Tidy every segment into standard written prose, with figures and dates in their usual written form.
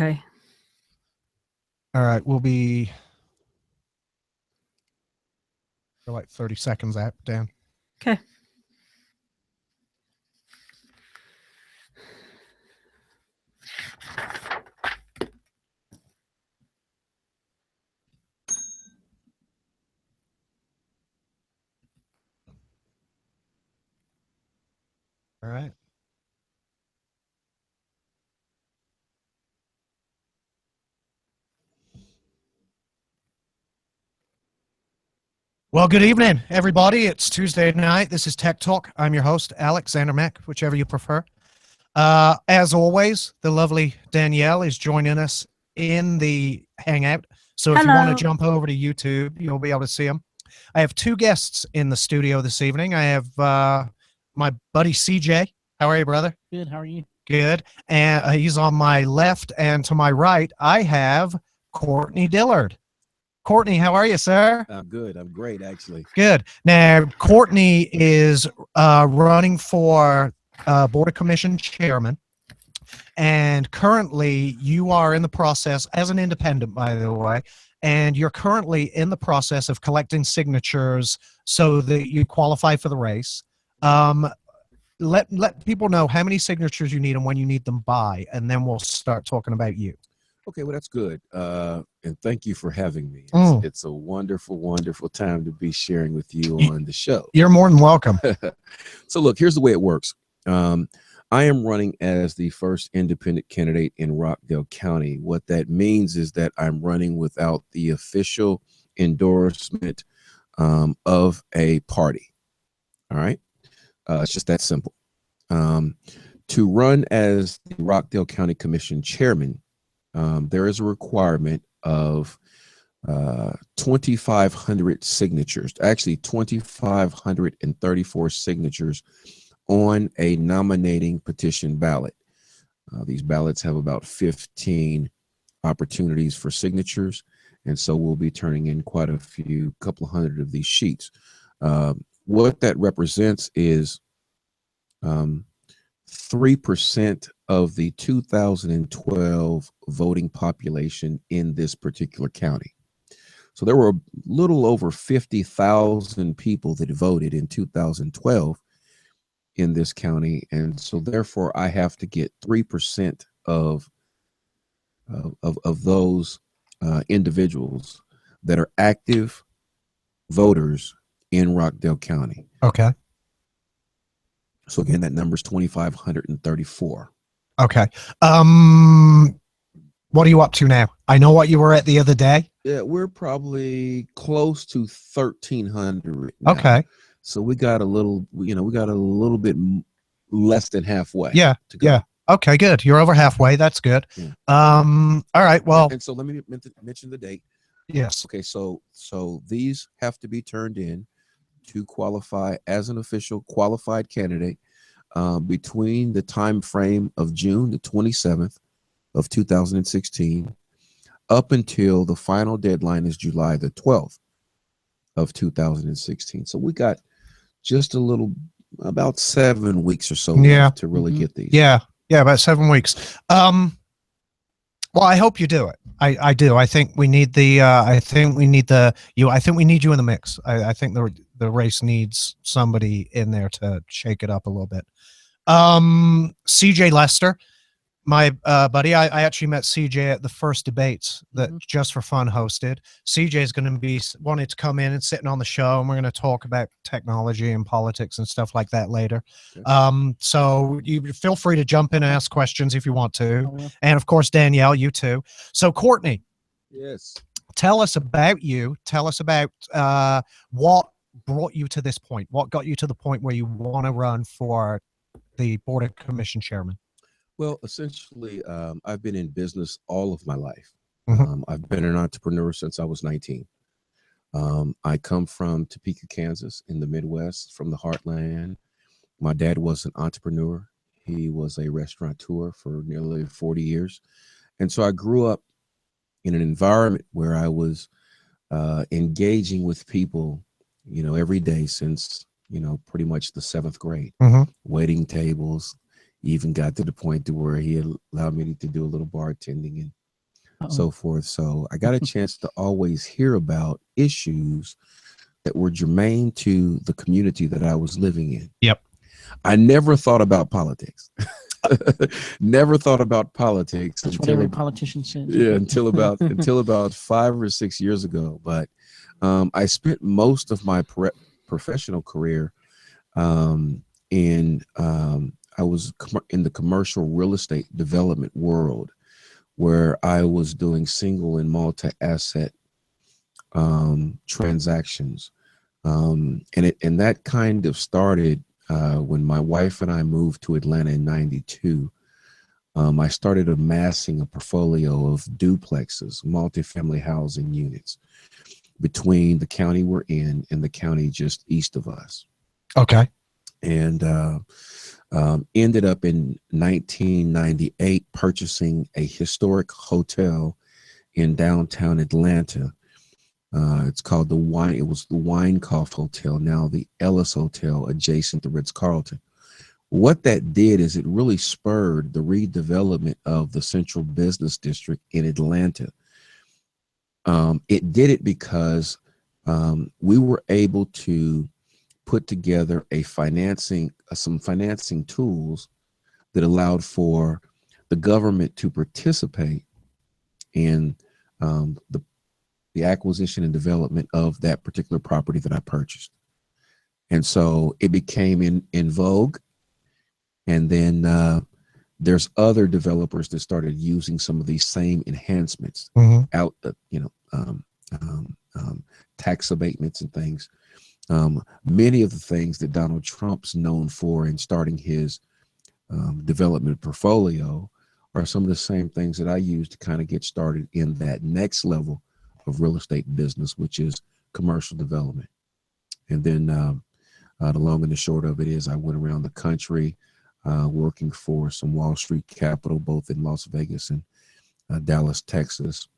Okay. All right, we'll be for like 30 seconds out, Dan. Okay. All right. Well, good evening, everybody. It's Tuesday night. This is Tech Talk. I'm your host, Alexander Mack, whichever you prefer. As always, the lovely Danielle is joining us in the Hangout. So if you want to Hello. jump over to YouTube, you'll be able to see them. I have two guests in the studio this evening. I have my buddy CJ. How are you, brother? Good. How are you? Good. And he's on my left, and to my right, I have Courtney Dillard. Courtney, how are you, sir? I'm good. I'm great, actually. Good. Now, Courtney is running for Board of Commission chairman, and currently you are in the process as an independent, by the way, and you're currently in the process of collecting signatures so that you qualify for the race. Let people know how many signatures you need and when you need them by, and then we'll start talking about you. Okay, well, that's good. And thank you for having me. It's a wonderful, wonderful time to be sharing with you on the show. You're more than welcome. So look, here's the way it works. I am running as the first independent candidate in Rockdale County. What that means is that I'm running without the official endorsement of a party. All right. It's just that simple. To run as the Rockdale County Commission chairman, there is a requirement of 2,500 signatures, actually 2,534 signatures on a nominating petition ballot. These ballots have about 15 opportunities for signatures, and so we'll be turning in quite a few, couple of hundred of these sheets. What that represents is 3% of the 2012 voting population in this particular county. So there were a little over 50,000 people that voted in 2012 in this county, and so therefore I have to get 3% of those individuals that are active voters in Rockdale County. Okay. So again, that number is 2,534. Okay. What are you up to now? I know what you were at the other day. Yeah, we're probably close to 1,300 now. Okay. So we got a little, we got a little bit less than halfway. Yeah. To go. Yeah. Okay, good. You're over halfway. That's good. Yeah. All right. Well, and so let me mention the date. Yes. Okay. So these have to be turned in to qualify as an official qualified candidate between the time frame of June the 27th of 2016 up until the final deadline is July the 12th of 2016. So we got just a little, about 7 weeks or so left to really get these. Yeah, about 7 weeks. Well, I hope you do it. I do. I think we need the. I think we need you in the mix. I think the race needs somebody in there to shake it up a little bit. CJ Lester, my buddy, I actually met CJ at the first debates that Just for Fun hosted. CJ is going to be wanted to come in and sitting on the show, and we're going to talk about technology and politics and stuff like that later. Okay. So you feel free to jump in and ask questions if you want to. And of course, Danielle, you too. So Courtney. Yes. Tell us about you. Tell us about what brought you to this point. What got you to the point where you want to run for the Board of Commission chairman? Well, essentially, I've been in business all of my life. Mm-hmm. I've been an entrepreneur since I was 19. I come from Topeka, Kansas, in the Midwest, from the heartland. My dad was an entrepreneur. He was a restaurateur for nearly 40 years. And so I grew up in an environment where I was engaging with people, every day since, pretty much the 7th grade, mm-hmm. waiting tables, even got to the point to where he allowed me to do a little bartending and so forth. So I got a chance to always hear about issues that were germane to the community that I was living in. Yep. I never thought about politics. Never thought about politics. That's what every politician says. Yeah, until about 5 or 6 years ago. But I spent most of my professional career I was in the commercial real estate development world, where I was doing single and multi-asset transactions. And that kind of started when my wife and I moved to Atlanta in '92. I started amassing a portfolio of duplexes, multifamily housing units between the county we're in and the county just east of us. Okay. And ended up in 1998 purchasing a historic hotel in downtown Atlanta. It's called it was the Winecoff Hotel, now the Ellis Hotel, adjacent to Ritz-Carlton. What that did is it really spurred the redevelopment of the Central Business District in Atlanta. It did it because we were able to put together some financing tools that allowed for the government to participate in the acquisition and development of that particular property that I purchased. And so it became in vogue. And then there's other developers that started using some of these same enhancements, tax abatements and things. Many of the things that Donald Trump's known for in starting his development portfolio are some of the same things that I use to kind of get started in that next level of real estate business, which is commercial development. And then the long and the short of it is I went around the country working for some Wall Street capital, both in Las Vegas and Dallas, Texas,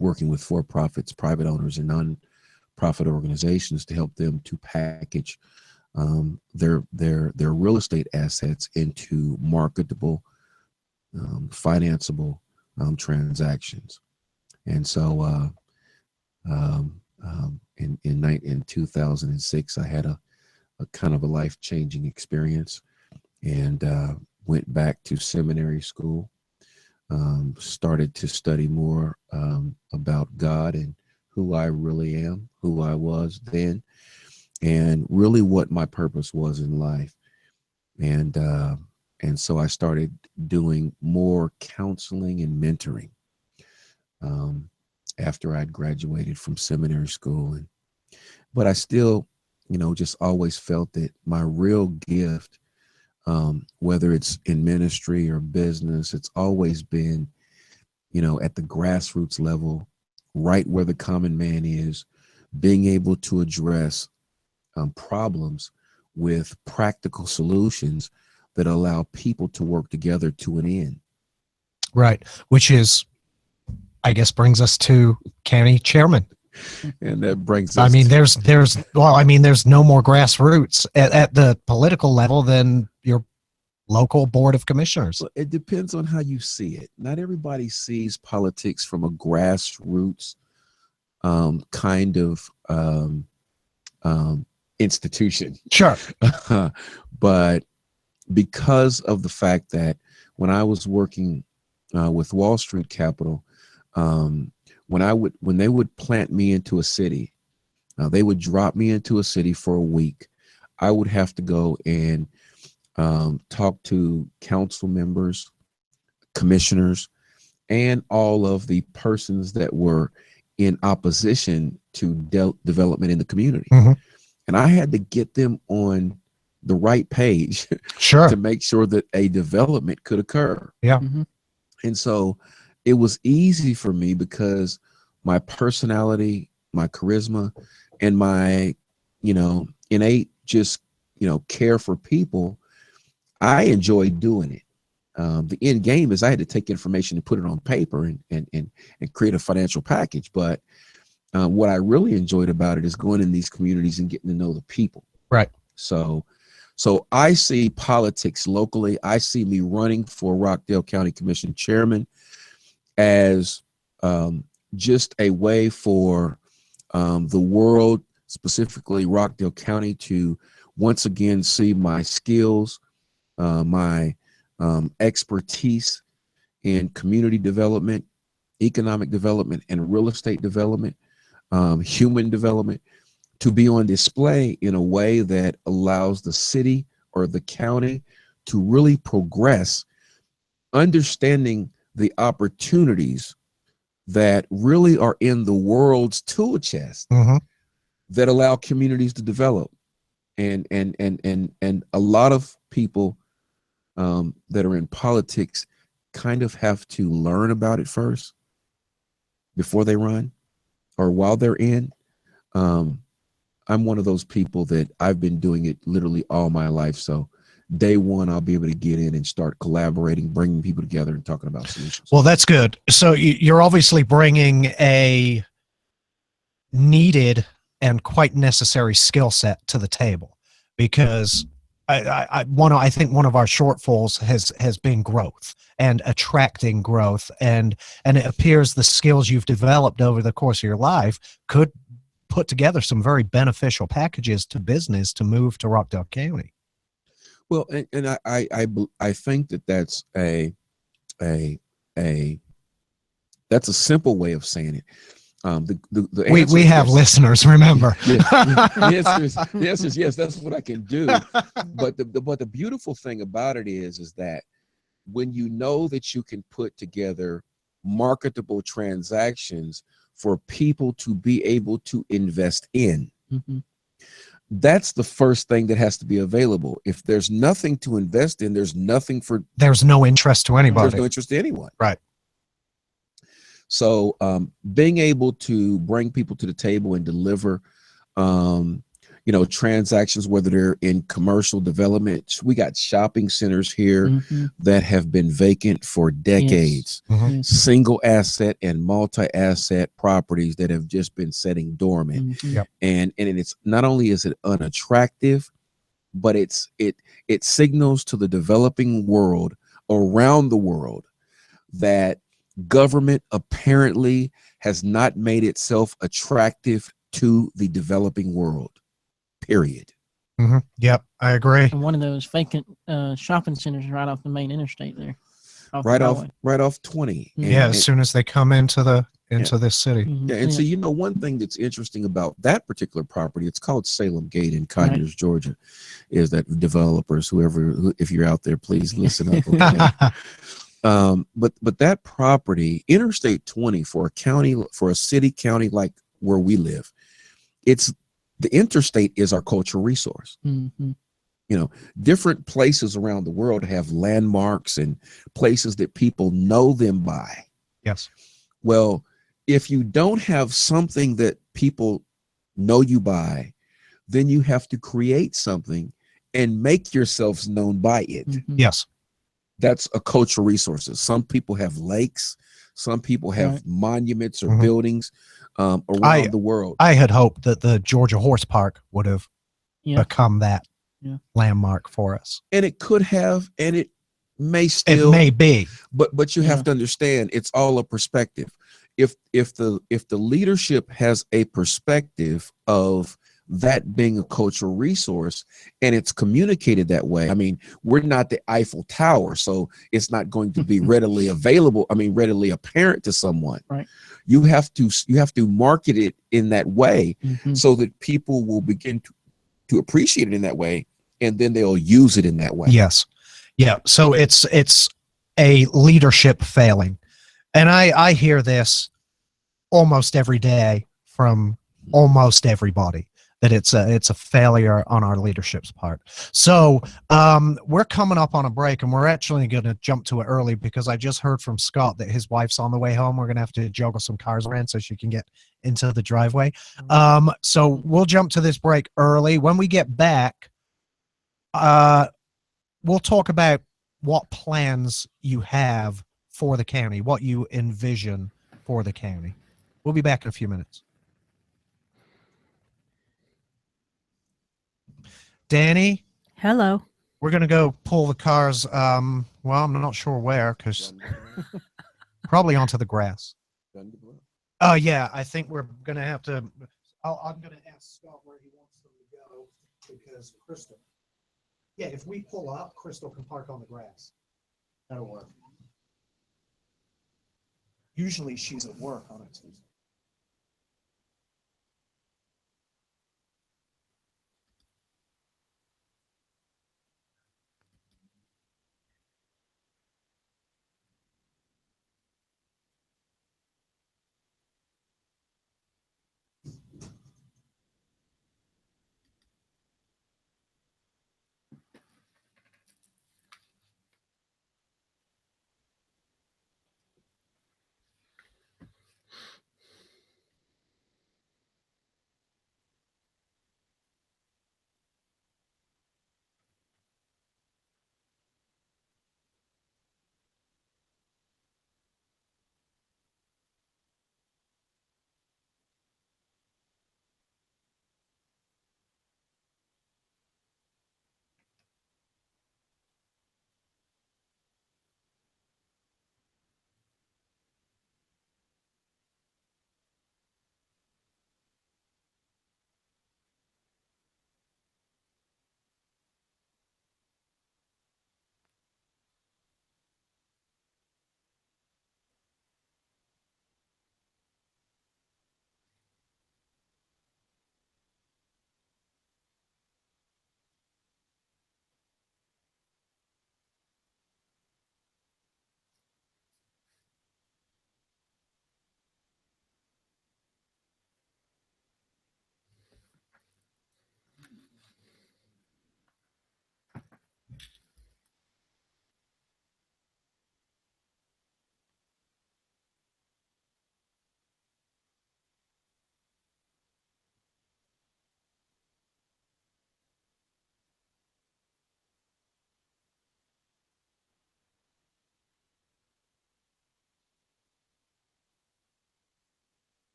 working with for-profits, private owners, and non-profit organizations to help them to package their real estate assets into marketable, financeable transactions. And so in 2006, I had a kind of a life-changing experience, and went back to seminary school, started to study more about God and who I really am, who I was then, and really what my purpose was in life. And so I started doing more counseling and mentoring after I'd graduated from seminary school. But I still, just always felt that my real gift, whether it's in ministry or business, it's always been, at the grassroots level, right where the common man is, being able to address problems with practical solutions that allow people to work together to an end. Right. Which is, I guess, brings us to county chairman. And that brings us. I mean, there's no more grassroots at the political level than your local board of commissioners. Well, it depends on how you see it. Not everybody sees politics from a grassroots kind of institution. Sure. But because of the fact that when I was working with Wall Street Capital, when they would plant me into a city, they would drop me into a city for a week. I would have to go and talk to council members, commissioners, and all of the persons that were in opposition to development in the community. Mm-hmm. And I had to get them on the right page sure, to make sure that a development could occur. Yeah. Mm-hmm. And so it was easy for me because my personality, my charisma, and my, innate just, care for people, I enjoyed doing it. The end game is I had to take information and put it on paper and create a financial package. But what I really enjoyed about it is going in these communities and getting to know the people. Right. So So I see politics locally. I see me running for Rockdale County Commission chairman as just a way for the world, specifically Rockdale County, to once again see my skills, my expertise in community development, economic development, and real estate development, human development, to be on display in a way that allows the city or the county to really progress, understanding the opportunities that really are in the world's tool chest that allow communities to develop. And a lot of people that are in politics kind of have to learn about it first before they run or while they're in. I'm one of those people that I've been doing it literally all my life. So day one, I'll be able to get in and start collaborating, bringing people together and talking about solutions. Well, that's good. So you're obviously bringing a needed and quite necessary skill set to the table, because I think one of our shortfalls has been growth and attracting growth, and it appears the skills you've developed over the course of your life could put together some very beneficial packages to business to move to Rockdale County. Well, and I think that that's a that's a simple way of saying it. We have listeners, remember. The answer is yes, that's what I can do. But the beautiful thing about it is that when you know that you can put together marketable transactions for people to be able to invest in, that's the first thing that has to be available. If there's nothing to invest in, there's no interest to anybody. There's no interest to anyone. Right. So being able to bring people to the table and deliver, transactions, whether they're in commercial development, we got shopping centers here that have been vacant for decades, single asset and multi-asset properties that have just been sitting dormant. And it's not only is it unattractive, but it signals to the developing world around the world that government apparently has not made itself attractive to the developing world, period. Yep, I agree. And one of those vacant shopping centers right off the main interstate there. Right off 20. As soon as they come into this city. And so, one thing that's interesting about that particular property, it's called Salem Gate in Conyers, Georgia, is that developers, if you're out there, please listen up. But that property, Interstate 20, for a city county like where we live, the interstate is our cultural resource. Different places around the world have landmarks and places that people know them by. Yes. Well, if you don't have something that people know you by, then you have to create something and make yourselves known by it. Yes. That's a cultural resources. Some people have lakes, some people have monuments or buildings around the world. I had hoped that the Georgia Horse Park would have become that landmark for us. And it could have, and it may still. It may be. But you have to understand, it's all a perspective. If the leadership has a perspective of that being a cultural resource and it's communicated that way, I mean, we're not the Eiffel Tower, so it's not going to be readily apparent to someone. Right. You have to market it in that way so that people will begin to appreciate it in that way, and then they'll use it in that way. Yes. Yeah. So it's a leadership failing. And I hear this almost every day from almost everybody, that it's a failure on our leadership's part. So we're coming up on a break, and we're actually going to jump to it early because I just heard from Scott that his wife's on the way home. We're going to have to juggle some cars around so she can get into the driveway. So we'll jump to this break early. When we get back, we'll talk about what plans you have for the county, what you envision for the county. We'll be back in a few minutes. Danny, Hello. We're gonna go pull the cars. Well, I'm not sure where, because probably onto the grass. Oh yeah, I think we're gonna have to. I'm gonna ask Scott where he wants them to go, because Crystal. Yeah, if we pull up, Crystal can park on the grass. That'll work. Usually she's at work on a Tuesday.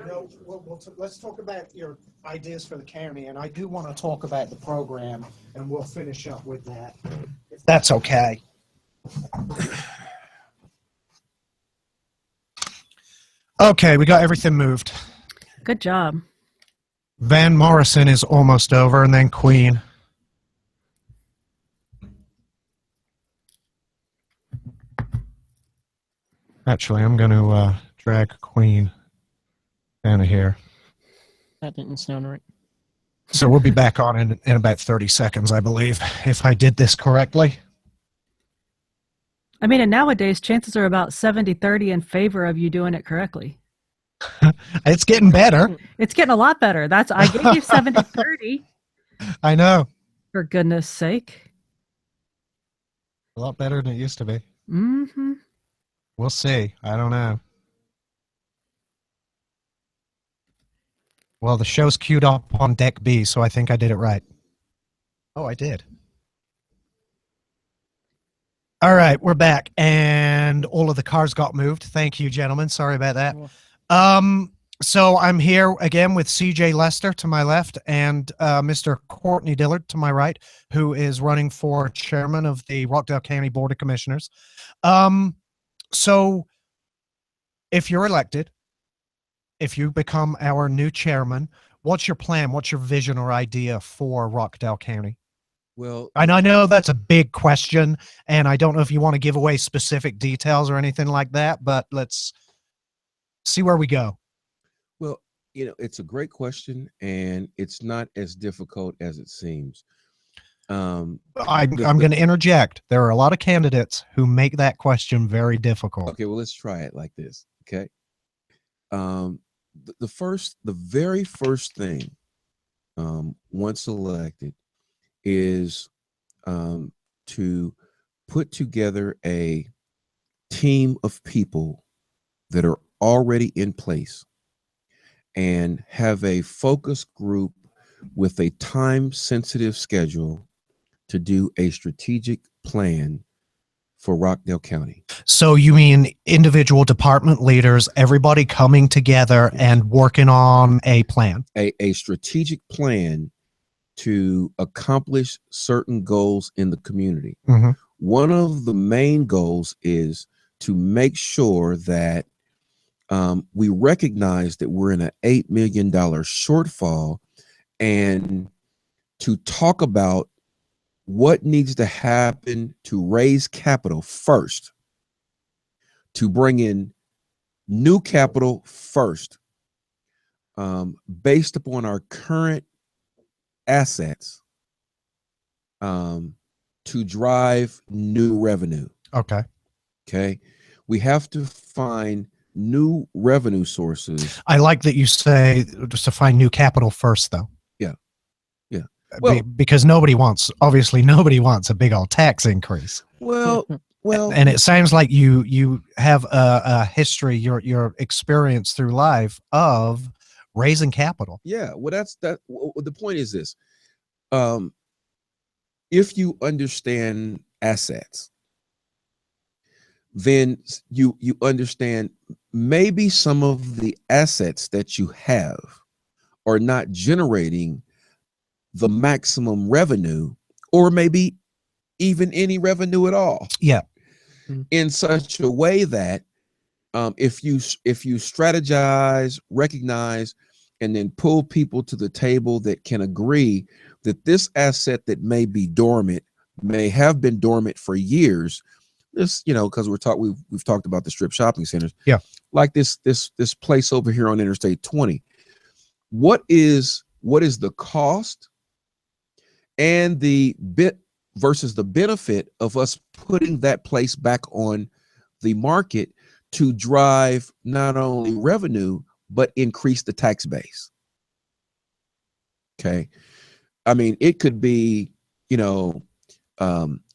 No, let's talk about your ideas for the county, and I do want to talk about the program, and we'll finish up with that, if that's okay. Okay, we got everything moved. Good job. Van Morrison is almost over, and then Queen. Actually, I'm going to drag Queen down to here. That didn't sound right. So we'll be back on in about 30 seconds, I believe, if I did this correctly. I mean, and nowadays, chances are about 70-30 in favor of you doing it correctly. It's getting better. It's getting a lot better. I gave you 70-30. I know. For goodness sake. A lot better than it used to be. Mm-hmm. We'll see. I don't know. Well, the show's queued up on deck B, so I think I did it right. Oh, I did. All right, we're back, and all of the cars got moved. Thank you, gentlemen. Sorry about that. So I'm here again with CJ Lester to my left and Mr. Courtney Dillard to my right, who is running for chairman of the Rockdale County Board of Commissioners. So if you're elected, if you become our new chairman, what's your plan? What's your vision or idea for Rockdale County? Well, And I know that's a big question, and I don't know if you want to give away specific details or anything like that, but let's see where we go. well, it's a great question, and it's not as difficult as it seems. I'm going to interject. There are a lot of candidates who make that question very difficult. Okay, well, let's try it like this. Okay. The very first thing, once elected, is to put together a team of people that are already in place and have a focus group with a time-sensitive schedule to do a strategic plan for Rockdale County. So you mean individual department leaders, everybody coming together and working on a plan? A strategic plan to accomplish certain goals in the community. Mm-hmm. One of the main goals is to make sure that we recognize that we're in an $8 million shortfall, and to talk about what needs to happen to raise capital first, to bring in new capital first, based upon our current assets, to drive new revenue. Okay. We have to find new revenue sources. I like that you say just to find new capital first, though. Yeah. Well, because nobody wants a big old tax increase. Well, and it sounds like you have a history, your experience through life of raising capital. Yeah. Well, the point is this. If you understand assets, then you understand maybe some of the assets that you have are not generating the maximum revenue, or maybe even any revenue at all. Yeah. In such a way that if you strategize, recognize, and then pull people to the table that can agree that this asset that may be dormant, may have been dormant for years, this, because we've talked about the strip shopping centers. Yeah. Like this place over here on Interstate 20. What is the cost and the bit versus the benefit of us putting that place back on the market to drive not only revenue, but increase the tax base? Okay. I mean, it could be,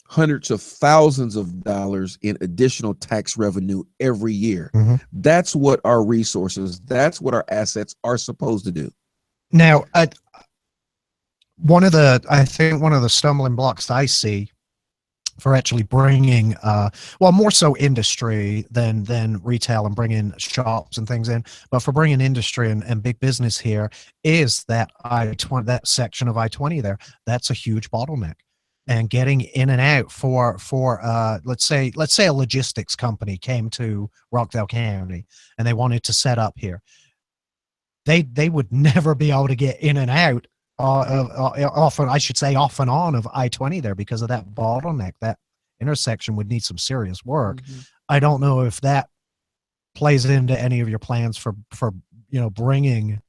hundreds of thousands of dollars in additional tax revenue every year. Mm-hmm. That's what our resources, that's what our assets are supposed to do. Now, I think one of the stumbling blocks I see for actually bringing, more so industry than retail and bringing shops and things in, but for bringing industry and big business here is that that section of I-20 there. That's a huge bottleneck. And getting in and out for let's say a logistics company came to Rockdale County and they wanted to set up here. They would never be able to get in and out off and on of I-20 there because of that bottleneck. That intersection would need some serious work. Mm-hmm. I don't know if that plays into any of your plans for bringing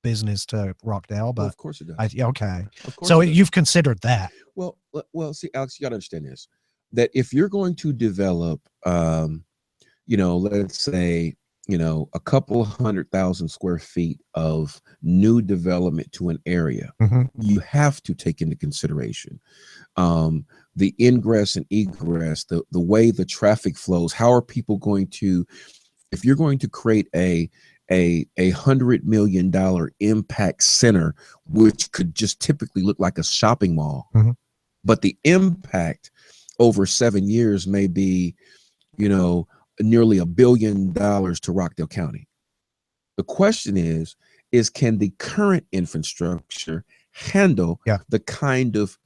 business to Rockdale, but of course it does. Okay. So you've considered that. Well, see, Alex, you got to understand this, that if you're going to develop, let's say, a couple 100,000 square feet of new development to an area, mm-hmm. you have to take into consideration the ingress and egress, the way the traffic flows. How are people going to, if you're going to create a a $100 million impact center, which could just typically look like a shopping mall. Mhm. But the impact over 7 years may be, you know, nearly $1 billion to Rockdale County. The question is can the current infrastructure handle Yeah. the kind of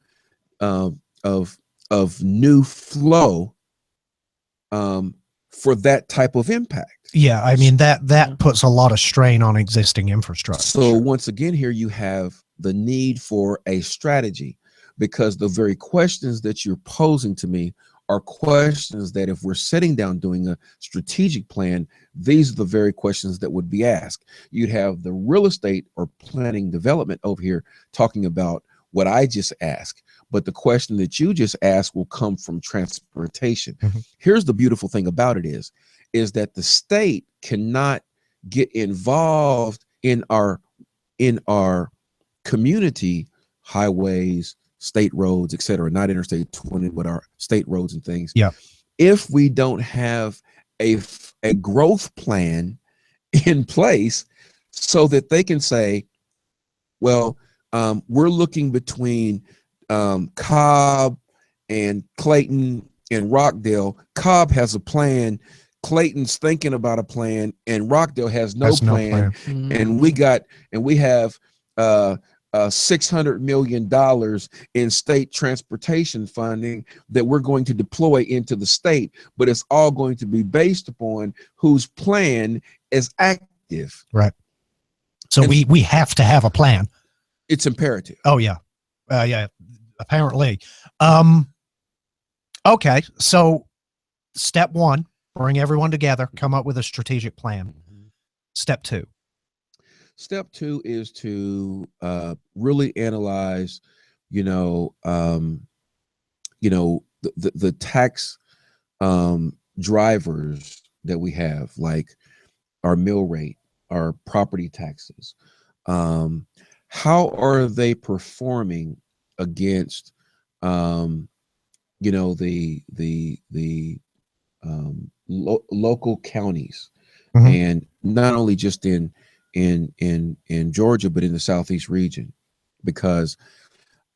new flow for that type of impact? Yeah, I mean that Yeah. puts a lot of strain on existing infrastructure. So once again, here you have the need for a strategy, because the very questions that you're posing to me are questions that if we're sitting down doing a strategic plan, these are the very questions that would be asked. You'd have the real estate or planning development over here talking about what I just asked, but the question that you just asked will come from transportation. Mhm. Here's the beautiful thing about it is that the state cannot get involved in our community highways, state roads, et cetera, not Interstate 20, but our state roads and things. Yeah. If we don't have a growth plan in place so that they can say, well, we're looking between Cobb and Clayton and Rockdale. Cobb has a plan. Clayton's thinking about a plan, and Rockdale has no plan. And we have $600 million in state transportation funding that we're going to deploy into the state, but it's all going to be based upon whose plan is active. Right. So And- we have to have a plan. It's imperative. Oh yeah. Yeah, apparently. Okay, so step 1, bring everyone together, come up with a strategic plan. Step 2. Step 2 is to really analyze, the tax drivers that we have, like our mill rate, our property taxes. How are they performing against, local counties, Mhm. and not only just in Georgia, but in the Southeast region? Because,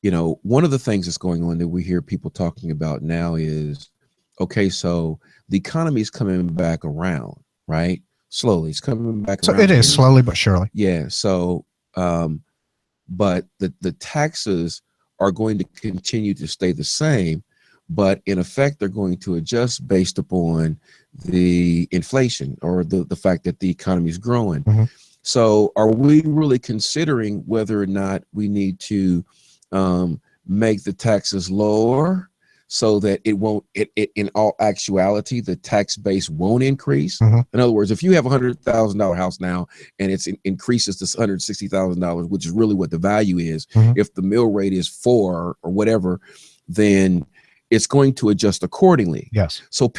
one of the things that's going on that we hear people talking about now is, okay, so the economy is coming back around, right? Slowly, it's coming back So around. it is slowly but surely. Yeah. So, but the taxes are going to continue to stay the same, but in effect, they're going to adjust based upon the inflation or the fact that the economy is growing. Mhm. So are we really considering whether or not we need to make the taxes lower so that it won't, in all actuality, the tax base won't increase? Mhm. In other words, if you have $100,000 house now and it increases to $160,000, which is really what the value is, Mhm. if the mill rate is 4 or whatever, then it's going to adjust accordingly. Yes. So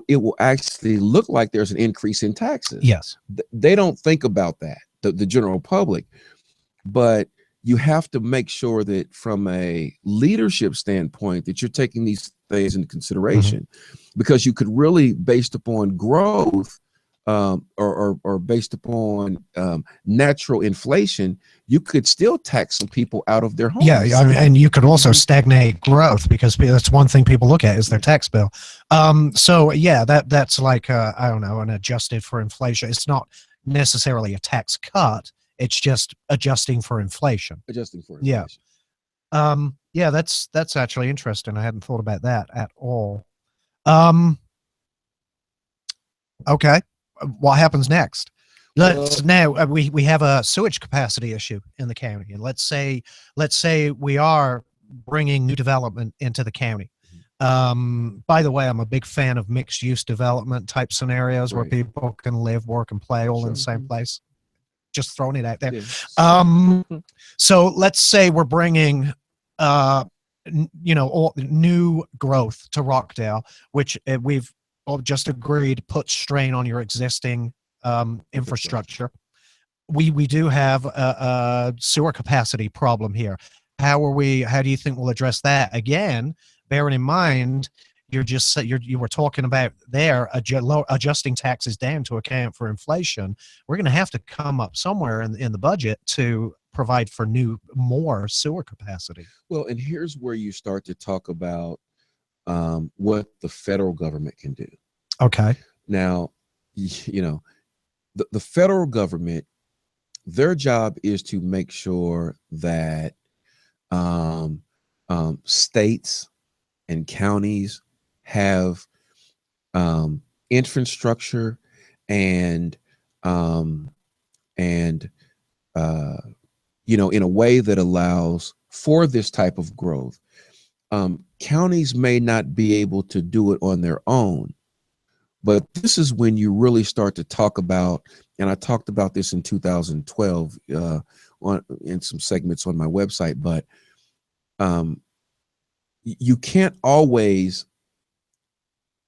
it will actually look like there's an increase in taxes. Yes. They don't think about that, the general public, but you have to make sure that from a leadership standpoint that you're taking these things into consideration, because you could really, based upon growth, or based upon natural inflation, you could still tax some people out of their homes. Yeah, I mean, and you could also stagnate growth, because that's one thing people look at is their tax bill. So yeah, that's like I don't know, an adjusted for inflation. It's not necessarily a tax cut. It's just adjusting for inflation. Adjusting for Yeah. inflation. Yeah, that's actually interesting. I hadn't thought about that at all. Okay, what happens next? Now we have a sewage capacity issue in the county, and let's say we are bringing new development into the county. By the way, I'm a big fan of mixed use development type scenarios where Right. people can live, work, and play all in the Sure. same place. Just throwing it out there. Yeah. So let's say we're bringing, all new growth to Rockdale, which we've all just agreed puts strain on your existing infrastructure. We do have a sewer capacity problem here. How do you think we'll address that? Again, bearing in mind, you were talking about there adjusting taxes down to account for inflation. We're going to have to come up somewhere in the budget to provide for more sewer capacity. Well, and here's where you start to talk about what the federal government can do. Okay. Now, the federal government, their job is to make sure that states and counties have infrastructure and in a way that allows for this type of growth. Counties may not be able to do it on their own, but this is when you really start to talk about, and I talked about this in 2012 in some segments on my website, but you can't always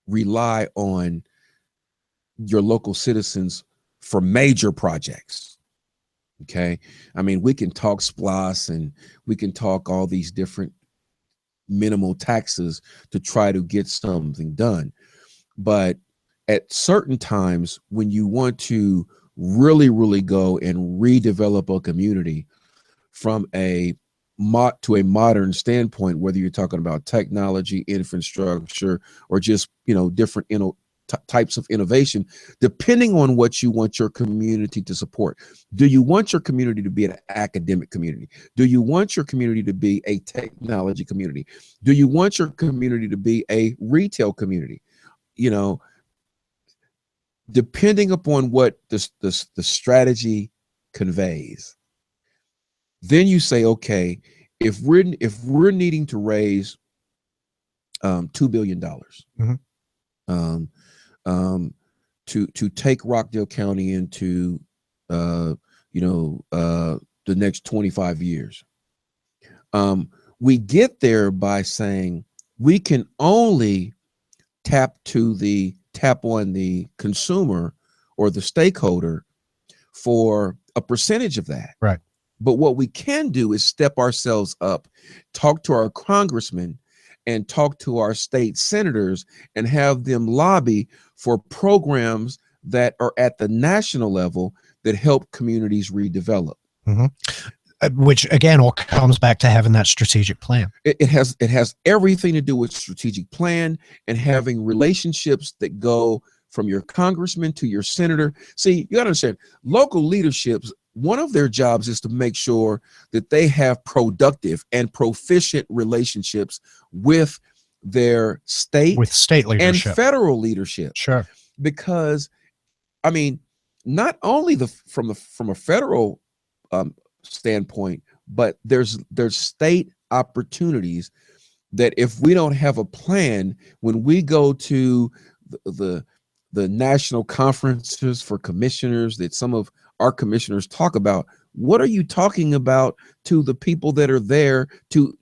rely on your local citizens for major projects. Okay. I mean, we can talk SPLOST and we can talk all these different minimal taxes to try to get something done. But at certain times, when you want to really, really go and redevelop a community from a modern standpoint, whether you're talking about technology, infrastructure, or just, different, types of innovation, depending on what you want your community to support. Do you want your community to be an academic community? Do you want your community to be a technology community? Do you want your community to be a retail community? Depending upon what the strategy conveys, then you say, okay, if we're needing to raise $2 billion to take Rockdale County into the next 25 years, we get there by saying we can only tap on the consumer or the stakeholder for a percentage of that. Right. But what we can do is step ourselves up, talk to our congressmen and talk to our state senators and have them lobby for programs that are at the national level that help communities redevelop. Mm-hmm. Which again all comes back to having that strategic plan. It has everything to do with strategic plan and having relationships that go from your congressman to your senator. See, you gotta understand, local leaderships, one of their jobs is to make sure that they have productive and proficient relationships with their state leadership and federal leadership. Sure. Because I mean, not only from a federal standpoint, but there's state opportunities that if we don't have a plan, when we go to the national conferences for commissioners that some of our commissioners talk about, what are you talking about to the people that are there to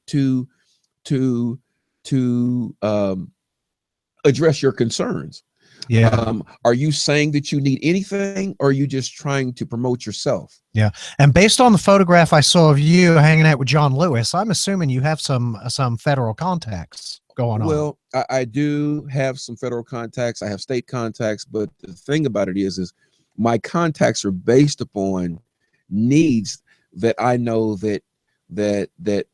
address your concerns? Yeah. Are you saying that you need anything, or are you just trying to promote yourself? Yeah. And based on the photograph I saw of you hanging out with John Lewis, I'm assuming you have some federal contacts going on. Well, I do have some federal contacts. I have state contacts, but the thing about it is my contacts are based upon needs that I know that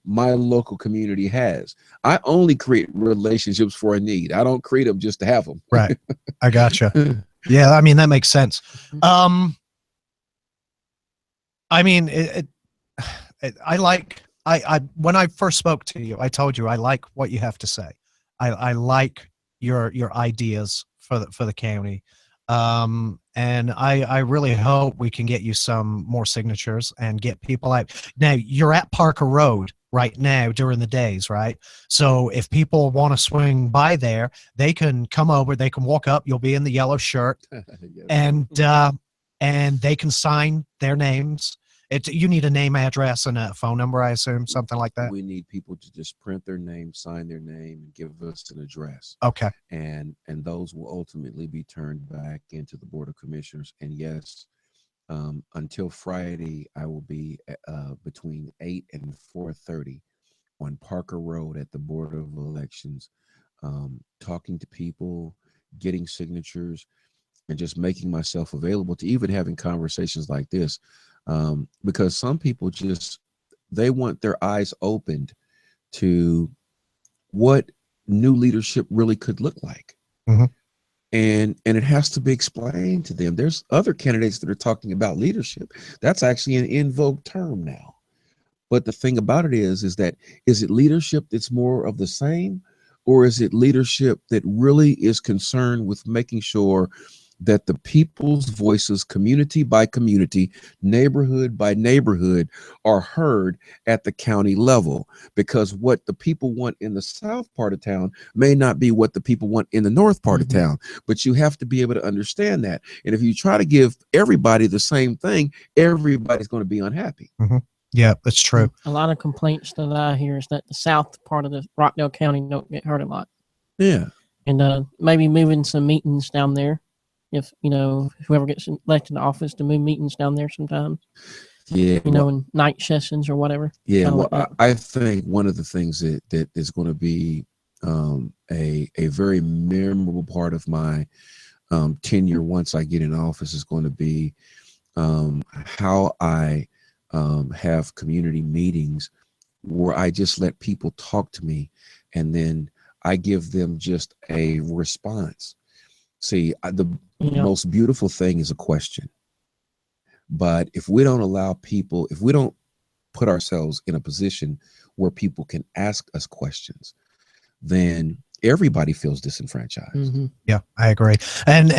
my local community has. I only create relationships for a need. I don't create them just to have them. Right. I gotcha. Yeah. I mean, that makes sense. I mean, when I first spoke to you, I told you, I like what you have to say. I like your ideas for the county. And I really hope we can get you some more signatures and get people out. Now, you're at Parker Road right now during the days, right? So if people want to swing by there, they can come over, they can walk up, you'll be in the yellow shirt, and they can sign their names. You need a name, address, and a phone number, I assume, something like that. We need people to just print their name, sign their name, and give us an address. Okay. And those will ultimately be turned back into the Board of Commissioners. And yes, until Friday, I will be between 8 and 4:30 on Parker Road at the Board of Elections, talking to people, getting signatures, and just making myself available to even having conversations like this. Because some people they want their eyes opened to what new leadership really could look like. Mhm. And it has to be explained to them. There's other candidates that are talking about leadership. That's actually an in vogue term now. But the thing about it is that, is it leadership that's more of the same, or is it leadership that really is concerned with making sure that the people's voices, community by community, neighborhood by neighborhood, are heard at the county level? Because what the people want in the south part of town may not be what the people want in the north part of town, but you have to be able to understand that. And if you try to give everybody the same thing, everybody's going to be unhappy. Yeah, that's true. A lot of complaints that I hear is that the south part of the Rockdale County don't get heard a lot. Yeah. And maybe moving some meetings down there. If, whoever gets elected to office, to move meetings down there sometimes. Yeah. In night sessions or whatever. Yeah. Kinda Well, like that. I think one of the things that is going to be a very memorable part of my tenure once I get in office is going to be how I have community meetings where I just let people talk to me, and then I give them just a response. See, the most beautiful thing is a question. But if we don't allow people, if we don't put ourselves in a position where people can ask us questions, then everybody feels disenfranchised. Yeah, I agree. And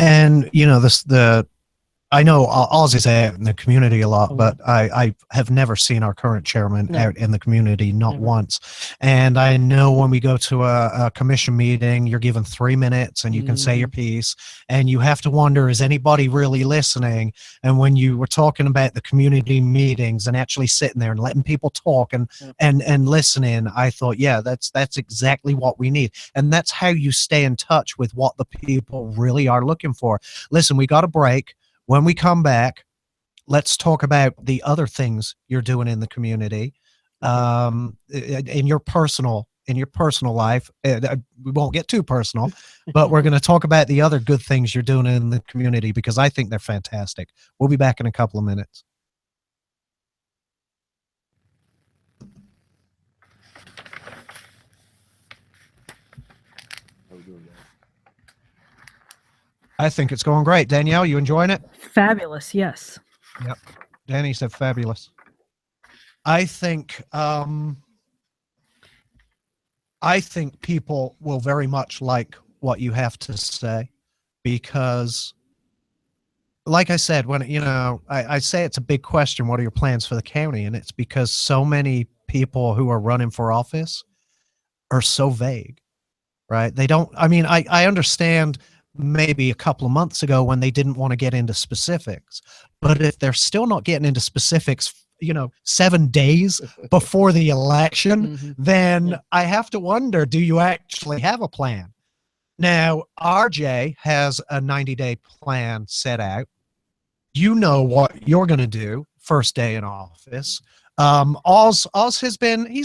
I know Oz is out in the community a lot, but I have never seen our current chairman out in the community, not once. And I know when we go to a commission meeting, you're given 3 minutes and you can say your piece, and you have to wonder, is anybody really listening? And when you were talking about the community meetings and actually sitting there and letting people talk and listening, I thought, yeah, that's exactly what we need. And that's how you stay in touch with what the people really are looking for. Listen, we got a break. When we come back, let's talk about the other things you're doing in the community, in your personal life. We won't get too personal, but we're going to talk about the other good things you're doing in the community, because I think they're fantastic. We'll be back in a couple of minutes. I think it's going great. Danielle, you enjoying it? Fabulous. Yes. Yep. Danny said fabulous. I think people will very much like what you have to say, because like I said, when I say it's a big question, what are your plans for the county? And it's because so many people who are running for office are so vague, right? They don't, I understand maybe a couple of months ago when they didn't want to get into specifics, but if they're still not getting into specifics 7 days before the election, then I have to wonder, do you actually have a plan? Now, RJ has a 90-day plan set out. You know what you're going to do first day in office. Oz he's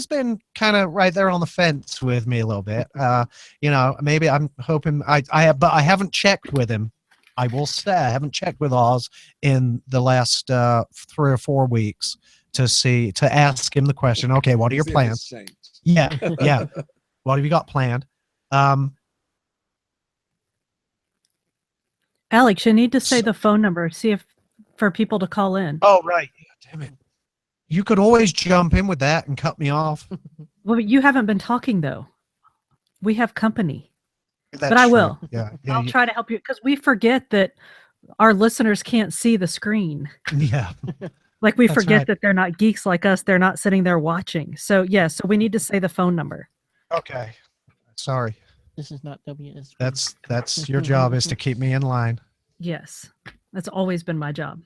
been kind of right there on the fence with me a little bit. Maybe I'm hoping but I haven't checked with him. I will say I haven't checked with Oz in the last 3 or 4 weeks to ask him the question. Okay, what are your plans? Yeah. What have you got planned? Alex, you need to say the phone number. See if for people to call in. Oh, right. Yeah, damn it. You could always jump in with that and cut me off. Well, you haven't been talking though. We have company. That's but I true. will. Yeah. I'll try to help you, because we forget that our listeners can't see the screen. Yeah. Like we That's forget right. that they're not geeks like us. They're not sitting there watching. So so we need to say the phone number. Okay. Sorry. This is not WS. That's your job, is to keep me in line. Yes. That's always been my job.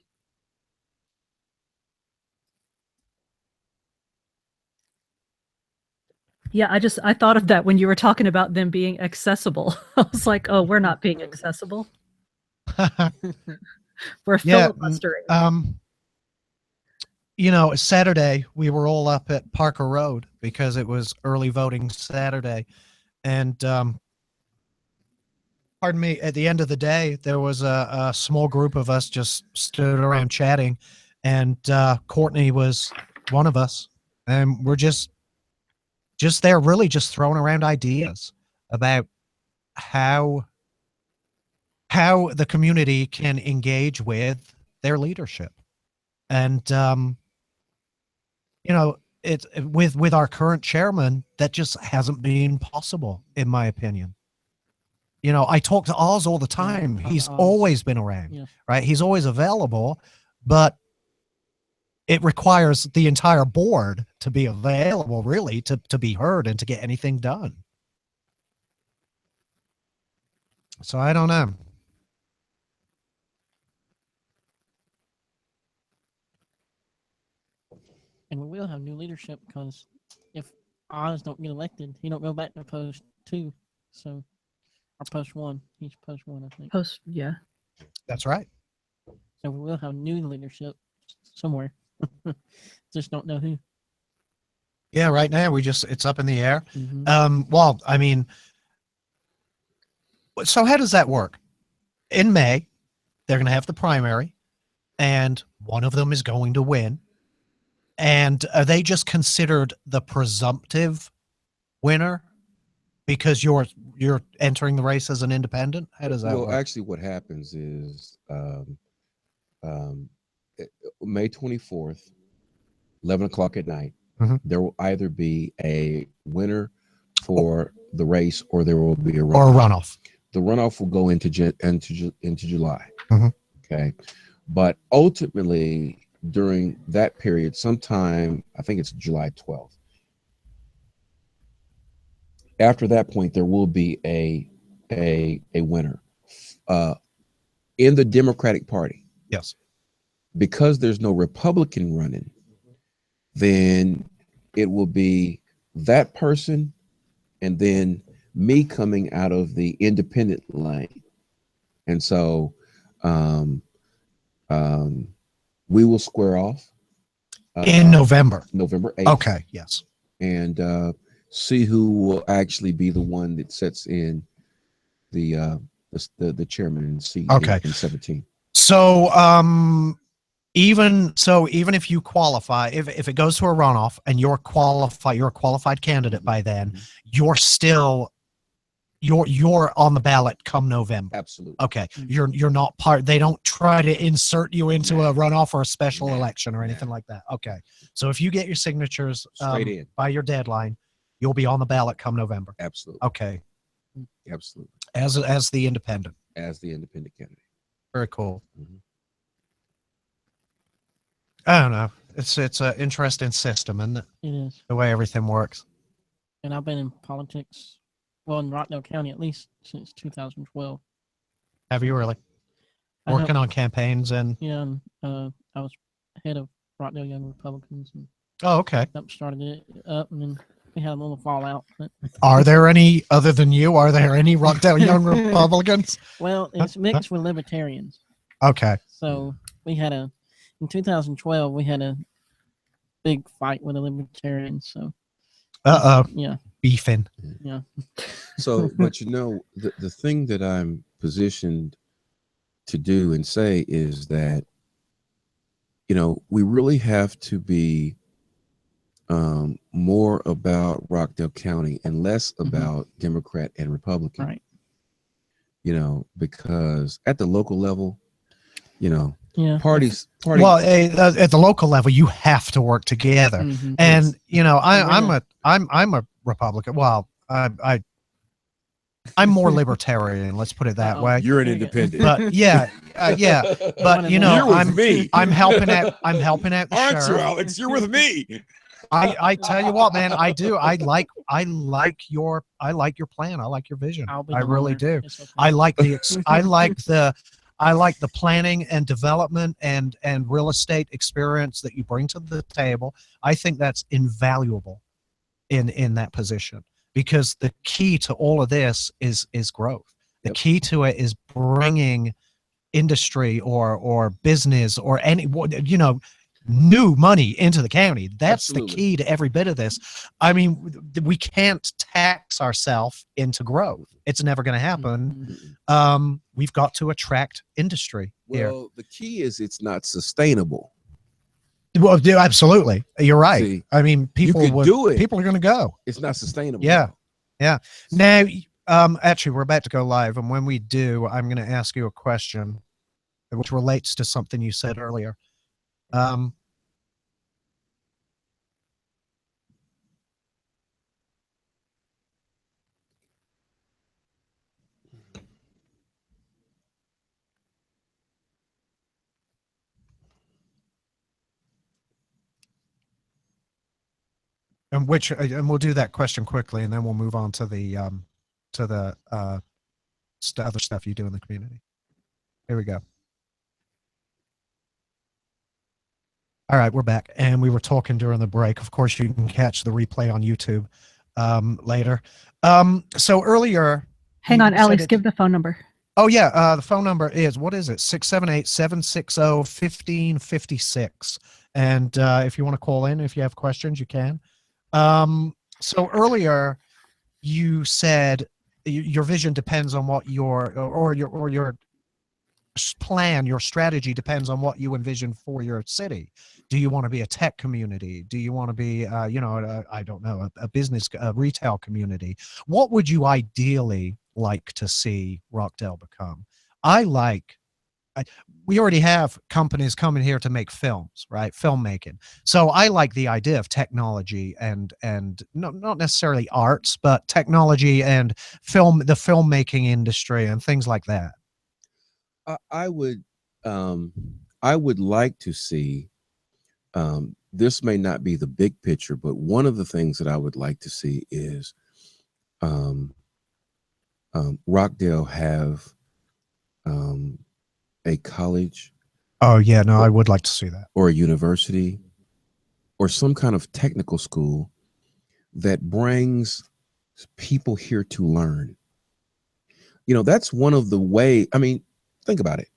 Yeah, I thought of that when you were talking about them being accessible. I was like, oh, we're not being accessible. We're filibustering. Saturday we were all up at Parker Road because it was early voting Saturday, and Pardon me. At the end of the day, there was a small group of us just stood around chatting, and Courtney was one of us, and we're just there, really just throwing around ideas about how the community can engage with their leadership, and you know, it's with our current chairman, that just hasn't been possible, in my opinion. You know, I talk to Oz all the time. He's always been around, Yeah. right? He's always available, but it requires the entire board to be available, really, to be heard and to get anything done. So I don't know. And we will have new leadership because if Oz don't get elected, he don't go back to post 2. So, or post 1. He's post 1, I think. Post, yeah. That's right. So we will have new leadership somewhere. Just don't know who. Yeah, right now it's up in the air. Mhm. Well, I mean, so how does that work? In May, they're going to have the primary, and one of them is going to win. And are they just considered the presumptive winner because you're entering the race as an independent? How does that Well, work? actually, what happens is May 24th, 11 o'clock at night, Mhm. there will either be a winner for the race or there will be a Or a runoff. The runoff will go into July. Mhm. Okay. But ultimately, during that period, sometime, I think it's July 12th. After that point, there will be a winner in the Democratic Party. Yes. Because there's no Republican running, then it will be that person and then me coming out of the independent lane. And so we will square off In November. November 8th. Okay. Yes. And see who will actually be the one that sets in the chairman seat Okay. in 17. So even if you qualify, if it goes to a runoff and you're a qualified candidate by then, you're still you're on the ballot come November. Absolutely. Okay. Mhm. You're not part, they don't try to insert you into a runoff or a special election or anything like that. Okay. So if you get your signatures Straight in. by your deadline, you'll be on the ballot come November. Absolutely. Okay. Absolutely. As the independent. As the independent candidate. Very cool. Mhm. I don't know. It's an interesting system, isn't it? It is. The way everything works. And I've been in politics, well, in Rockdale County at least since 2012. Have you really? I Working helped- on campaigns and Yeah, and I was head of Rockdale Young Republicans and oh, okay. started it up, and then we had a little fallout. But, Are there any other than you? Are there any Rockdale Young Republicans? well, it's mixed with libertarians. Okay. So we had in 2012 we had a big fight with the libertarians. So yeah, Beefing. yeah. So, but the thing that I'm positioned to do and say is that, we really have to be more about Rockdale County and less about Democrat and Republican. Right. Because at the local level, Yeah. parties. Well, at the local level, you have to work together. Mhm. And I'm Really? a Republican. Well, I'm more libertarian. Let's put it that Uh-oh. way. You're an There you go. independent. But yeah. But One of them. me. I'm helping out. I'm helping out the sheriff. Alex? You're with me. I tell you what, man, I do. I like your plan. I like your vision. I'll be I the really lawyer. do. It's okay. I like the planning and development and real estate experience that you bring to the table. I think that's invaluable in that position, because the key to all of this is growth. The Yep. key to it is bringing industry or business or new money into the county. That's Absolutely. the key to every bit of this. I mean, we can't tax ourselves into growth. It's never going to happen. Mhm. We've got to attract industry here. Well, the key is it's not sustainable. Well, yeah, absolutely. You're right. See, I mean, people could do it. People are going to go. It's not sustainable. Yeah. though. Now, actually, we're about to go live, and when we do, I'm going to ask you a question, which relates to something you said earlier. And we'll do that question quickly, and then we'll move on to the other stuff you do in the community. Here we go. All right, we're back, and we were talking during the break. Of course, you can catch the replay on YouTube later. So earlier, Hang you on, said Alex, it- give the phone number. Oh yeah, the phone number is, what is it? 678-760-1556. And if you want to call in, if you have questions, you can. So earlier you said your vision depends on what your plan, your strategy depends on what you envision for your city. Do you want to be a tech community? Do you want to be, I don't know, a business, a retail community? What would you ideally like to see Rockdale become? We already have companies coming here to make films, right? Filmmaking. So I like the idea of technology and not necessarily arts, but technology and the filmmaking industry and things like that. I would like to see, this may not be the big picture, but one of the things that I would like to see is Rockdale have a college. Oh yeah, no, I would like to see that. Or a university or some kind of technical school that brings people here to learn. That's one of the way. I mean, think about it.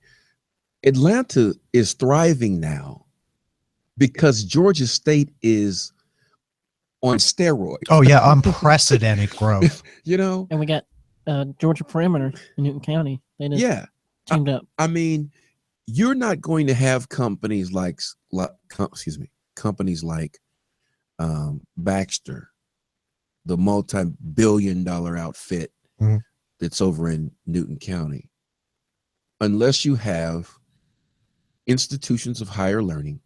Atlanta is thriving now because Georgia State is on steroids. Oh yeah, unprecedented growth. And we got Georgia Perimeter in Newton County. They just teamed up. I mean, you're not going to have companies like Baxter, the multi-billion-dollar outfit that's over in Newton County, unless you have institutions of higher learning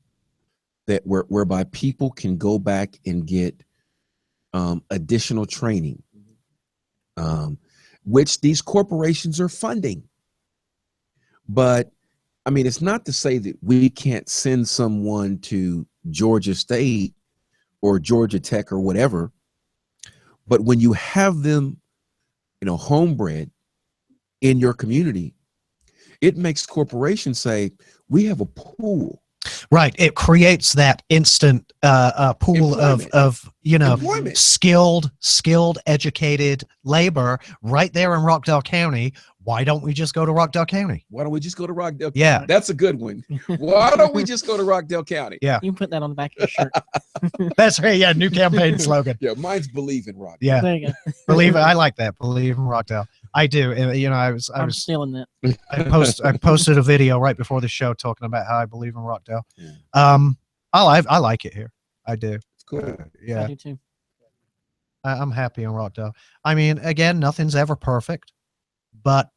whereby people can go back and get additional training, which these corporations are funding. But I mean, it's not to say that we can't send someone to Georgia State or Georgia Tech or whatever. But when you have them, homebred in your community, it makes corporations say, we have a pool. Right. It creates that instant pool Employment. of Employment. skilled, educated labor right there in Rockdale County. Why don't we just go to Rockdale County? Why don't we just go to Rockdale County? Yeah. That's a good one. Why don't we just go to Rockdale County? Yeah. You can put that on the back of your shirt. That's right. Yeah. New campaign slogan. Yeah, mine's believe in Rockdale. Yeah. There you go. Believe it. I like that. Believe in Rockdale. I do. And, I'm stealing that. I posted a video right before the show talking about how I believe in Rockdale. Yeah. I like it here. I do. It's cool. I Yeah. do too. I'm happy in Rockdale. I mean, again, nothing's ever perfect, but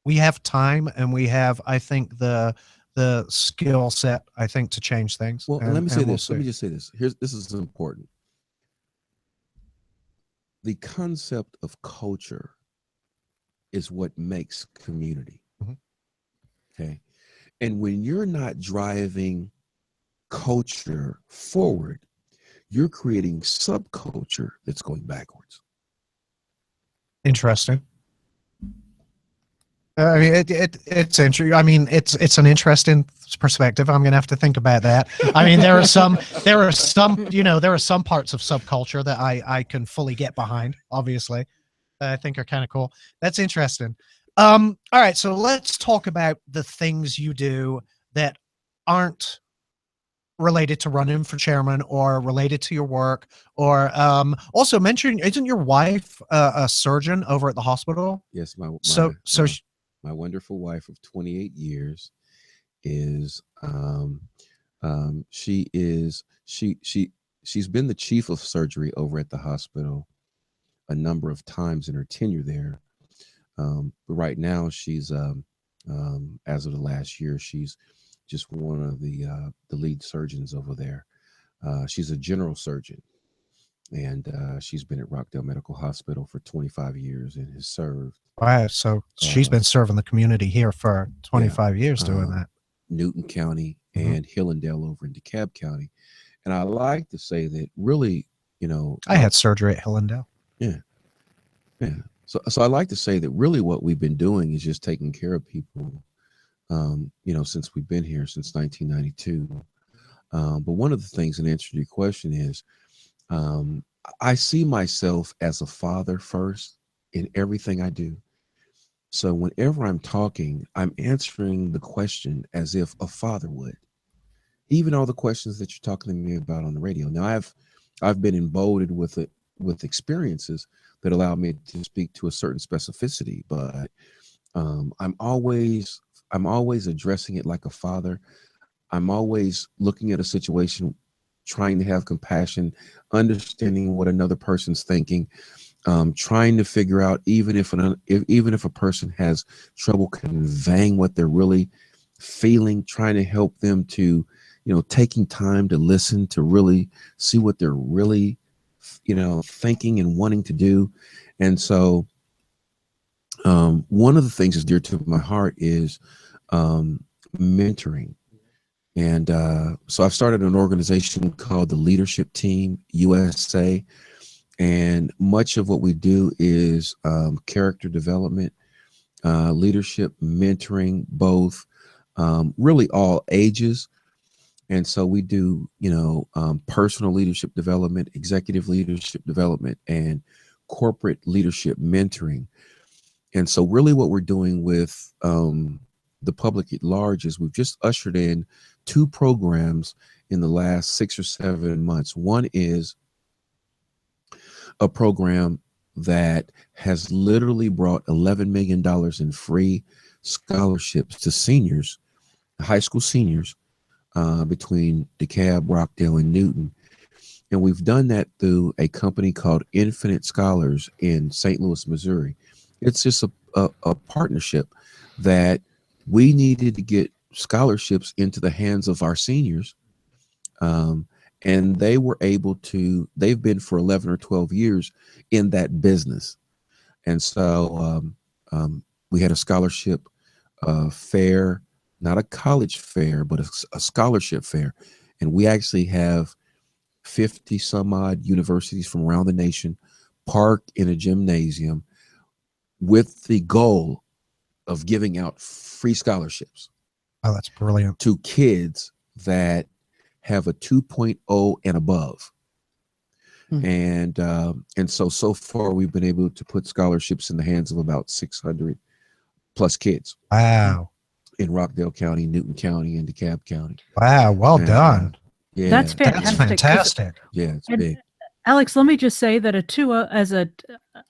we have time and we have, I think, the skill set, I think, to change things. Well, And- let me say and we'll this. Let me see. just say this. This is important. The concept of culture is what makes community. Mhm. Okay. And when you're not driving culture forward, you're creating subculture that's going backwards. Interesting. I mean, it's interesting. I mean, it's an interesting perspective. I'm gonna have to think about that. I mean, there are some parts of subculture that I can fully get behind. Obviously, that I think are kind of cool. That's interesting. All right, so let's talk about the things you do that aren't related to running for chairman or related to your work, or also mention, isn't your wife a surgeon over at the hospital? Yes, So my wonderful wife of 28 years is she's been the chief of surgery over at the hospital a number of times in her tenure there. But right now she's as of the last year, she's just one of the lead surgeons over there. She's a general surgeon, and she's been at Rockdale Medical Hospital for 25 years and has served. wow, so she's been serving the community here for 25 years doing that. Newton County and Hillendale over in DeKalb County. And I like to say that really, I had surgery at Hillendale. Yeah. So I like to say that really what we've been doing is just taking care of people, since we've been here since 1992. But one of the things, in answer to your question, is I see myself as a father first in everything I do. So whenever I'm talking, I'm answering the question as if a father would. Even all the questions that you're talking to me about on the radio. Now I've been emboldened with experiences that allow me to speak to a certain specificity, but I'm always addressing it like a father. I'm always looking at a situation, trying to have compassion, understanding what another person's thinking, trying to figure out even if a person has trouble conveying what they're really feeling, trying to help them to, taking time to listen, to really see what they're really, thinking and wanting to do. And so one of the things that's dear to my heart is mentoring. And so I've started an organization called the Leadership Team USA. And much of what we do is character development, leadership, mentoring, both, really all ages. And so we do, personal leadership development, executive leadership development, and corporate leadership mentoring. And so really what we're doing with the public at large is we've just ushered in 2 programs in the last 6 or 7 months. One is a program that has literally brought $11 million in free scholarships to seniors, high school seniors, between DeKalb, Rockdale, and Newton. And we've done that through a company called Infinite Scholars in St. Louis, Missouri. It's just a partnership that we needed to get scholarships into the hands of our seniors. And they were able to, they've been for 11 or 12 years in that business. And so we had a scholarship fair, not a college fair, but a scholarship fair. And we actually have 50 some odd universities from around the nation parked in a gymnasium with the goal of giving out free scholarships. Oh, that's brilliant. To kids that have a 2.0 and above. And so far we've been able to put scholarships in the hands of about 600 plus kids. Wow. In Rockdale County, Newton County, and DeKalb County. Wow, well done. Yeah, That's fantastic. That's fantastic. Yeah, it's And big. Alex, let me just say that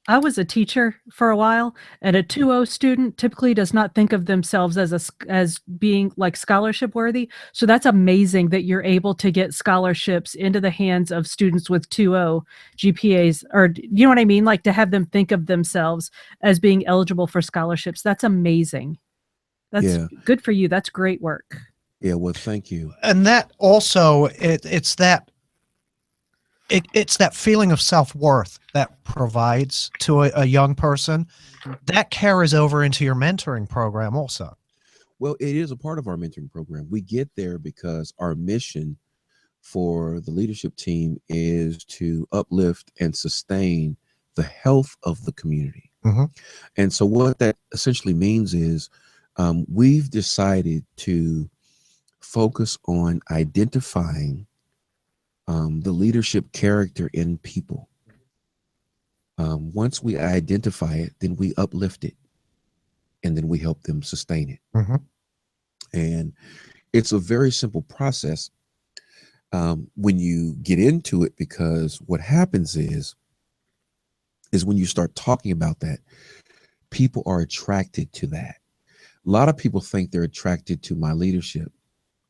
I was a teacher for a while, and a 2.0 student typically does not think of themselves as being like scholarship worthy. So that's amazing that you're able to get scholarships into the hands of students with 2.0 GPAs, or you know what I mean? Like to have them think of themselves as being eligible for scholarships. That's amazing. That's good for you. That's great work. Yeah, well, thank you. And that also, it's that feeling of self-worth that provides to a young person that carries over into your mentoring program also. Well, it is a part of our mentoring program. We get there because our mission for the leadership team is to uplift and sustain the health of the community. And so what that essentially means is we've decided to focus on identifying the leadership character in people. Once we identify it, then we uplift it, and then we help them sustain it. And it's a very simple process. when you get into it, because what happens is when you start talking about that, people are attracted to that. A lot of people think they're attracted to my leadership.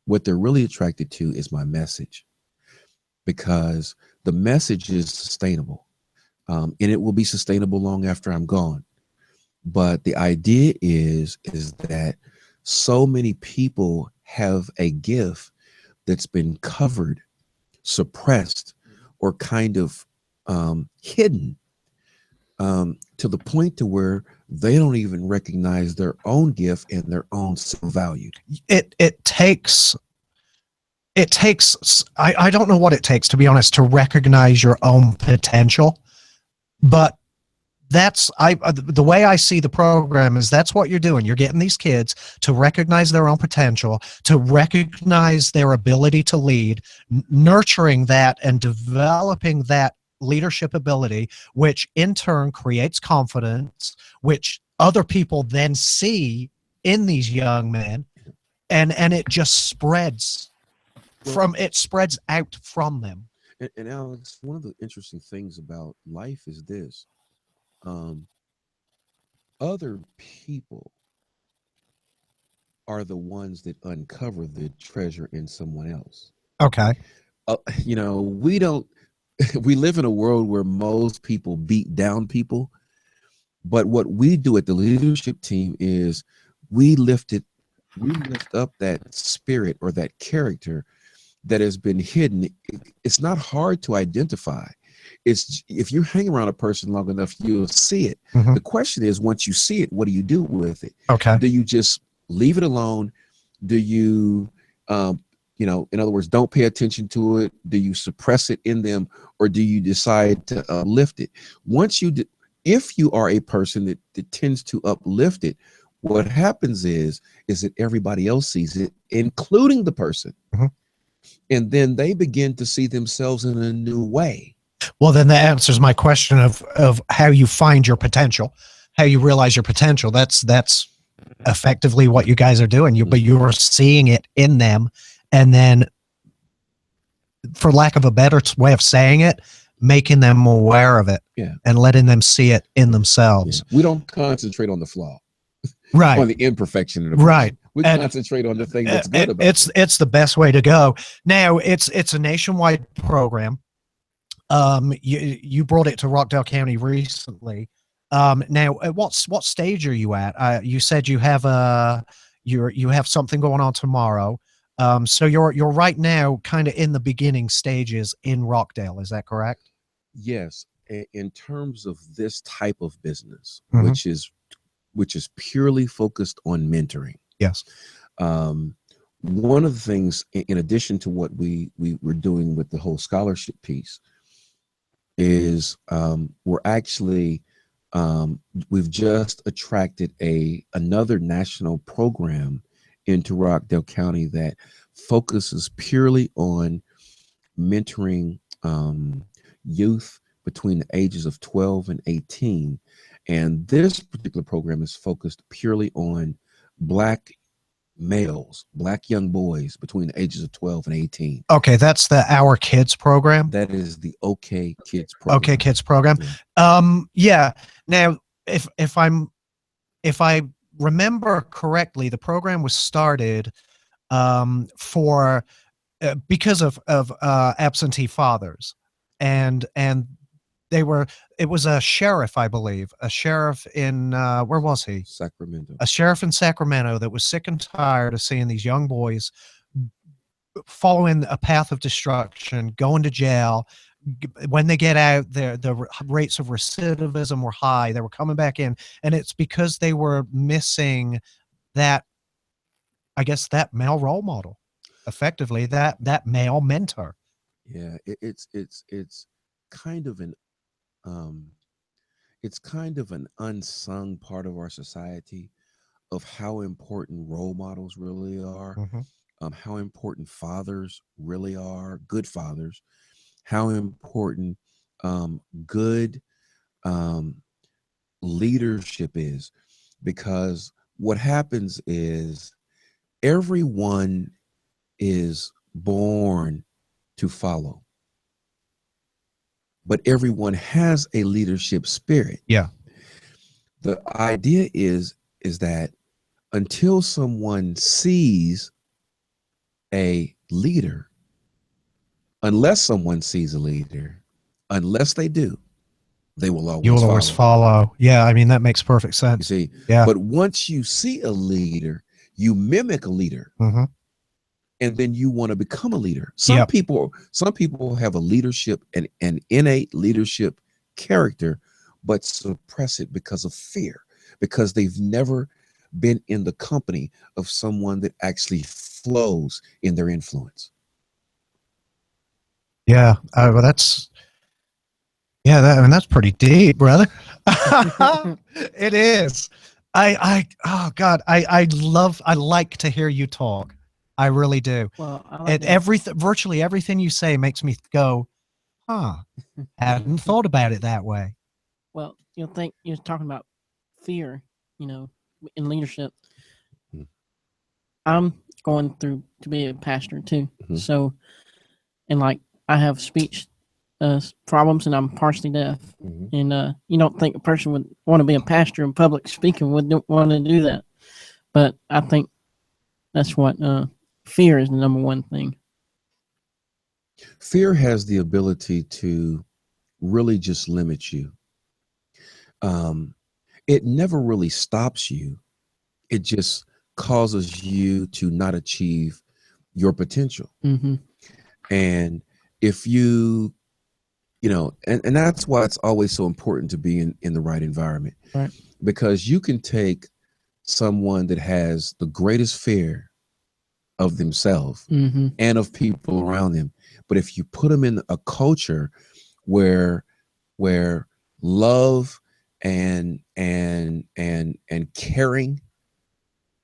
What they're really attracted to is my message, because the message is sustainable, and it will be sustainable long after I'm gone. But the idea is that so many people have a gift that's been covered, suppressed, or kind of hidden, to the point to where they don't even recognize their own gift and their own self-value. It takes I don't know what it takes, to be honest, to recognize your own potential, but that's the way I see the program is that's what you're doing. You're getting these kids to recognize their own potential, to recognize their ability to lead, nurturing that and developing that leadership ability, which in turn creates confidence, which other people then see in these young men, and it just spreads spreads out from them. And Alex, one of the interesting things about life is this. Other people are the ones that uncover the treasure in someone else. Okay. We don't, we live in a world where most people beat down people, but what we do at the leadership team is we lift up that spirit or that character that has been hidden. It's not hard to identify. It's if you hang around a person long enough, you'll see it. Mhm. The question is, once you see it, what do you do with it? Okay. Do you just leave it alone? Do you, in other words, don't pay attention to it? Do you suppress it in them, or do you decide to uplift it? Once you, if you are a person that tends to uplift it, what happens is that everybody else sees it, including the person. Mhm. And then they begin to see themselves in a new way. Well, then that answers my question of how you find your potential, how you realize your potential. That's effectively what you guys are doing. But you're seeing it in them, and then, for lack of a better way of saying it, making them aware of it, Yeah, and letting them see it in themselves. Yeah. We don't concentrate on the flaw, Right. on the imperfection of the person. Right. We And concentrate on the thing that's good about it. It's the best way to go. Now it's a nationwide program. You brought it to Rockdale County recently. Now at what stage are you at? You said you have you have something going on tomorrow. So you're right now kind of in the beginning stages in Rockdale. Is that correct? Yes. In terms of this type of business, Mhm. which is purely focused on mentoring. Yes. One of the things, in addition to what we were doing with the whole scholarship piece, is we're actually we've just attracted another national program into Rockdale County that focuses purely on mentoring youth between the ages of 12 and 18. And this particular program is focused purely on Black males, Black young boys between the ages of 12 and 18. Okay, that's the Our Kids program. That is the OK Kids program. OK Kids program. Yeah. Yeah. Now, if I remember correctly, the program was started for because of absentee fathers, and it was a sheriff, I believe, a sheriff in where was he? Sacramento. A sheriff in Sacramento that was sick and tired of seeing these young boys following a path of destruction, going to jail. When they get out, the rates of recidivism were high. They were coming back in, and it's because they were missing that, I guess, that male role model, effectively that male mentor. Yeah, it's kind of an it's kind of an unsung part of our society of how important role models really are, Mm-hmm. how important fathers really are, good fathers, how important good leadership is, because what happens is everyone is born to follow. But everyone has a leadership spirit. Yeah. The idea is that until someone sees a leader, unless someone sees a leader, unless they do, they will always You will follow. always follow. Yeah, I mean that makes perfect You sense. see, Yeah. but once you see a leader, you mimic a leader, Hmm. and then you want to become a leader. Some Yep. people have a leadership and an innate leadership character, but suppress it because of fear, because they've never been in the company of someone that actually flows in their influence. Yeah. Well, that's I mean that's pretty deep, brother. It is. Oh God, I like to hear you talk. I really do. Well, I like And that. virtually everything you say makes me go, huh, hadn't thought about it that way. Well, you'll think you're talking about fear, in leadership. Hmm. I'm going through to be a pastor too. Mhm. So, and like I have speech problems and I'm partially deaf. Mhm. And you don't think a person would want to be a pastor and public speaking would want to do that. But I think that's what fear is the number one thing. Fear has the ability to really just limit you. It never really stops you. It just causes you to not achieve your potential. Mm-hmm. And if you and that's why it's always so important to be in the right environment. Right. Because you can take someone that has the greatest fear of themselves Mm-hmm. and of people around them, but if you put them in a culture where love and caring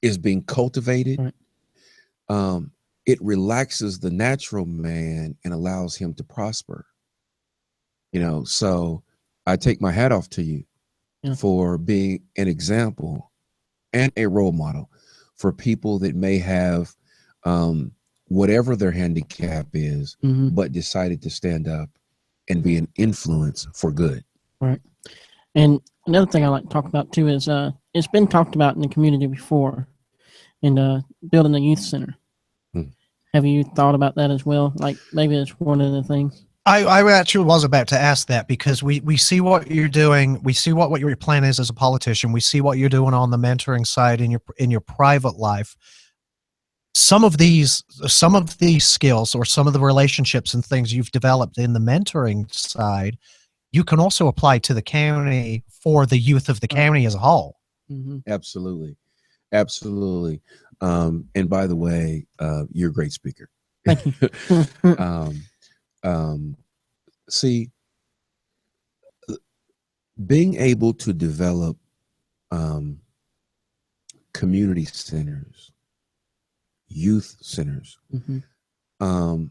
is being cultivated, Right. It relaxes the natural man and allows him to prosper. So I take my hat off to you for being an example and a role model for people that may have whatever their handicap is, Mm-hmm. but decided to stand up and be an influence for good. Right. And another thing I like to talk about too is it's been talked about in the community before, and building a youth center. Hmm. Have you thought about that as well? Like maybe it's one of the things. I actually was about to ask that because we see what you're doing. We see what your plan is as a politician. We see what you're doing on the mentoring side in your private life. Some of these skills or some of the relationships and things you've developed in the mentoring side, you can also apply to the county for the youth of the county as a whole. Mm-hmm. Absolutely. Absolutely. And by the way, you're a great speaker. Thank you. See, being able to develop community centers, youth centers, Mm-hmm.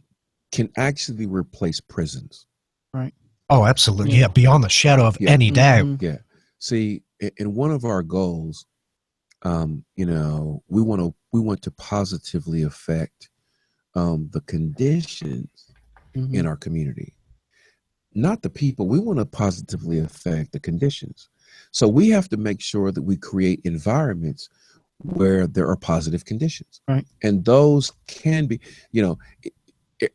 Can actually replace prisons. Right. Oh, absolutely. Yeah. Yeah, beyond the shadow of Yeah. any doubt. Mhm. Yeah. See, in one of our goals, we want to positively affect the conditions Mhm. in our community, not the people. We want to positively affect the conditions. So we have to make sure that we create environments where there are positive conditions. Right. And those can be,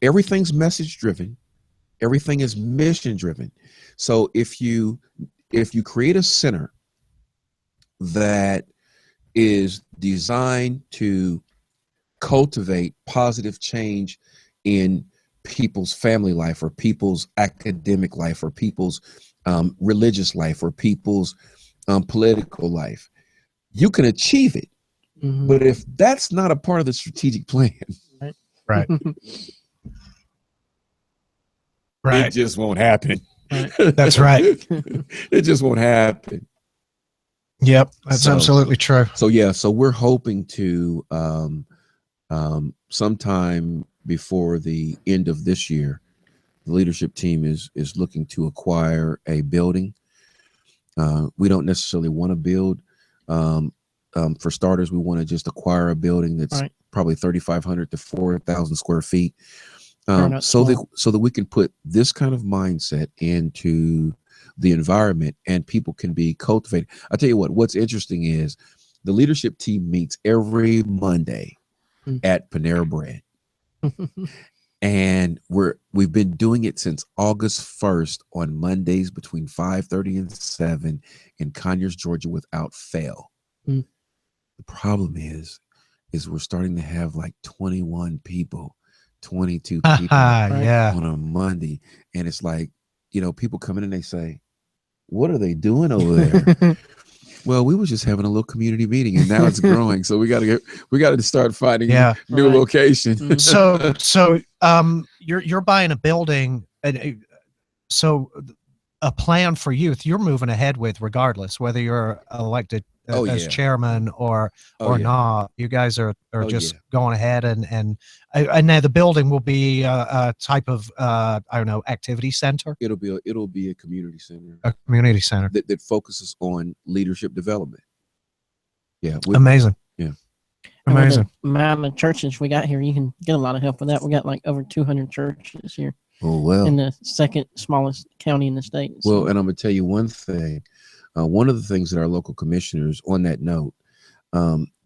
everything's message driven. Everything is mission driven. So if you create a center that is designed to cultivate positive change in people's family life or people's academic life or people's religious life or people's political life, you can achieve it. Mhm. But if that's not a part of the strategic plan, Right. it Right. just won't happen. Right. That's right. It just won't happen. Yep. That's So- absolutely true. So we're hoping to sometime before the end of this year, the leadership team is looking to acquire a building. We don't necessarily want to build. For starters, we want to just acquire a building that's Right. probably 3,500 to 4,000 square feet. out so that small. so that we can put this kind of mindset into the environment and people can be cultivated. I tell you what's interesting is the leadership team meets every Monday Mm. at Panera Bread. And we've been doing it since August 1st on Mondays between 5:30 and 7 in Conyers, Georgia, without fail. Mm. The problem is we're starting to have like 21 people, 22 people Yeah. on a Monday. And it's like, people come in and they say, what are they doing over there? Well, we was just having a little community meeting and now it's growing. So we got to start finding Yeah. new Right. locations. Mhm. So you're buying a building, and so a plan for youth you're moving ahead with regardless whether you're elected Oh, as yeah. chairman or Oh, yeah. not. You guys are Oh, just yeah. going ahead and now the building will be a type of I don't know, activity center, It'll be a community center a community center. that focuses on leadership development. Yeah. Amazing. Yeah. And with Amazing. the amount of churches we got here, you can get a lot of help with that. We got like over 200 churches here Oh, well. in the second smallest county in the state. Well, So, and I'm going to tell you one thing. One of the things that our local commissioners, on that note,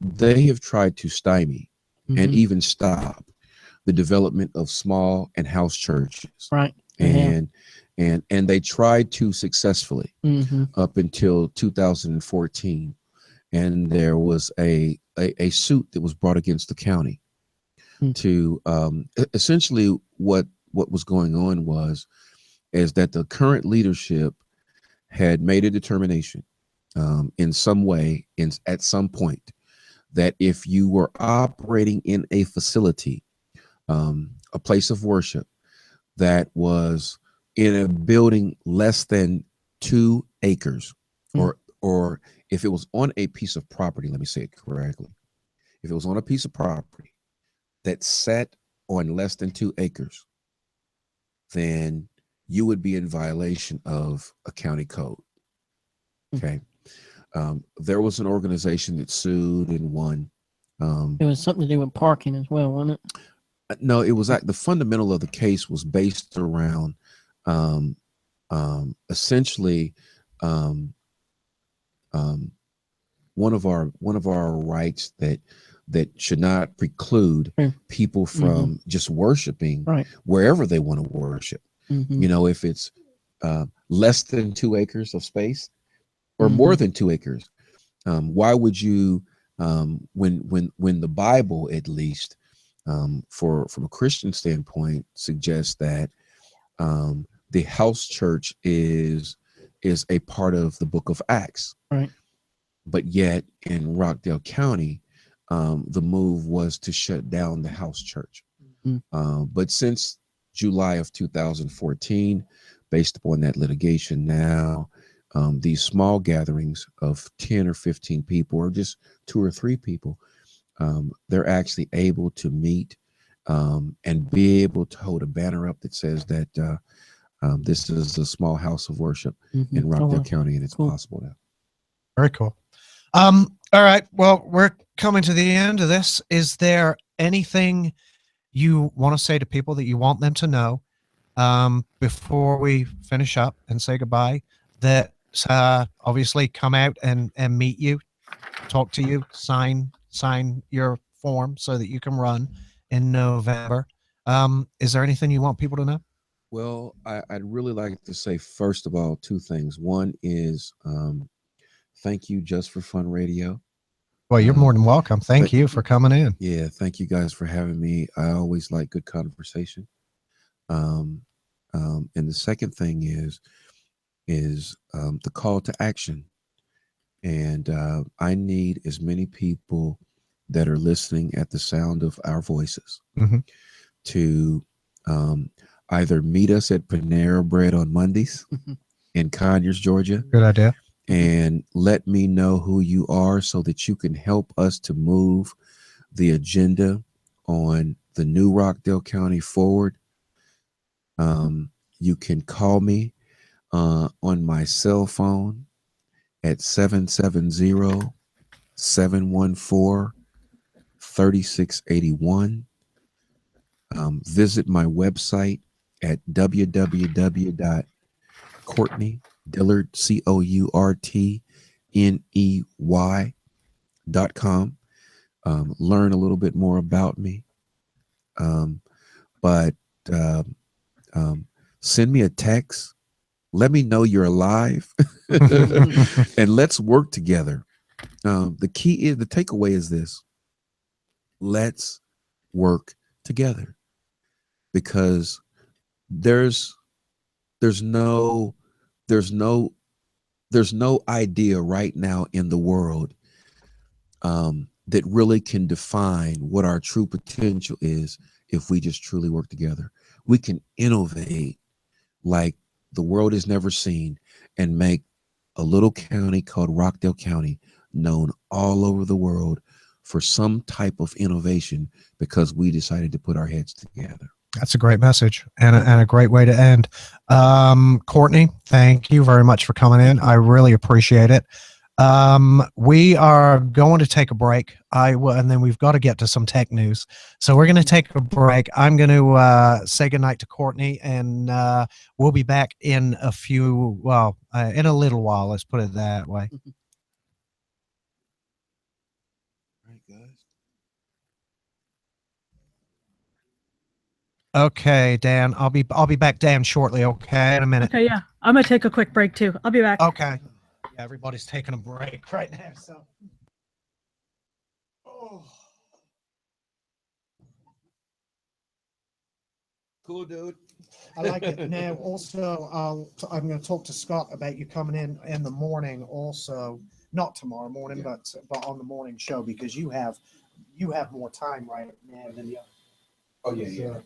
they have tried to stymie and mhm, even stop the development of small and house churches. right. Yeah. And they tried to successfully Hmm. up until 2014. And there was a suit that was brought against the county Hmm. to essentially what was going on is that the current leadership had made a determination in some way at some point that if you were operating in a facility, a place of worship that was in a building less than 2 acres, or if it was on a piece of property, let me say it correctly. If it was on a piece of property that sat on less than 2 acres, then you would be in violation of a county code. Okay. There was an organization that sued and won. It was something to do with parking as well, wasn't it? No, it was the fundamental of the case was based around essentially one of our rights that should not preclude Mm. people from just worshiping Right. wherever they want to worship. Hmm. If it's less than 2 acres of space or more than 2 acres, why would you when the Bible, at least from a Christian standpoint, suggests that the house church is a part of the book of Acts, Right. but yet in Rockdale County, the move was to shut down the house church. But since July of 2014, based upon that litigation, now these small gatherings of 10 or 15 people, or just 2 or 3 people, they're actually able to meet and be able to hold a banner up that says that this is a small house of worship in Rockdale County, and it's Cool. possible now. Very cool. All right. Well, we're coming to the end of this. Is there anything you want to say to people that you want them to know before we finish up and say goodbye? That obviously come out and meet you, talk to you, sign your form so that you can run in November. Is there anything you want people to know? Well, I'd really like to say, first of all, 2 things. One is thank you, Just for Fun Radio. Well, you're more than welcome. Thank you for coming in. Yeah, thank you guys for having me. I always like good conversation. And the second thing is the call to action. And I need as many people that are listening at the sound of our voices to either meet us at Panera Bread on Mondays in Conyers, Georgia. Good idea. And let me know who you are so that you can help us to move the agenda on the new Rockdale County forward. You can call me on my cell phone at 770-714-3681. Visit my website at www.courtney Dillard COURTNEY.com. Learn a little bit more about me. But send me a text. Let me know you're alive, and let's work together. The takeaway is this: let's work together, because there's no idea right now in the world that really can define what our true potential is if we just truly work together. We can innovate like the world has never seen and make a little county called Rockdale County known all over the world for some type of innovation because we decided to put our heads together. That's a great message and a great way to end. Courtney, thank you very much for coming in. I really appreciate it. We are going to take a break. And then we've got to get to some tech news. So we're going to take a break. I'm going to say goodnight to Courtney, and we'll be back in a little while. Let's put it that way. Okay, Dan, I'll be back, Dan, shortly. Okay, in a minute. Okay, yeah. I'm gonna take a quick break too. I'll be back. Okay. Yeah, everybody's taking a break right now. So. Oh. Cool, dude. I like it. Now, also, I'm going to talk to Scott about you coming in the morning. Also, not tomorrow morning, but on the morning show, because you have more time right now than the other. Oh yeah.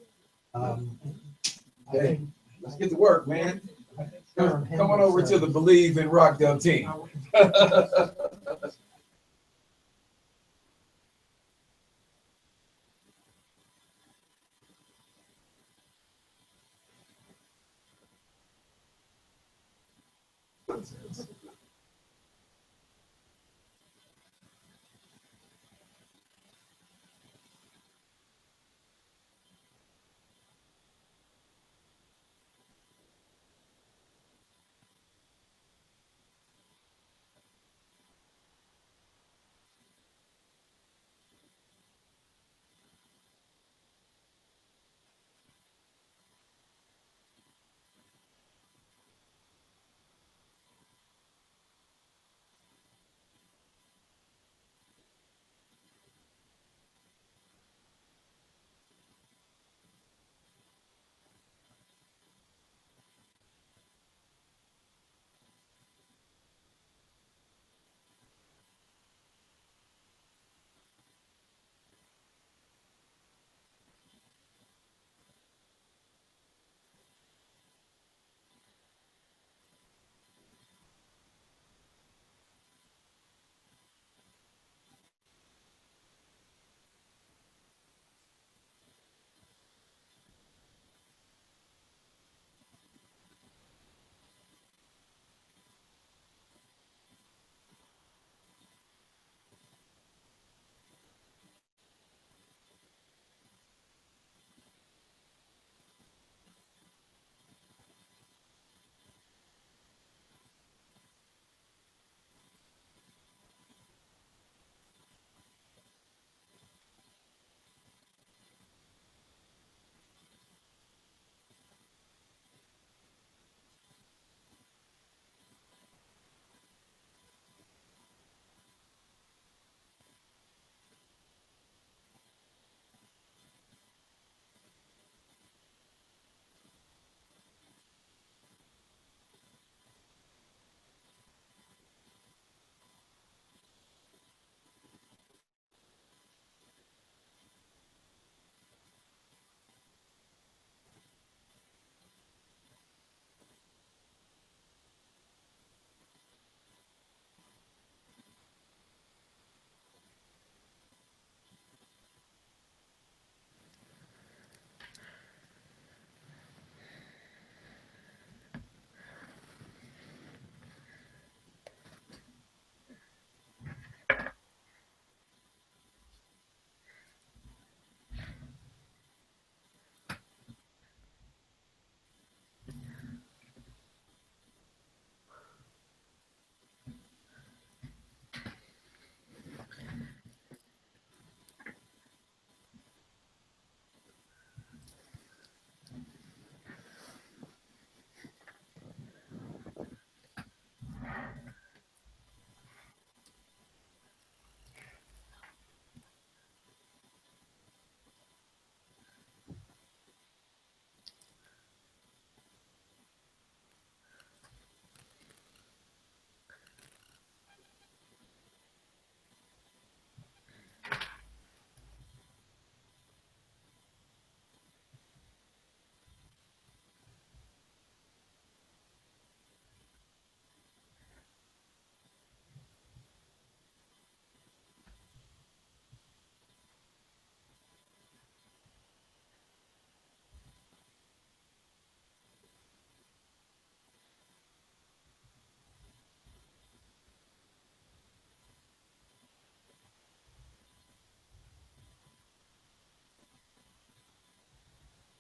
Hey, Let's get to work, man. Come on over to the Believe in Rockdale team.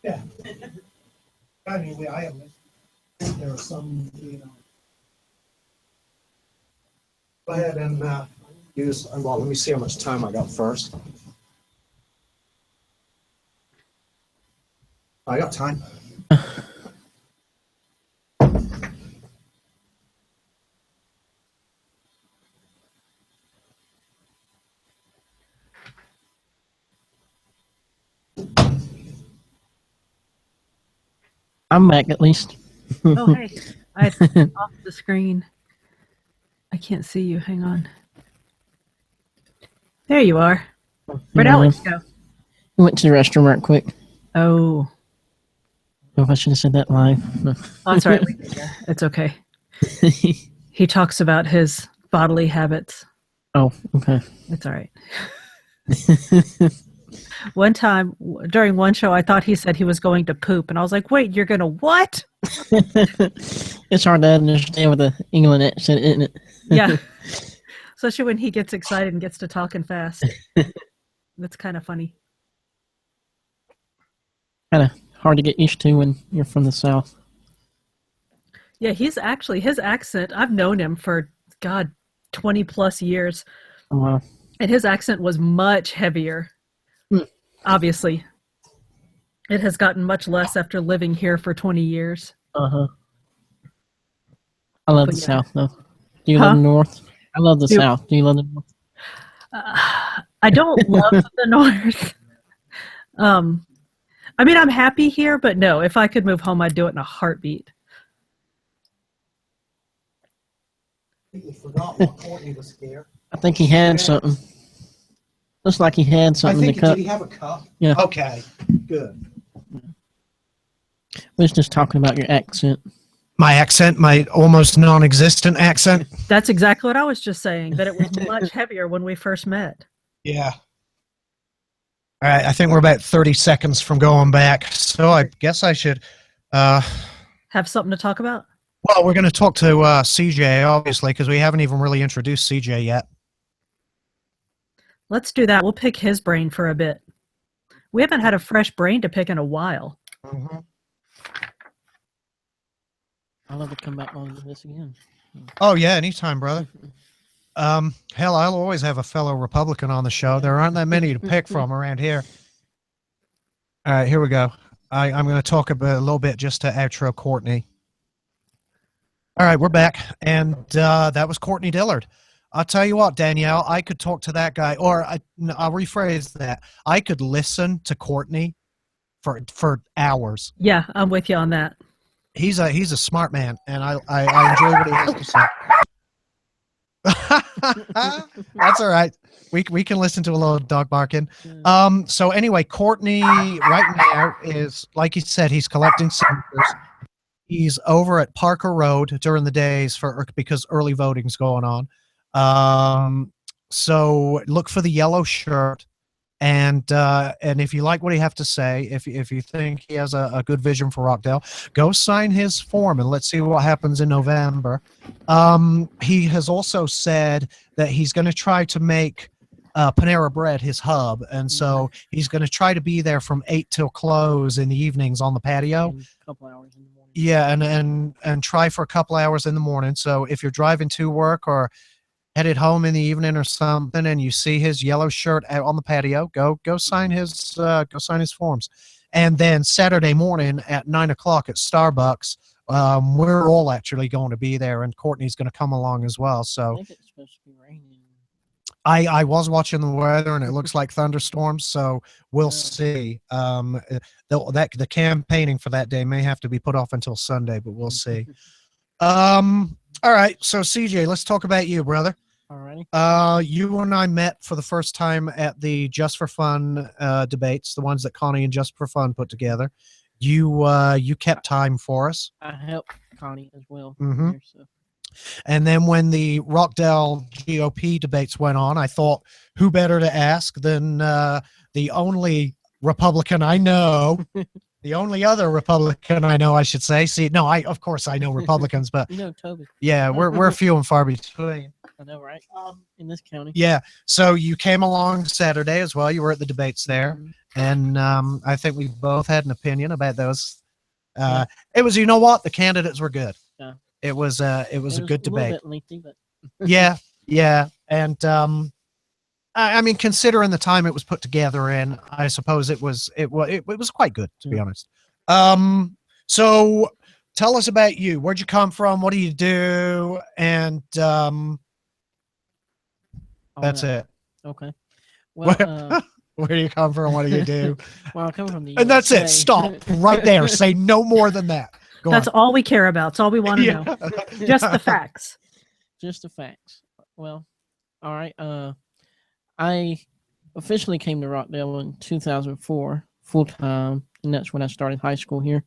Yeah. I mean, I have. There are some, Go ahead and use. Well, let me see how much time I got first. I got time. I'm back at least. Oh, hey. I off the screen. I can't see you. Hang on. There you are. Where'd Alex go? We went to the restroom right quick. Oh, Oh, I should have said that live. oh, that's all right. It's okay. He talks about his bodily habits. Oh, okay. It's all right. One time during one show, I thought he said he was going to poop, and I was like, "Wait, you're gonna what?" It's hard to understand with the England accent, isn't it? Yeah. Especially when he gets excited and gets to talking fast. That's kind of funny. Kind of hard to get used to when you're from the South. Yeah, he's actually, his accent, I've known him for, God, 20 plus years. Oh, wow. And his accent was much heavier. Obviously. It has gotten much less after living here for 20 years. Uh-huh. I love But the yeah. South, though. Do you love the North? I love the Do- South. Do you love the North? I don't love the North. I mean, I'm happy here, but no, if I could move home, I'd do it in a heartbeat. You forgot what Courtney was scared. I think he had something. Looks like he had something in the cup. Did he have a cup? Yeah. Okay, good. We was just talking about your accent. My accent, my almost non-existent accent. That's exactly what I was just saying, that it was much heavier when we first met. Yeah. All right, I think we're about 30 seconds from going back, so I guess I should. Have something to talk about? Well, we're going to talk to CJ, obviously, because we haven't even really introduced CJ yet. Let's do that. We'll pick his brain for a bit. We haven't had a fresh brain to pick in a while. Mm-hmm. I'd love to come back on this again. Oh, yeah, anytime, brother. Hell, I'll always have a fellow Republican on the show. There aren't that many to pick from around here. All right, here we go. I'm going to talk a little bit just to outro Courtney. All right, we're back, and that was Courtney Dillard. I'll tell you what, Danielle, I could talk to that guy, or I'll rephrase that. I could listen to Courtney for hours. Yeah, I'm with you on that. He's a smart man, and I enjoy what he has to say. That's all right. We can listen to a little dog barking. So anyway, Courtney right now is, like he said, he's collecting signatures. He's over at Parker Road during the days because early voting's going on. So look for the yellow shirt, and if you like what he have to say, if you think he has a good vision for Rockdale, go sign his form and let's see what happens in November. He has also said that he's going to try to make Panera Bread his hub, and so he's going to try to be there from 8 till close in the evenings on the patio. A couple hours in the morning. Yeah, and try for a couple hours in the morning. So if you're driving to work or headed home in the evening or something, and you see his yellow shirt out on the patio, go sign his forms. And then Saturday morning at 9 o'clock at Starbucks, we're all actually going to be there, and Courtney's going to come along as well. I So think it's supposed to be raining. I was watching the weather, and it looks like thunderstorms. So we'll see. The campaigning for that day may have to be put off until Sunday, but we'll see. All right. So CJ, let's talk about you, brother. Alrighty. You and I met for the first time at the Just for Fun debates, the ones that Connie and Just for Fun put together. You kept time for us. I helped Connie as well. Mhm. Here, so. And then when the Rockdale GOP debates went on, I thought, who better to ask than the only Republican I know, The only other Republican I know, I should say. See, no, of course I know Republicans, but You know Toby. yeah, we're few and far between. I know, right? In this county. Yeah. So you came along Saturday as well. You were at the debates there, Mhm. and I think we both had an opinion about those. Yeah. It was, you know what, the candidates were good. Yeah. It was a good a little debate. bit lengthy, but Yeah, yeah, and I mean, considering the time it was put together in, I suppose it was quite good, to be Yeah. honest. So tell us about you. Where'd you come from? What do you do? And all that's that. it. Okay. Well, Where do you come from? What do you do? well, I come from the And that's it. USA. Stop right there. Say no more than that. Go That's on. all we care about. It's all we want to know. Just the facts. Just the facts. Well, all right. I officially came to Rockdale in 2004, full time, and that's when I started high school here.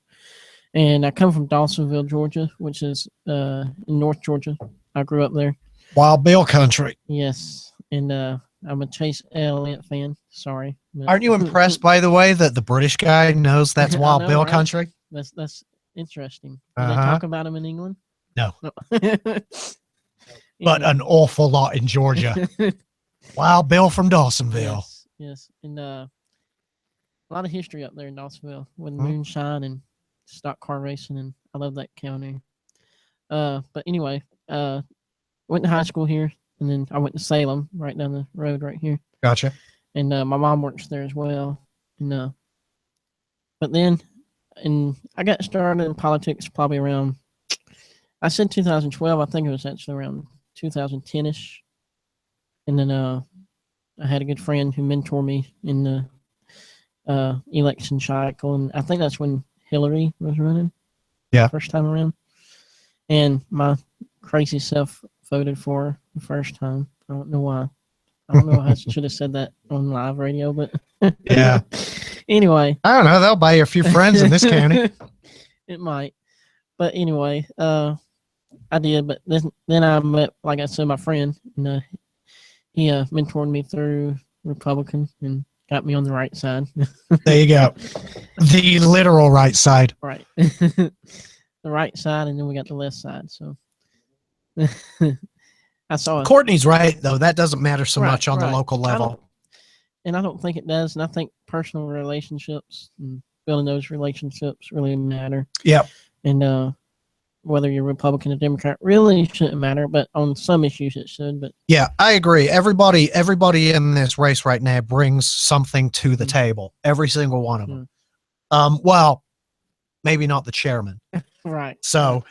And I come from Dawsonville, Georgia, which is in North Georgia. I grew up there. Wild Bill country. Yes, and I'm a Chase Elliott fan. Sorry, but- Aren't you impressed, by the way, that the British guy knows that's I Wild know, Bill right? country? That's interesting. Do they Uh-huh. talk about him in England? No. But But an awful lot in Georgia. Wild Bill from Dawsonville. yes, yes, and a lot of history up there in Dawsonville with Mhm. moonshine and stock car racing, and I love that county. But anyway, went to high school here, and then I went to Salem, right down the road, right here. Gotcha. And my mom works there as well. And but then, and I got started in politics probably around. I said 2012. I think it was actually around 2010ish. And then I had a good friend who mentored me in the election cycle, and I think that's when Hillary was running. Yeah. First time around, and my crazy self voted for her the first time. I don't know why. I don't know if I should have said that on live radio, but Yeah. Anyway, I don't know. They'll buy you a few friends in this county. It might, but anyway, I did. But then I met, like I said, my friend, and he mentored me through Republican and got me on the right side. There you go. The literal right side. Right. The right side, and then we got the left side. So I saw it. Courtney's right, though. That doesn't matter so Right, much on the right. local level. And I don't think it does. And I think personal relationships and building those relationships really matter. Yep. And whether you're Republican or Democrat really shouldn't matter, but on some issues it should. But Yeah, I agree. Everybody in this race right now brings something to the Mhm. table. Every single one of them. Well, maybe not the chairman. right. So,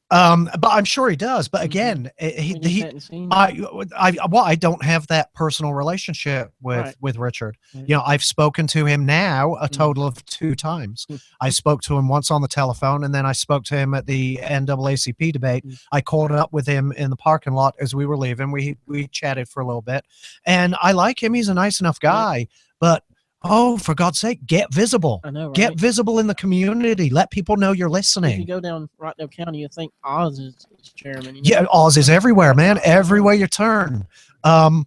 but I'm sure he does. But Mhm. again, We just he hadn't seen I don't have that personal relationship Right. with Richard. Right. You know, I've spoken to him now a Mhm. total of 2 times. Mm. I spoke to him once on the telephone, and then I spoke to him at the NAACP debate. Mm. I caught up with him in the parking lot as we were leaving. We chatted for a little bit, and I like him. He's a nice enough guy, but oh, for God's sake, get visible. I know, right? Get visible in the community. Let people know you're If you listening. go down Rockdale County, you think Oz is chairman. You know? Yeah, Oz is everywhere, man. Everywhere you turn. And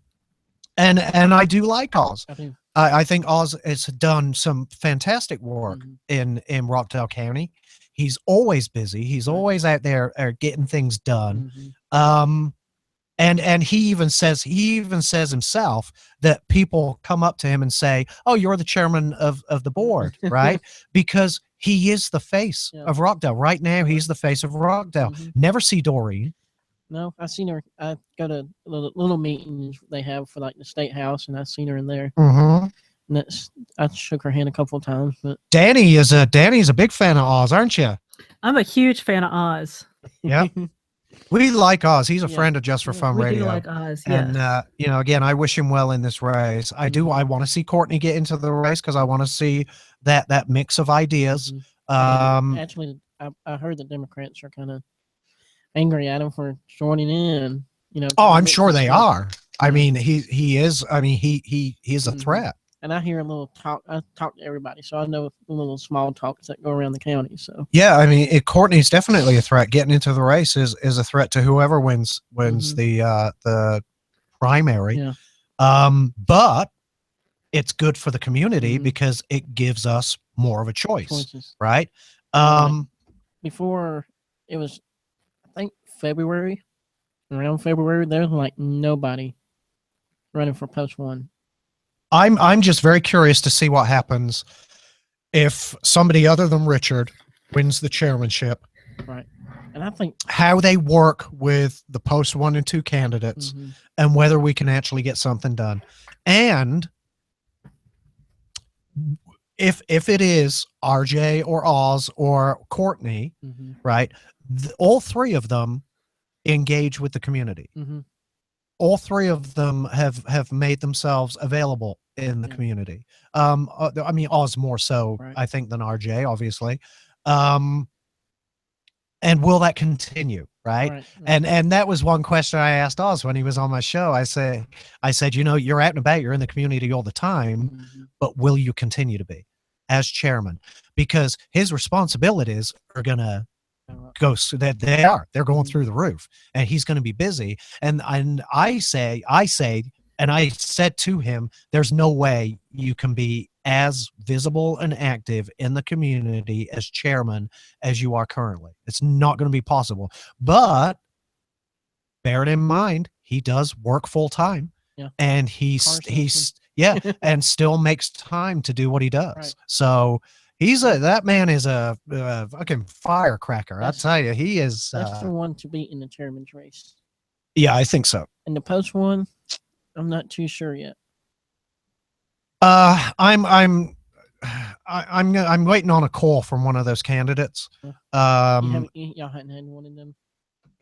I do like Oz. I do. I think Oz has done some fantastic work Mhm. in Rockdale County. He's always busy. He's Right. always out there getting things done. Mhm. And he even says himself that people come up to him and say, "Oh, you're the chairman of the board," right? Because he is the face Yeah. of Rockdale right now. He's the face of Rockdale. Mhm. Never see Doreen. No, I seen her. I go to little meetings they have for like the state house, and I seen her in there. Mm-hmm. And I shook her hand a couple of times, but Danny's a big fan of Oz, aren't you? I'm a huge fan of Oz. Yeah. We like Oz. He's a Yeah. friend of Just for Yeah, Fun We Radio. do like Oz. Yeah. And you know, again, I wish him well in this race. I do. I want to see Courtney get into the race because I want to see that mix of ideas. Mhm. Actually, I heard the Democrats are kind of angry at him for joining in. You know. Oh, I'm mix sure and they stuff. are. I Yeah. mean, he is. I mean, he is a Mhm. threat. And I hear a little talk. I talk to everybody, so I know the little small talks that go around the county. So Yeah, I mean, Courtney's definitely a threat. Getting into the race is a threat to whoever wins Mhm. the primary. Yeah. But it's good for the community Mhm. because it gives us more of a choice, choices. right? Right. Before it was, I think February, around February, there was like nobody running for post 1. I'm just very curious to see what happens if somebody other than Richard wins the chairmanship. Right. And I think How they work with the post 1 and 2 candidates, mhm, and whether we can actually get something done. And if it is RJ or Oz or Courtney, mhm, right? All 3 of them engage with the community. mhm. All 3 of them have made themselves available in the Yeah. community. I mean, Oz more so, Right. I think, than RJ, obviously. And will that continue, right? Right. And that was one question I asked Oz when he was on my show. I said, you know, you're out and about, you're in the community all the time, Mhm. but will you continue to be as chairman? Because his responsibilities are gonna go, so that they're going through the roof, and he's going to be busy. And I said to him, there's no way you can be as visible and active in the community as chairman as you are currently. It's not going to be possible. But bear it in mind, he does work full time. Yeah. And and still makes time to do what he does. Right. So that man is a fucking firecracker. I That's- tell you, he is. That's the one to beat in the chairman's race. Yeah, I think so. And the post 1, I'm not too sure yet. I'm waiting on a call from one of those candidates. Y'all hadn't had one of them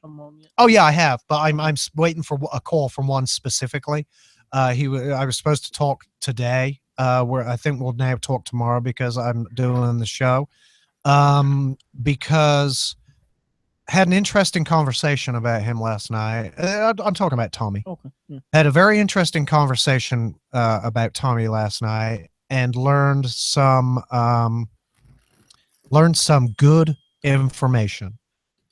come on yet. Oh yeah, I have, but I'm waiting for a call from one specifically. I was supposed to talk today. Where I think we'll now talk tomorrow because I'm doing the show. Because had an interesting conversation about him last night. I'm talking about Tommy. Okay. Yeah. Had a very interesting conversation about Tommy last night, and learned some good information.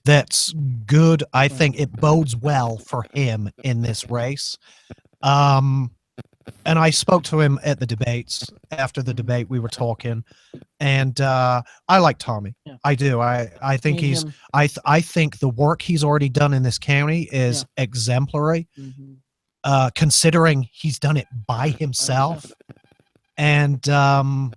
That's good. I think it bodes well for him in this race. And I spoke to him at the debates. After the debate, we were talking, and I like Tommy. Yeah. I do. I think Me and he's. him- I think the work he's already done in this county is exemplary, Mhm. considering he's done it by himself. And I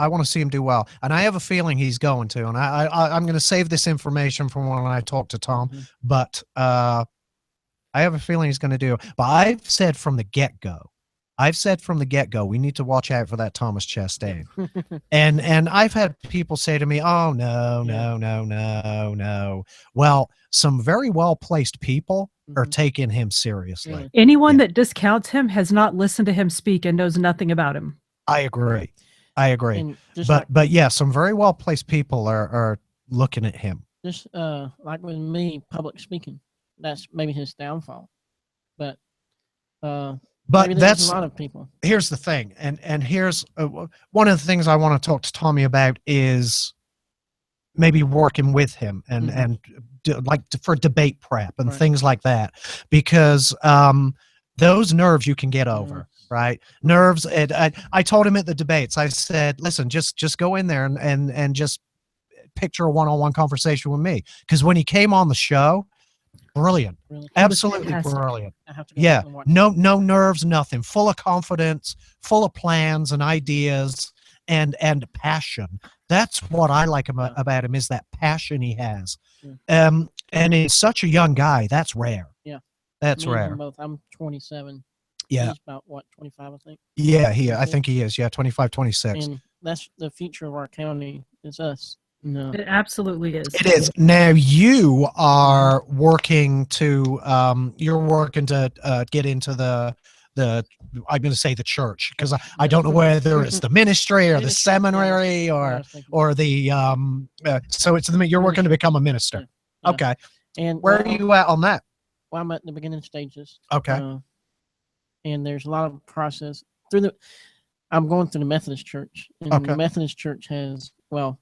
want to see him do well, and I have a feeling he's going to. And I'm going to save this information from when I talk to Tom, Mhm. but I have a feeling he's going to do. But I've said from the get-go, we need to watch out for that Thomas Chastain. And I've had people say to me, oh, no. Well, some very well-placed people are Mhm. taking him seriously. Really. Anyone Yeah. that discounts him has not listened to him speak and knows nothing about him. I agree. And just But yeah, some very well-placed people are looking at him. like with me, public speaking, that's maybe his downfall. But But maybe there's that's a lot of people. here's the thing, and here's one of the things I want to talk to Tommy about is maybe working with him and for debate prep and Right. things like that, because those nerves you can get over, right? Nerves. And I told him at the debates, I said, listen, just go in there and just picture a one-on-one conversation with me, because when he came on the show, brilliant, Really. absolutely fantastic. brilliant. I have to go Yeah, back and watch no nerves, nothing. Full of confidence, full of plans and ideas, and passion. That's what I like about him, is that passion he has. Yeah. And he's such a young guy. That's rare. Yeah. That's Me and him rare. Both. I'm 27. Yeah, He's about what, 25, I think. yeah. I Mhm. think he is. Yeah, 25, 26. And that's the future of our county. Is us. No. It absolutely is. It is. Now you are working to get into the I'm going to say the church, because I don't know whether it's the ministry or the seminary or the so it's you're working to become a minister. Yeah. Okay. And Where are you at on that? Well, I'm at the beginning stages. Okay. And there's a lot of process I'm going through the Methodist church, and Okay. the Methodist church has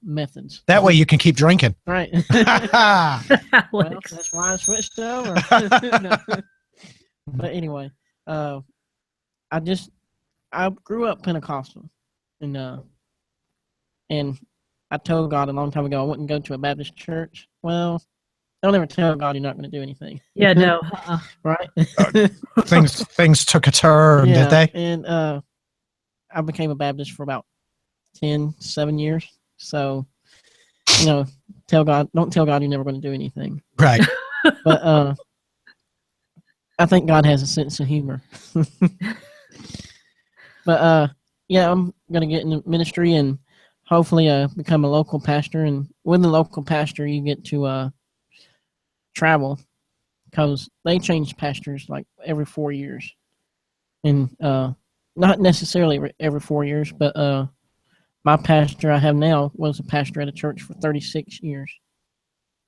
methods. That way you can keep drinking. Right. Well, Alex. that's why I switched over. No. But anyway, I grew up Pentecostal, and I told God a long time ago I wouldn't go to a Baptist church. Well, don't ever tell God you're not going to do anything. Yeah, no. Right? Things took a turn, did they? And I became a Baptist for about 7 years. So, don't tell God you're never going to do anything. Right. But I think God has a sense of humor. But yeah, I'm going to get into ministry and hopefully become a local pastor. And with the local pastor, you get to travel because they change pastors like every 4 years. And not necessarily every 4 years, but my pastor I have now was a pastor at a church for 36 years.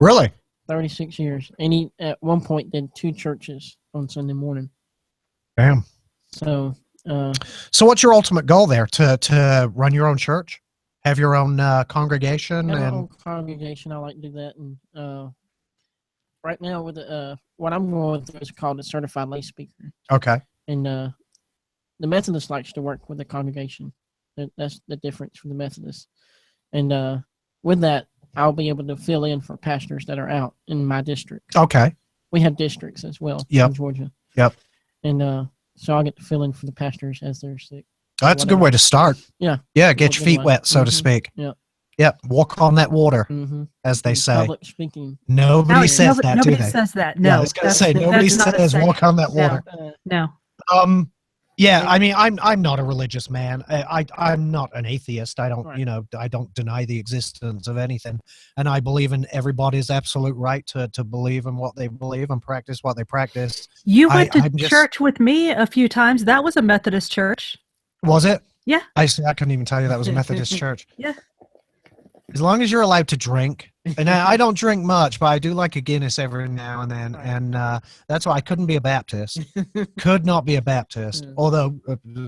Really? 36 years. And he, at one point, did 2 churches on Sunday morning. Damn. So what's your ultimate goal there? To run your own church? Have your own congregation? I have my And own congregation. I like to do that. And right now, with what I'm going with is called a certified lay speaker. okay. And the Methodist likes to work with the congregation. That's the difference from the Methodists. And with that, I'll be able to fill in for pastors that are out in my district. Okay. We have districts as well Yep. in Georgia. Yep. And so I'll get to fill in for the pastors as they're sick. That's a good way to start. Yeah. Yeah, get your Good feet way. wet, so to Mhm. speak. Yeah. Yep. Walk on that water, Mm-hmm. as they say. Public speaking. Nobody No, says that, do nobody they? says that. Yeah, I No. was gonna that's- say nobody that's not a says saying. walk on that No. water. No. Yeah, I mean, I'm not a religious man. I'm not an atheist. I don't, Right. I don't deny the existence of anything, and I believe in everybody's absolute right to believe in what they believe and practice what they practice. You went to I'm just- church with me a few times. That was a Methodist church. Was it? Yeah. I couldn't even tell you that was a Methodist church. Yeah. As long as you're allowed to drink, and I don't drink much, but I do like a Guinness every now and then, Right. and that's why I couldn't be a Baptist. Could not be a Baptist, Yeah. although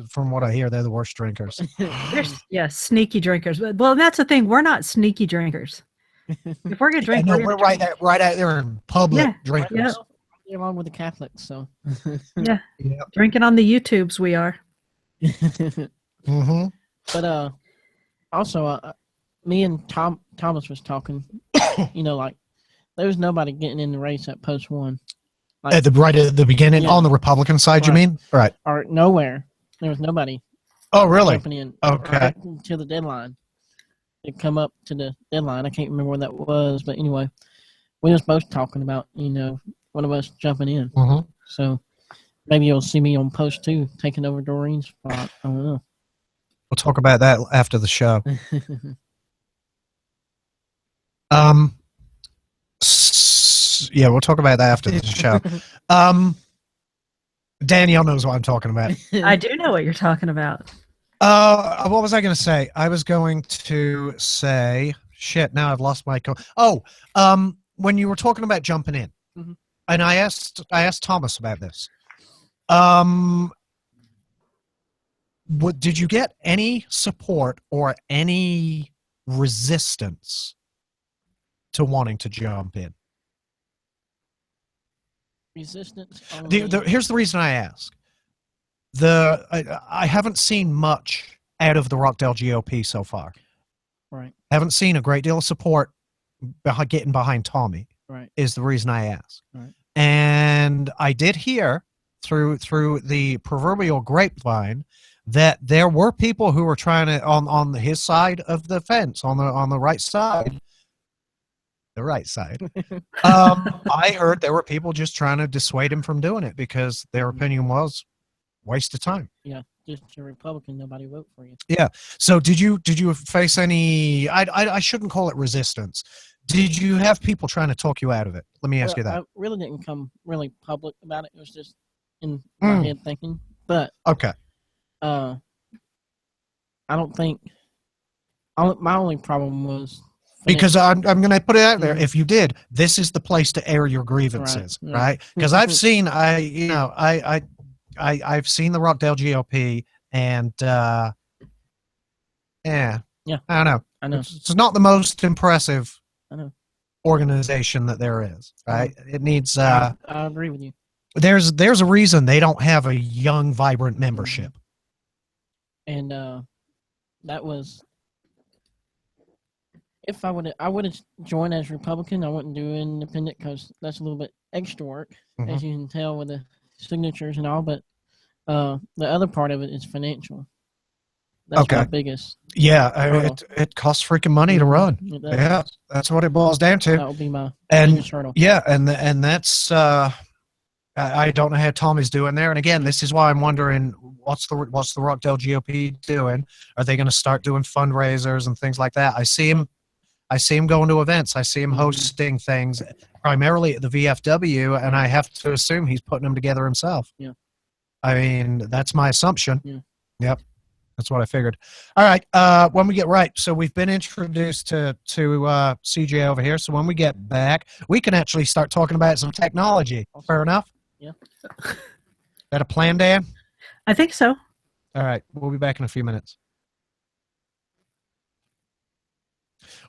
from what I hear, they're the worst drinkers. There's sneaky drinkers. Well, that's the thing. We're not sneaky drinkers. If we're gonna drink, No, we're we're gonna right drink. right out there in public Yeah, drinkers. yeah. Along with the Catholics, so. Yeah. Yep. Drinking on the YouTubes, we are. Mm-hmm. But also, me and Thomas was talking. Like there was nobody getting in the race at post 1. Right at the beginning, Yeah. on the Republican side, you Right. mean? Right. Or nowhere. There was nobody Oh, really? jumping in. Okay. Right until the deadline. It come up to the deadline. I can't remember when that was, but anyway, we was both talking about one of us jumping in. Mm-hmm. So maybe you'll see me on post 2 taking over Doreen's spot. I don't know. We'll talk about that after the show. Yeah, we'll talk about that after the show. Danielle knows what I'm talking about. I do know what you're talking about. What was I going to say? I was going to say, shit, now I've lost my when you were talking about jumping in, Mhm. and I asked Thomas about this. Did you get any support or any resistance to wanting to jump in? Resistance. Here's the reason I ask. I haven't seen much out of the Rockdale GOP so far. Right. Haven't seen a great deal of support getting behind Tommy. Right. Is the reason I ask. Right. And I did hear through the proverbial grapevine that there were people who were trying to on his side of the fence, on the right side. The right side. I heard there were people just trying to dissuade him from doing it because their opinion was waste of time. Yeah, just a Republican, nobody vote for you. So did you face any? I shouldn't call it resistance. Did you have people trying to talk you out of it? Let me ask you that. I really didn't come really public about it. It was just in my head thinking. But Okay. I don't think. My only problem was Because I'm going to put it out there. If you did, this is the place to air your grievances, Right, right? Because I've seen I've seen the Rockdale GOP, and Yeah. I don't know. I know. It's not the most impressive I know. organization that there is, right? It needs. I agree with you. There's a reason they don't have a young, vibrant membership. And that was if I would have joined as Republican. I wouldn't do independent because that's a little bit extra work, as you can tell with the signatures and all. But the other part of it is financial. That's my biggest. Yeah, hurdle. it costs freaking money to run. It does. Yeah, that's what it boils down to. That would be my And biggest hurdle. yeah, and that's I don't know how Tommy's doing there. And again, this is why I'm wondering what's the Rockdale GOP doing? Are they going to start doing fundraisers and things like that? I see him going to events. I see him hosting things primarily at the VFW, and I have to assume he's putting them together himself. Yeah. I mean, that's my assumption. Yeah. Yep. That's what I figured. All right. When we get so we've been introduced to CJ over here. So when we get back, we can actually start talking about some technology. Fair enough? Yeah. That a plan, Dan? I think so. All right. We'll be back in a few minutes.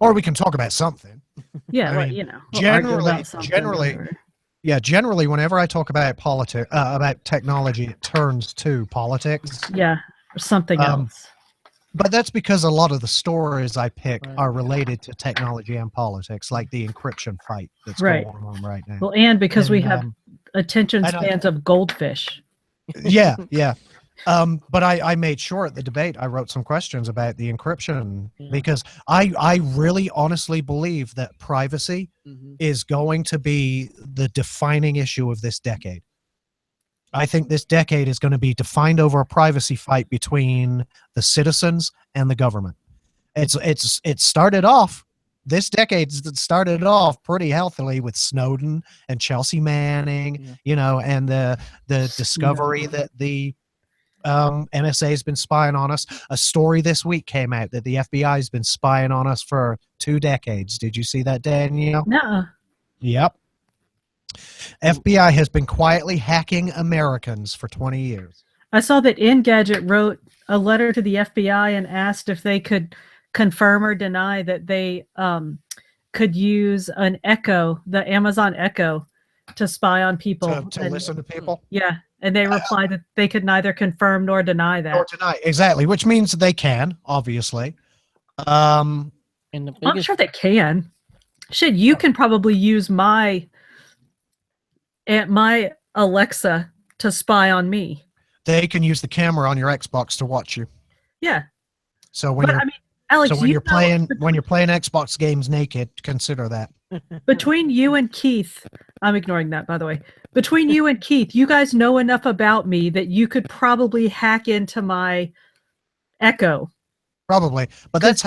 Or we can talk about something. Yeah, I well, mean, you know, we'll argue about something generally, or- yeah, generally, whenever I talk about about technology, it turns to politics. yeah, or something else. But that's because a lot of the stories I pick Right. are related to technology and politics, like the encryption fight that's Right. going on right now. Well, and because we And, have attention I don't- spans of goldfish. yeah. But I made sure at the debate I wrote some questions about the encryption Yeah. because I really honestly believe that privacy Mhm. is going to be the defining issue of this decade. I think this decade is going to be defined over a privacy fight between the citizens and the government. It started off this decade started off pretty healthily with Snowden and Chelsea Manning, Yeah. and the discovery that the NSA has been spying on us. A story this week came out that the FBI has been spying on us for 2 decades. Did you see that, Danielle? Nuh-uh. Yep. FBI has been quietly hacking Americans for 20 years. I saw that Engadget wrote a letter to the FBI and asked if they could confirm or deny that they could use an Echo, the Amazon Echo, to spy on people. To And- listen to people Yeah, and they replied that they could neither confirm nor deny that. or tonight. Exactly, which means they can, obviously. And the I'm biggest sure they can. Shit, you can probably use my Alexa to spy on me. They can use the camera on your Xbox to watch you. Yeah, So when but you're I mean, Alex, so when you you're know, playing Xbox games naked, consider that. between you and Keith, I'm ignoring that, by the way. Between you and Keith, you guys know enough about me that you could probably hack into my Echo. Probably, but that's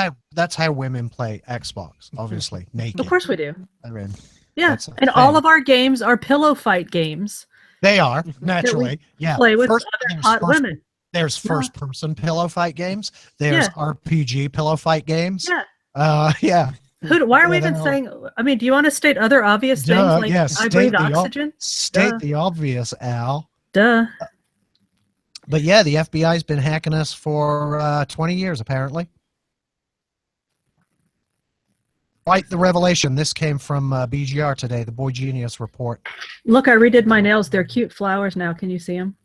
how women play Xbox. Obviously, naked. Of course we do. I mean, Yeah, That's a and all thing. of our games are pillow fight games. they are naturally. Yeah, Play with First- other there's hot first- women. There's Yeah. first-person pillow fight games. There's Yeah. RPG pillow fight games. Yeah. Yeah. Why are we Yeah, even they're all- saying? I mean, do you want to state other obvious things Duh, like yeah, I state breathe the ob- oxygen? State Duh. the obvious, Al. Duh. But yeah, the FBI's been hacking us for 20 years, apparently. Quite the revelation. This came from BGR today, the Boy Genius report. Look, I redid my nails. They're cute flowers now. Can you see them?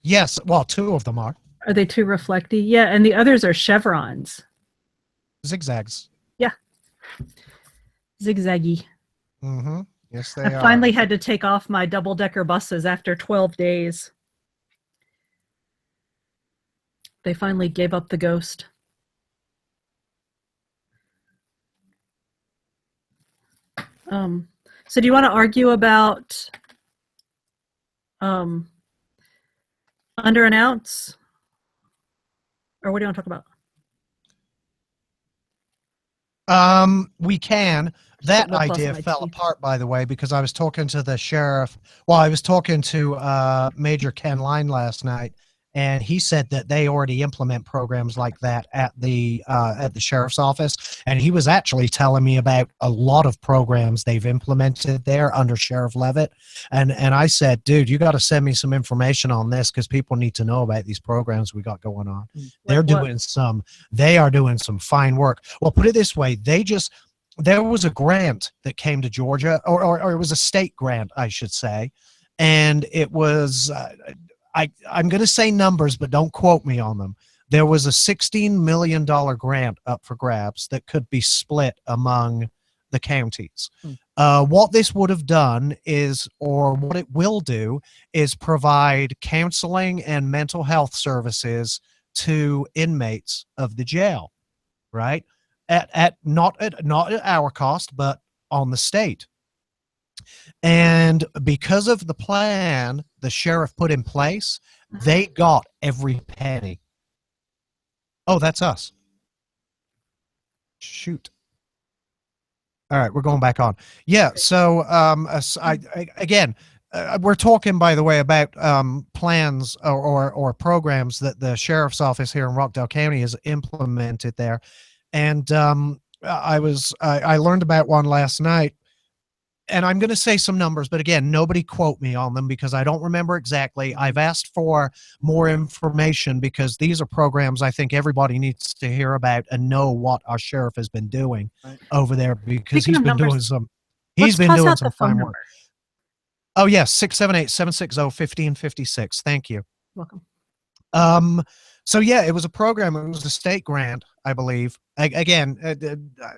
Yes, well, 2 of them are Are they too reflecty? Yeah, and the others are chevrons. zigzags. Zigzaggy. Mm-hmm. Yes, they I are. finally had to take off my double-decker buses after 12 days. They finally gave up the ghost. So do you want to argue about under an ounce? Or what do you want to talk about? We can. That Lip gloss on idea my fell teeth. apart, by the way, because I was talking to the sheriff. Well, I was talking to Major Ken Line last night, and he said that they already implement programs like that at the sheriff's office. And he was actually telling me about a lot of programs they've implemented there under Sheriff Levitt. And I said, dude, you got to send me some information on this because people need to know about these programs we got going on. They are doing some fine work. Well, put it this way, there was a grant that came to Georgia, or it was a state grant, I should say, and it was I'm going to say numbers, but don't quote me on them. there was a $16 million grant up for grabs that could be split among the counties. What this would have done is, or what it will do, is provide counseling and mental health services to inmates of the jail, right? At not at our cost, but on the state. And because of the plan the sheriff put in place, they got every penny. Oh, that's us. Shoot. All right, we're going back on. Yeah, so again, we're talking, by the way, about plans or programs that the sheriff's office here in Rockdale County has implemented there. And I learned about one last night, and I'm going to say some numbers, but again, nobody quote me on them because I don't remember exactly. I've asked for more information because these are programs I think everybody needs to hear about and know what our sheriff has been doing over there, because Speaking he's of been numbers, doing some let's toss out the phone fine number. work. Oh yes, 678-760-1556. Thank you. Welcome. So yeah, it was a program. It was a state grant, I believe. Again,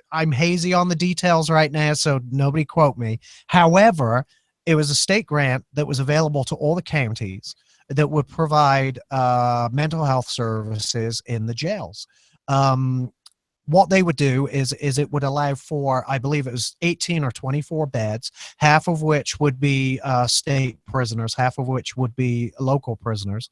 I'm hazy on the details right now, so nobody quote me. However, it was a state grant that was available to all the counties that would provide mental health services in the jails. What they would do is it would allow for, I believe it was 18 or 24 beds, half of which would be state prisoners, half of which would be local prisoners.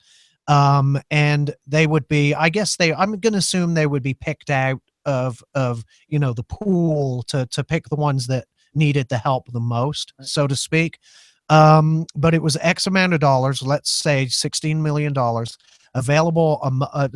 And they would be, I'm going to assume they would be picked out of the pool to pick the ones that needed the help the most, so to speak. But it was X amount of dollars, let's say $16 million, available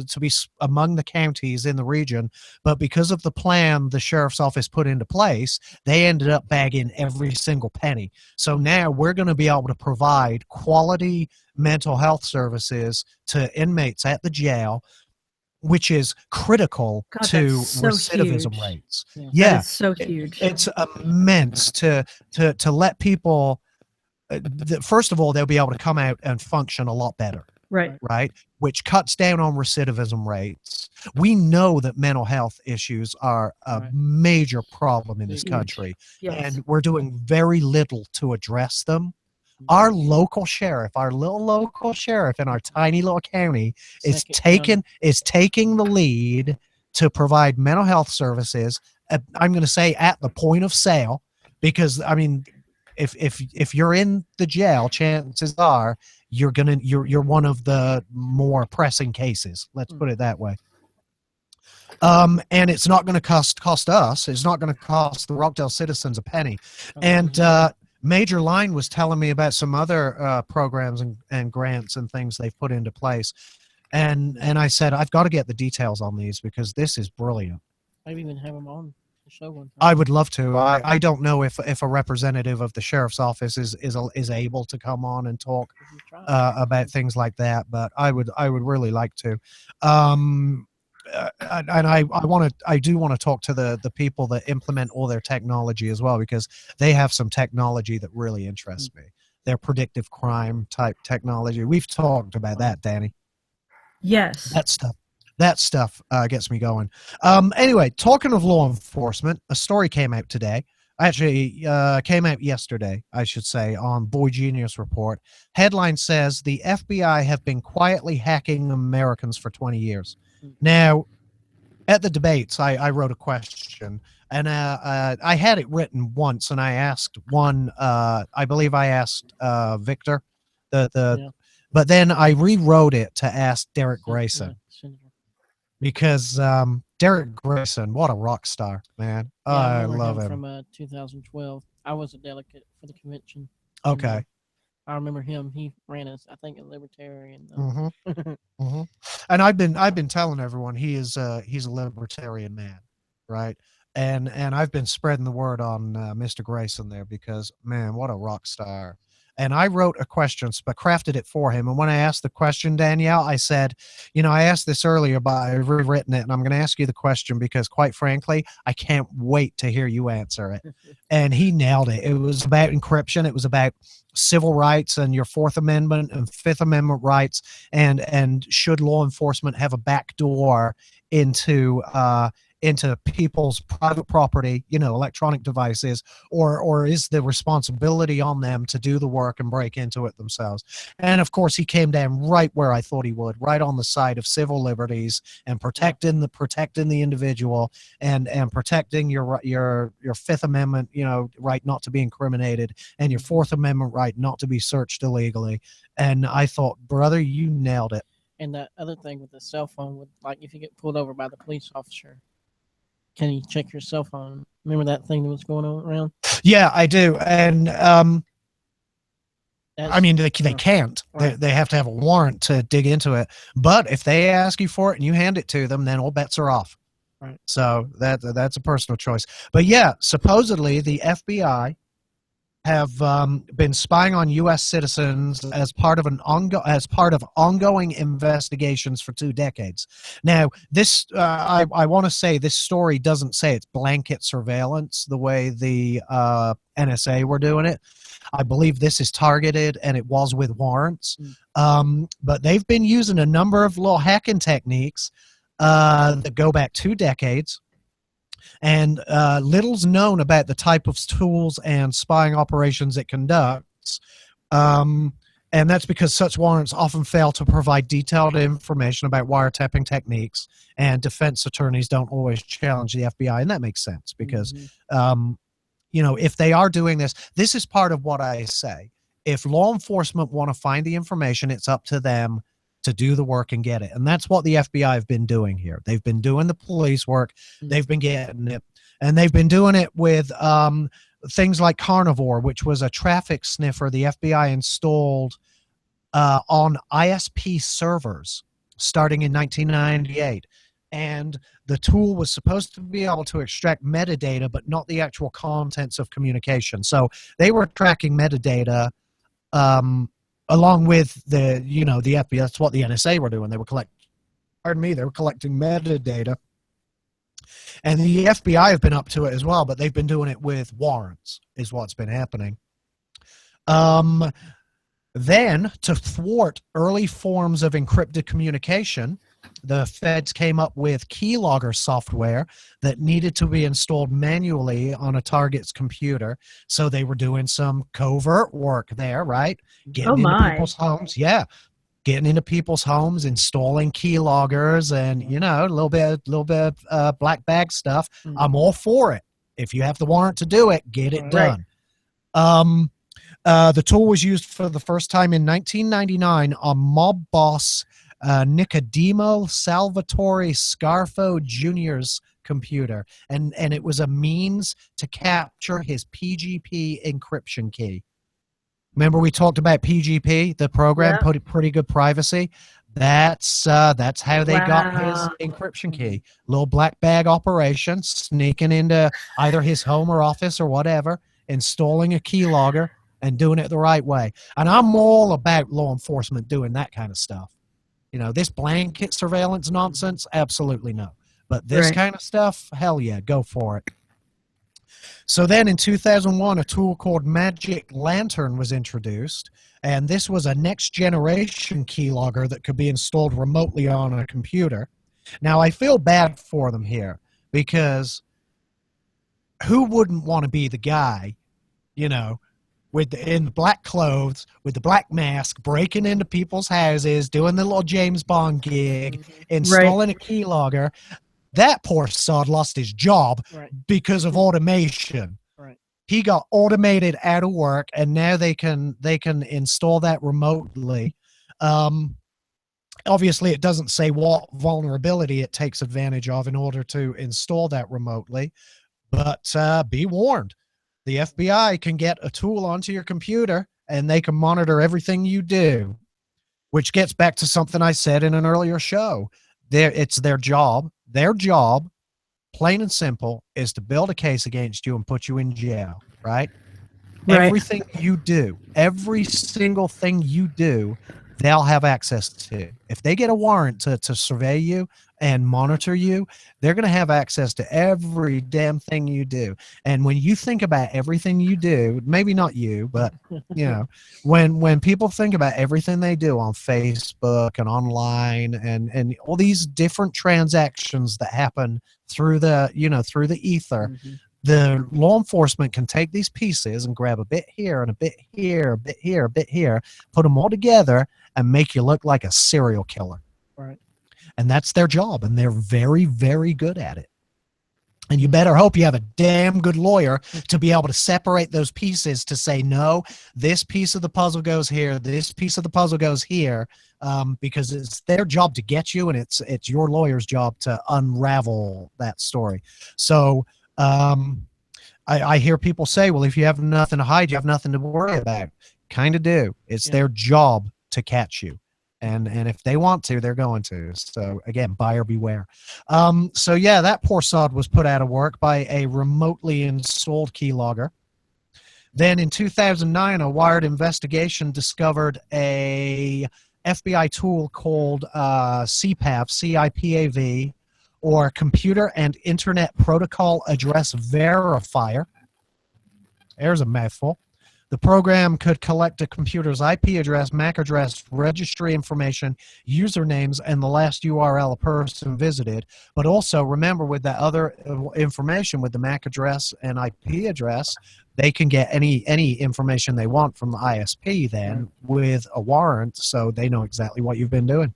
to be among the counties in the region. But because of the plan the sheriff's office put into place, they ended up bagging every single penny. So now we're going to be able to provide quality mental health services to inmates at the jail, which is critical to so recidivism huge. rates. That Yeah, is so huge. it's immense to let people. First of all, they'll be able to come out and function a lot better. Right, which cuts down on recidivism rates. We know that mental health issues are a major problem in this country, and we're doing very little to address them. Our local sheriff, our little local sheriff in our tiny little county, is taking the lead to provide mental health services. I'm going to say at the point of sale, because I mean, if you're in the jail, chances are you're one of the more pressing cases. Let's put it that way. And it's not going to cost us. It's not going to cost the Rockdale citizens a penny. And Major Line was telling me about some other programs and grants and things they've put into place. And I said, I've got to get the details on these because this is brilliant. Maybe even have them on the show one time. I would love to. I don't know if a representative of the sheriff's office is able to come on and talk about things like that, but I would really like to. And I do want to talk to the people that implement all their technology as well, because they have some technology that really interests me. Their predictive crime type technology. We've talked about that, Danny. Yes. That stuff gets me going. Anyway, talking of law enforcement, a story came out today. Actually, came out yesterday, I should say, on Boy Genius Report. Headline says the FBI have been quietly hacking Americans for 20 years. Now, at the debates, I wrote a question, and I had it written once, and I asked one. I believe I asked Victor, but then I rewrote it to ask Derek Grayson, because Derek Grayson, what a rock star, man. Yeah, I love him. From 2012. I was a delegate for the convention. Okay. I remember him. He ran as, I think, a libertarian. And I've been telling everyone he's a libertarian man, right? And I've been spreading the word on Mr. Grayson there, because man, what a rock star. and I wrote a question, but crafted it for him. And when I asked the question, Danielle, I said, I asked this earlier, but I've rewritten it, and I'm going to ask you the question because, quite frankly, I can't wait to hear you answer it. And he nailed it. It was about encryption. It was about civil rights and your Fourth Amendment and Fifth Amendment rights, and should law enforcement have a back door into people's private property, electronic devices, or is the responsibility on them to do the work and break into it themselves? And of course, he came down right where I thought he would, right on the side of civil liberties and protecting the individual and protecting your Fifth Amendment, right not to be incriminated, and your Fourth Amendment right not to be searched illegally. And I thought, brother, you nailed it. And that other thing with the cell phone, with like if you get pulled over by the police officer, can you check your cell phone? Remember that thing that was going on around? Yeah, I do. And I mean, they can't. Right. They have to have a warrant to dig into it. But if they ask you for it and you hand it to them, then all bets are off. Right. So that's a personal choice. But yeah, supposedly the FBI have been spying on U.S. citizens as part of ongoing investigations for 2 decades. Now, this I want to say this story doesn't say it's blanket surveillance the way the NSA were doing it. I believe this is targeted, and it was with warrants. But they've been using a number of little hacking techniques that go back 2 decades. And little's known about the type of tools and spying operations it conducts. And that's because such warrants often fail to provide detailed information about wiretapping techniques, and defense attorneys don't always challenge the FBI. And that makes sense because, if they are doing this, this is part of what I say. If law enforcement want to find the information, it's up to them to do the work and get it. And that's what the FBI have been doing here. They've been doing the police work. They've been getting it. And they've been doing it with things like Carnivore, which was a traffic sniffer the FBI installed on ISP servers starting in 1998. And the tool was supposed to be able to extract metadata, but not the actual contents of communication. So they were tracking metadata along with the FBI. That's what the NSA were doing. They were collecting metadata. And the FBI have been up to it as well, but they've been doing it with warrants is what's been happening. Then, to thwart early forms of encrypted communication, the feds came up with keylogger software that needed to be installed manually on a target's computer. So they were doing some covert work there, right? Getting into people's homes. Yeah. Getting into people's homes, installing keyloggers, and a little bit of black bag stuff. I'm all for it. If you have the warrant to do it, get it done. The tool was used for the first time in 1999 on mob boss Nicodemo Salvatore Scarfo Jr.'s computer, and it was a means to capture his PGP encryption key. Remember we talked about PGP, the program, pretty good privacy. That's how they got his encryption key. Little black bag operation, sneaking into either his home or office or whatever, installing a keylogger and doing it the right way. And I'm all about law enforcement doing that kind of stuff. This blanket surveillance nonsense, absolutely no. But this kind of stuff, hell yeah, go for it. So then in 2001, a tool called Magic Lantern was introduced, and this was a next-generation keylogger that could be installed remotely on a computer. Now, I feel bad for them here, because who wouldn't want to be the guy, in the black clothes, with the black mask, breaking into people's houses, doing the little James Bond gig, installing a keylogger? That poor sod lost his job because of automation. Right. He got automated out of work, and now they can install that remotely. Obviously, it doesn't say what vulnerability it takes advantage of in order to install that remotely, but be warned. The FBI can get a tool onto your computer, and they can monitor everything you do, which gets back to something I said in an earlier show. It's their job. Their job, plain and simple, is to build a case against you and put you in jail, right? Right. Everything you do, every single thing you do, they'll have access to. If they get a warrant to survey you and monitor you, they're going to have access to every damn thing you do. And when you think about everything you do, maybe not you, but you know, when people think about everything they do on Facebook and online and all these different transactions that happen through the, you know, through the ether, the law enforcement can take these pieces and grab a bit here and a bit here, a bit here, a bit here, put them all together and make you look like a serial killer. Right. And that's their job, and they're very, very good at it. And you better hope you have a damn good lawyer to be able to separate those pieces to say, no, this piece of the puzzle goes here, this piece of the puzzle goes here, because it's their job to get you, and it's your lawyer's job to unravel that story. So I hear people say, well, if you have nothing to hide, you have nothing to worry about. Kind of do. It's their job to catch you. And if they want to, they're going to. So again, buyer beware. So yeah, that poor sod was put out of work by a remotely installed keylogger. Then in 2009, a Wired investigation discovered a FBI tool called CPAV, CIPAV, or Computer and Internet Protocol Address Verifier. There's a mouthful. The program could collect a computer's IP address, MAC address, registry information, usernames, and the last URL a person visited. But also, remember, with that other information, with the MAC address and IP address, they can get any information they want from the ISP then with a warrant, so they know exactly what you've been doing.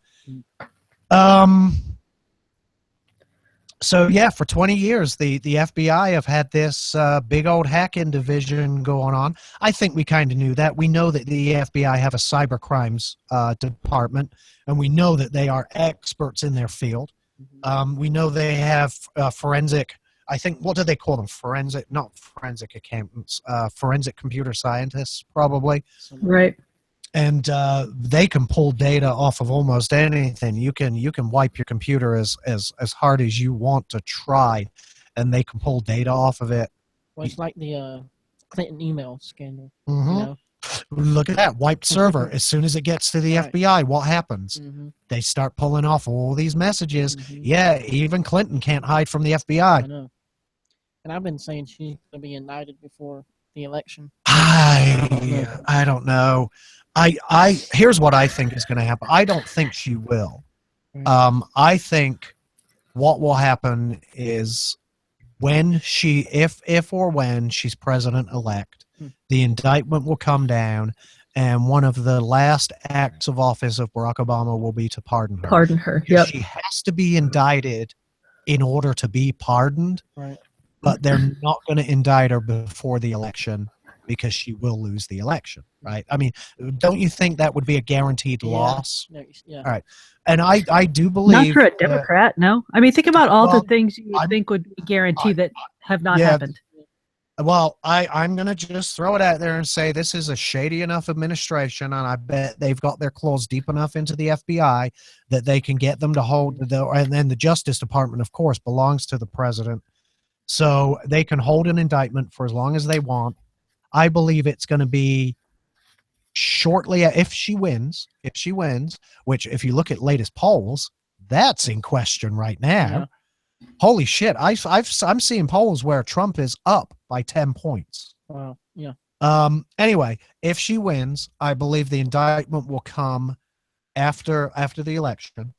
So yeah, for 20 years, the FBI have had this big old hacking division going on. I think we kind of knew that. We know that the FBI have a cyber crimes department, and we know that they are experts in their field. We know they have forensic, I think, what do they call them? Forensic, not forensic accountants, forensic computer scientists, probably. Right. And they can pull data off of almost anything. You can wipe your computer as hard as you want to try, and they can pull data off of it. Well, it's like the Clinton email scandal. Mm-hmm. You know? Look at that, wiped server. As soon as it gets to the FBI, what happens? They start pulling off all these messages. Yeah, even Clinton can't hide from the FBI. I know. And I've been saying she's going to be indicted before the election. I don't know. Here's what I think is going to happen. I don't think she will. I think what will happen is when she, if or when she's president-elect, the indictment will come down, and one of the last acts of office of Barack Obama will be to pardon her. Pardon her. Yep. She has to be indicted in order to be pardoned, but they're not going to indict her before the election because she will lose the election, right? I mean, don't you think that would be a guaranteed loss? Yeah. All right. And I do believe... Not for a Democrat, no. I mean, think about all the things you would think would be guaranteed that have not happened. Well, I'm going to just throw it out there and say this is a shady enough administration, and I bet they've got their claws deep enough into the FBI that they can get them to hold, and then the Justice Department, of course, belongs to the president. So they can hold an indictment for as long as they want. I believe it's going to be shortly if she wins, which if you look at latest polls, that's in question right now. Holy shit. I'm seeing polls where Trump is up by 10 points. Wow. Yeah. Anyway, if she wins, I believe the indictment will come after the election,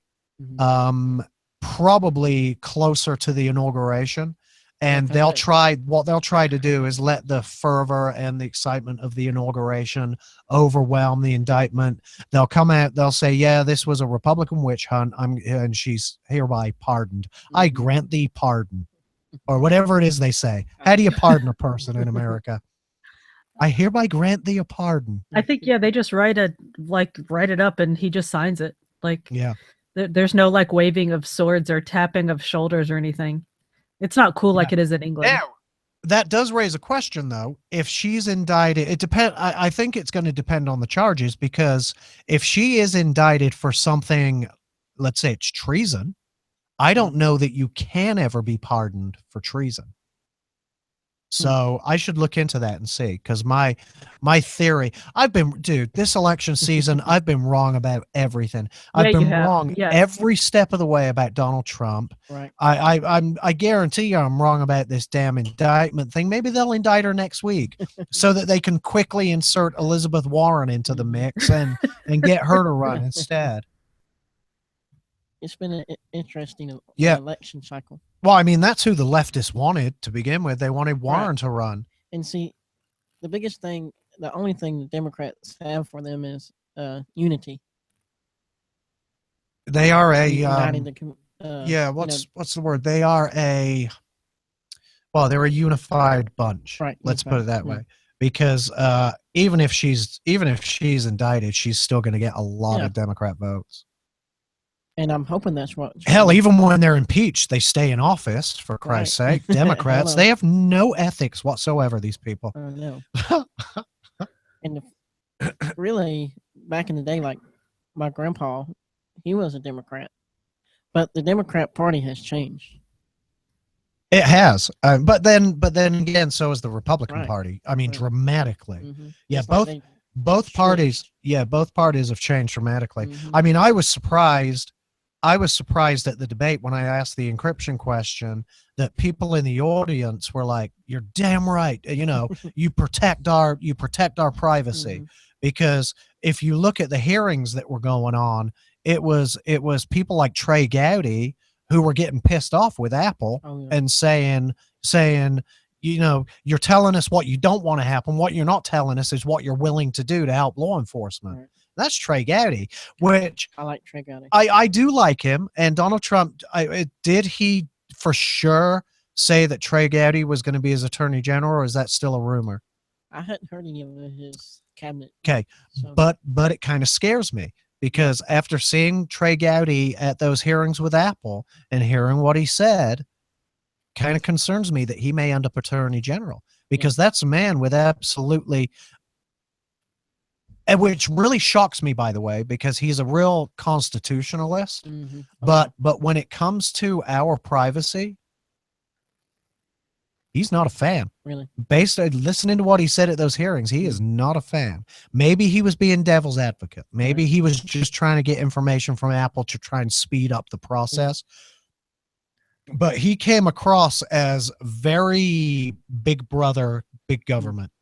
probably closer to the inauguration. And what they'll try to do is let the fervor and the excitement of the inauguration overwhelm the indictment. They'll come out, they'll say, yeah, this was a Republican witch hunt, and she's hereby pardoned. I grant thee pardon. Or whatever it is they say. How do you pardon a person in America? I hereby grant thee a pardon. I think, they just write it up and he just signs it. There's no waving of swords or tapping of shoulders or anything. It's not cool like it is in England. Now, that does raise a question, though. If she's indicted, it depends. I think it's going to depend on the charges, because if she is indicted for something, let's say it's treason, I don't know that you can ever be pardoned for treason. So I should look into that and see, because my theory, this election season, I've been wrong about everything. I've Yeah, you been have. wrong Yes. every step of the way about Donald Trump. Right. I guarantee you I'm wrong about this damn indictment thing. Maybe they'll indict her next week so that they can quickly insert Elizabeth Warren into the mix and get her to run instead. It's been an interesting Yeah. election cycle. Well, I mean, that's who the leftists wanted to begin with. They wanted Warren to run. And see, the only thing the Democrats have for them is unity. They are a Uniting the what's the word? They are they're a unified bunch. Right. Let's put it that yeah. way. Because even if she's indicted, she's still going to get a lot Yeah. of Democrat votes. And I'm hoping that's what. Hell, even when they're impeached, they stay in office, for Christ's Right. sake. Democrats, Hello. they have no ethics whatsoever, these people. I know. And really, back in the day, like my grandpa, he was a Democrat, but the Democrat Party has changed. It has. But then again, so is the Republican Right. Party. I mean, Right. dramatically. Mhm. Yeah, It's like both parties. switched. Yeah, both parties have changed dramatically. Mhm. I mean, I was surprised at the debate when I asked the encryption question that people in the audience were like, "You're damn right. You know, you protect our privacy." Mhm. Because if you look at the hearings that were going on, it was people like Trey Gowdy who were getting pissed off with Apple Oh, yeah. and saying, you know, you're telling us what you don't want to happen. What you're not telling us is what you're willing to do to help law enforcement. Right. That's Trey Gowdy, which I like Trey Gowdy. I do like him. And Donald Trump, did he for sure say that Trey Gowdy was going to be his attorney general, or is that still a rumor? I hadn't heard any of his cabinet. Okay. So. But it kind of scares me, because after seeing Trey Gowdy at those hearings with Apple and hearing what he said, kind of concerns me that he may end up attorney general, because that's a man with absolutely, and which really shocks me, by the way, because he's a real constitutionalist. Mhm. But when it comes to our privacy, he's not a fan. Really, Based on listening to what he said at those hearings, he is not a fan. Maybe he was being devil's advocate. Maybe he was just trying to get information from Apple to try and speed up the process. But he came across as very big brother, big government.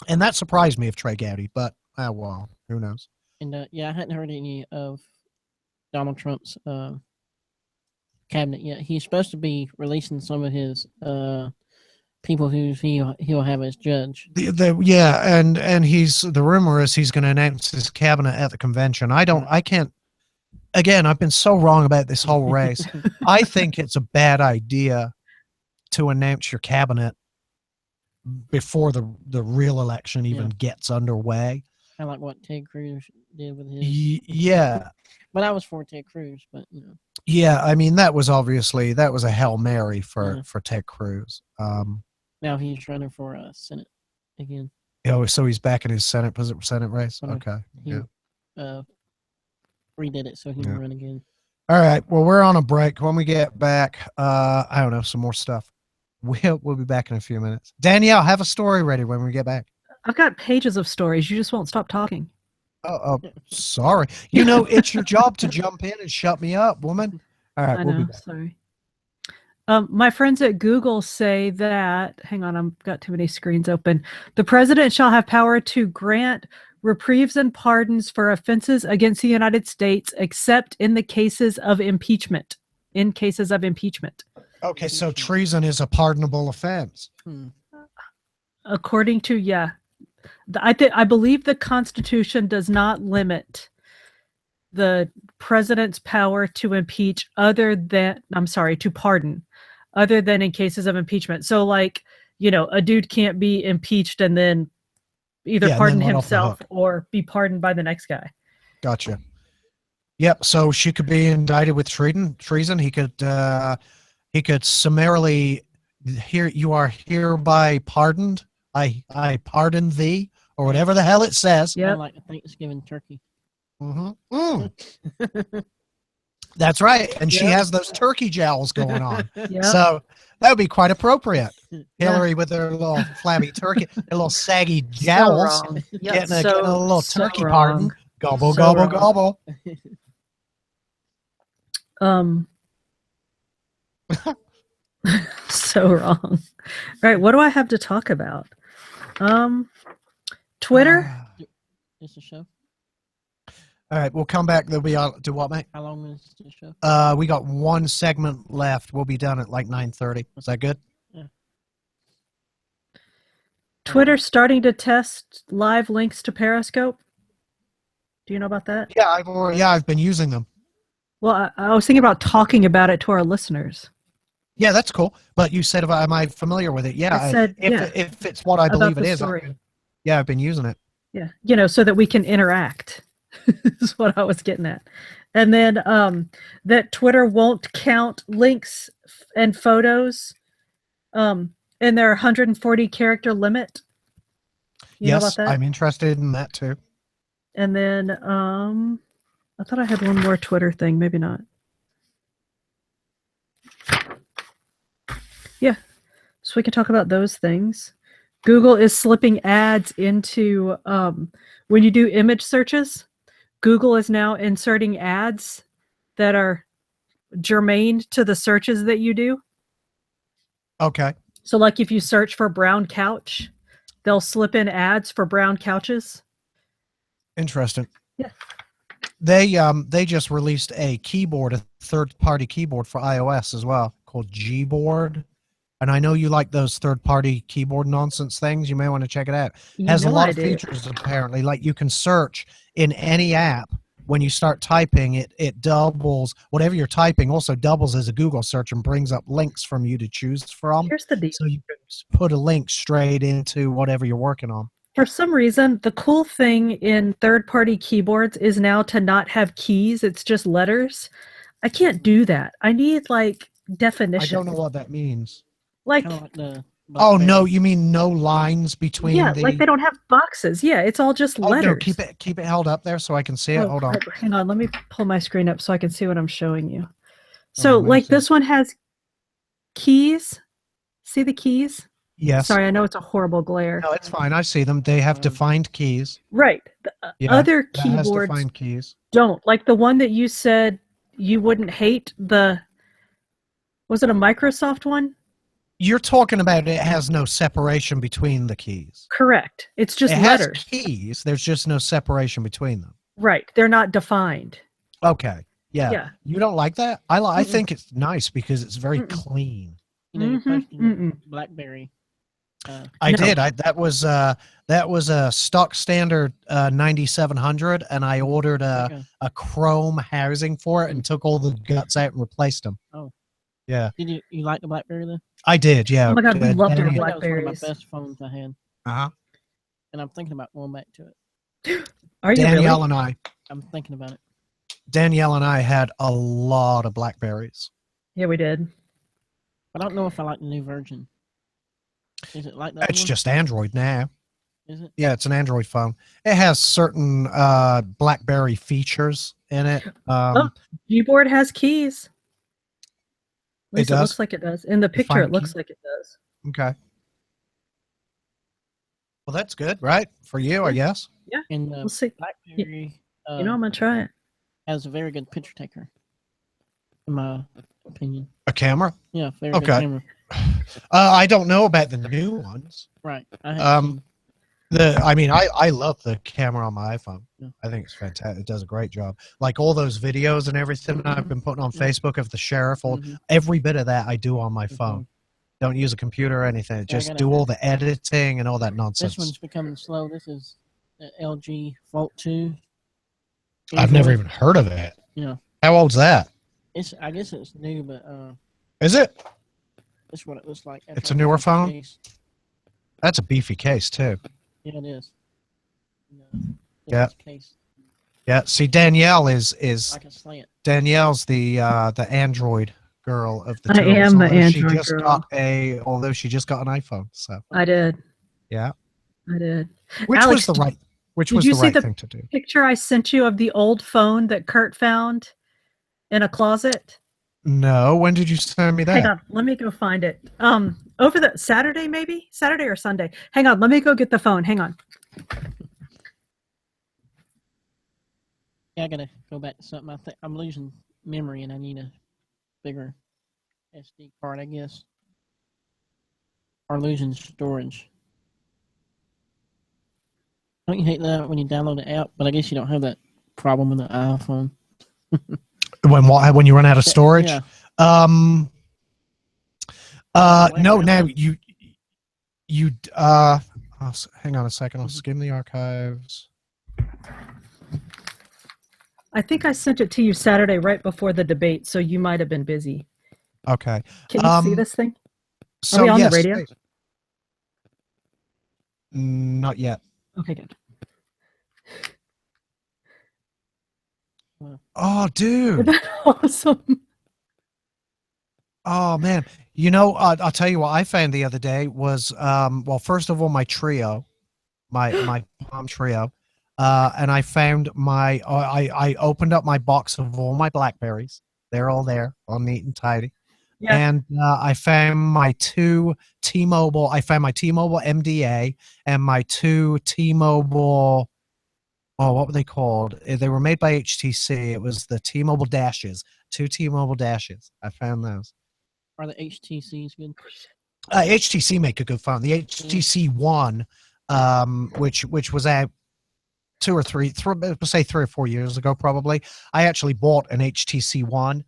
And that surprised me of Trey Gowdy, but well, who knows? and I hadn't heard any of Donald Trump's cabinet yet. He's supposed to be releasing some of his people who he'll have as judge. And he's, the rumor is he's going to announce his cabinet at the convention. I can't. Again, I've been so wrong about this whole race. I think it's a bad idea to announce your cabinet before the real election even gets underway. Kind of like what Ted Cruz did with his. Yeah. But I was for Ted Cruz, but Yeah, I mean, that was a Hail Mary for Ted Cruz. Now he's running for Senate again. Oh, so he's back in his Senate race? Uh-huh. Okay. He redid it so he can run again. All right. Well, we're on a break. When we get back, I don't know, some more stuff. We'll be back in a few minutes. Danielle, have a story ready when we get back. I've got pages of stories. You just won't stop talking. Oh, sorry. You know, it's your job to jump in and shut me up, woman. All right, I we'll be know. back. Sorry. My friends at Google say that, hang on, I've got too many screens open. The president shall have power to grant reprieves and pardons for offenses against the United States, except in the cases of impeachment. In cases of impeachment. Okay, so treason is a pardonable offense. According to, I believe the Constitution does not limit the president's power to impeach to pardon, other than in cases of impeachment. So like, a dude can't be impeached and then either pardon himself or be pardoned by the next guy. Gotcha. Yep. So she could be indicted with treason. He could summarily, you are hereby pardoned. I pardon thee, or whatever the hell it says. Yeah. Like a Thanksgiving turkey. That's right. And she has those turkey jowls going on. Yep. So that would be quite appropriate. Hillary with her little flabby turkey, her little saggy So jowls, wrong. Yeah, getting a little so turkey wrong. pardon. Gobble, So gobble, wrong. gobble. So wrong. All right, what do I have to talk about? Twitter. It's a show. All right, we'll come back. There'll be do what, mate? How long is the show? We got one segment left. We'll be done at like 9:30. Is that good? Twitter starting to test live links to Periscope. Do you know about that? Yeah, I've been using them. Well, I was thinking about talking about it to our listeners. Yeah, that's cool. But you said, am I familiar with it? Yeah, I said, if it's what I about believe the it is, story. yeah, I've been using it. Yeah, so that we can interact is what I was getting at. And then that Twitter won't count links and photos in their 140 character limit. You know about Yes, that? I'm interested in that too. And then I thought I had one more Twitter thing, maybe not. Yeah, so we can talk about those things. Google is slipping ads into when you do image searches. Google is now inserting ads that are germane to the searches that you do. Okay. So like if you search for brown couch, they'll slip in ads for brown couches. Interesting. Yeah. They just released a keyboard, a third-party keyboard for iOS as well, called Gboard. And I know you like those third-party keyboard nonsense things. You may want to check it out. It has a lot of features apparently. Like you can search in any app. When you start typing, it doubles whatever you're typing. Also doubles as a Google search and brings up links from you to choose from. Here's the deal. So you can just put a link straight into whatever you're working on. For some reason, the cool thing in third-party keyboards is now to not have keys. It's just letters. I can't do that. I need like definition. I don't know what that means. Like, Kind of like the. Oh no, you mean no lines between yeah, the... like they don't have boxes. Yeah, it's all just letters. No, keep it held up there so I can see it. Hold on. Hang on, let me pull my screen up so I can see what I'm showing you. So, let me like see. this one has keys. See the keys? Yes. Sorry, I know it's a horrible glare. No, it's fine. I see them. They have defined keys. Right. The Yeah, other that has keyboards defined keys. don't. Like the one that you said you wouldn't hate, was it a Microsoft one? You're talking about it has no separation between the keys. Correct. It's just it letters. has keys. There's just no separation between them. Right. They're not defined. Okay. Yeah. Yeah. You don't like that? I think it's nice because it's very Mm-mm. clean. You know, you Mhm, posted mm-mm. BlackBerry. I No. did. That was a stock standard 9700, and I ordered a Chrome housing for it and took all the guts out and replaced them. Oh. Yeah. Did you like the BlackBerry though? I did. Yeah. Oh my God, we loved I our think that was one of Blackberries. my best phones I had, Uh-huh. and I'm thinking about going back to it. Are you Danielle really? and I. I'm thinking about it. Danielle and I had a lot of Blackberries. Yeah, we did. But I don't know if I like the new version. Is it like that? It's just Android now. Is it? Yeah, it's an Android phone. It has certain BlackBerry features in it. Gboard has keys. At least it does? looks like it does. In the picture, Define it looks key? like it does. Okay. Well, that's good, right? For you, I guess. And the We'll see. BlackBerry You know, I'm gonna try it. has a very good picture taker, in my opinion. A camera? Yeah, very good Okay. camera. I don't know about the new ones. Right. I have Um, I love the camera on my iPhone. Yeah. I think it's fantastic. It does a great job. Like all those videos and everything I've been putting on Yeah. Facebook of the sheriff, Mhm. every bit of that I do on my phone. Don't use a computer or anything. I Just gotta- do all the editing and all that nonsense. This one's becoming slow. This is the LG Volt 2. I've never even heard of it. Yeah. How old's that? I guess it's new, but Is it? this is what it looks like. It's a newer phone? Case. That's a beefy case too. Yeah, it is. Yeah. It's case Yeah. See, Danielle is like a slant. Danielle's the Android girl of the I two of us, am the although she Android just girl. although she just got an iPhone. So I did. yeah. I did. Which Alex, was the right did you see the thing to do. picture I sent you of the old phone that Kurt found in a closet? No, when did you send me Hang that? on, let me go find it. over the Saturday, maybe Saturday or Sunday. Hang on, let me go get the phone. Hang on. Yeah, I gotta go back to something. I think I'm losing memory, and I need a bigger SD card, I guess, or losing storage. Don't you hate that when you download the app? But I guess you don't have that problem with the iPhone. When you run out of storage. Yeah. No, now hang on a second. I'll skim the archives. I think I sent it to you Saturday right before the debate, so you might have been busy. Okay. Can you see this thing? So we on the yes, radio? Not yet. Okay, good. Oh, Isn't dude. that awesome? Oh man. You know, I'll tell you what I found the other day was well, first of all, my trio, my Palm Trio. And I found I opened up my box of all my Blackberries. They're all there, all neat and tidy. Yeah. And I found my two T-Mobile. I found my T-Mobile MDA and my two T-Mobile. Oh, what were they called? They were made by HTC. It was the T-Mobile Dashes. Two T-Mobile Dashes. I found those. Are the HTCs good? HTC make a good phone. The HTC One, which was out 2 or 3, say 3 or 4 years ago, probably. I actually bought an HTC One.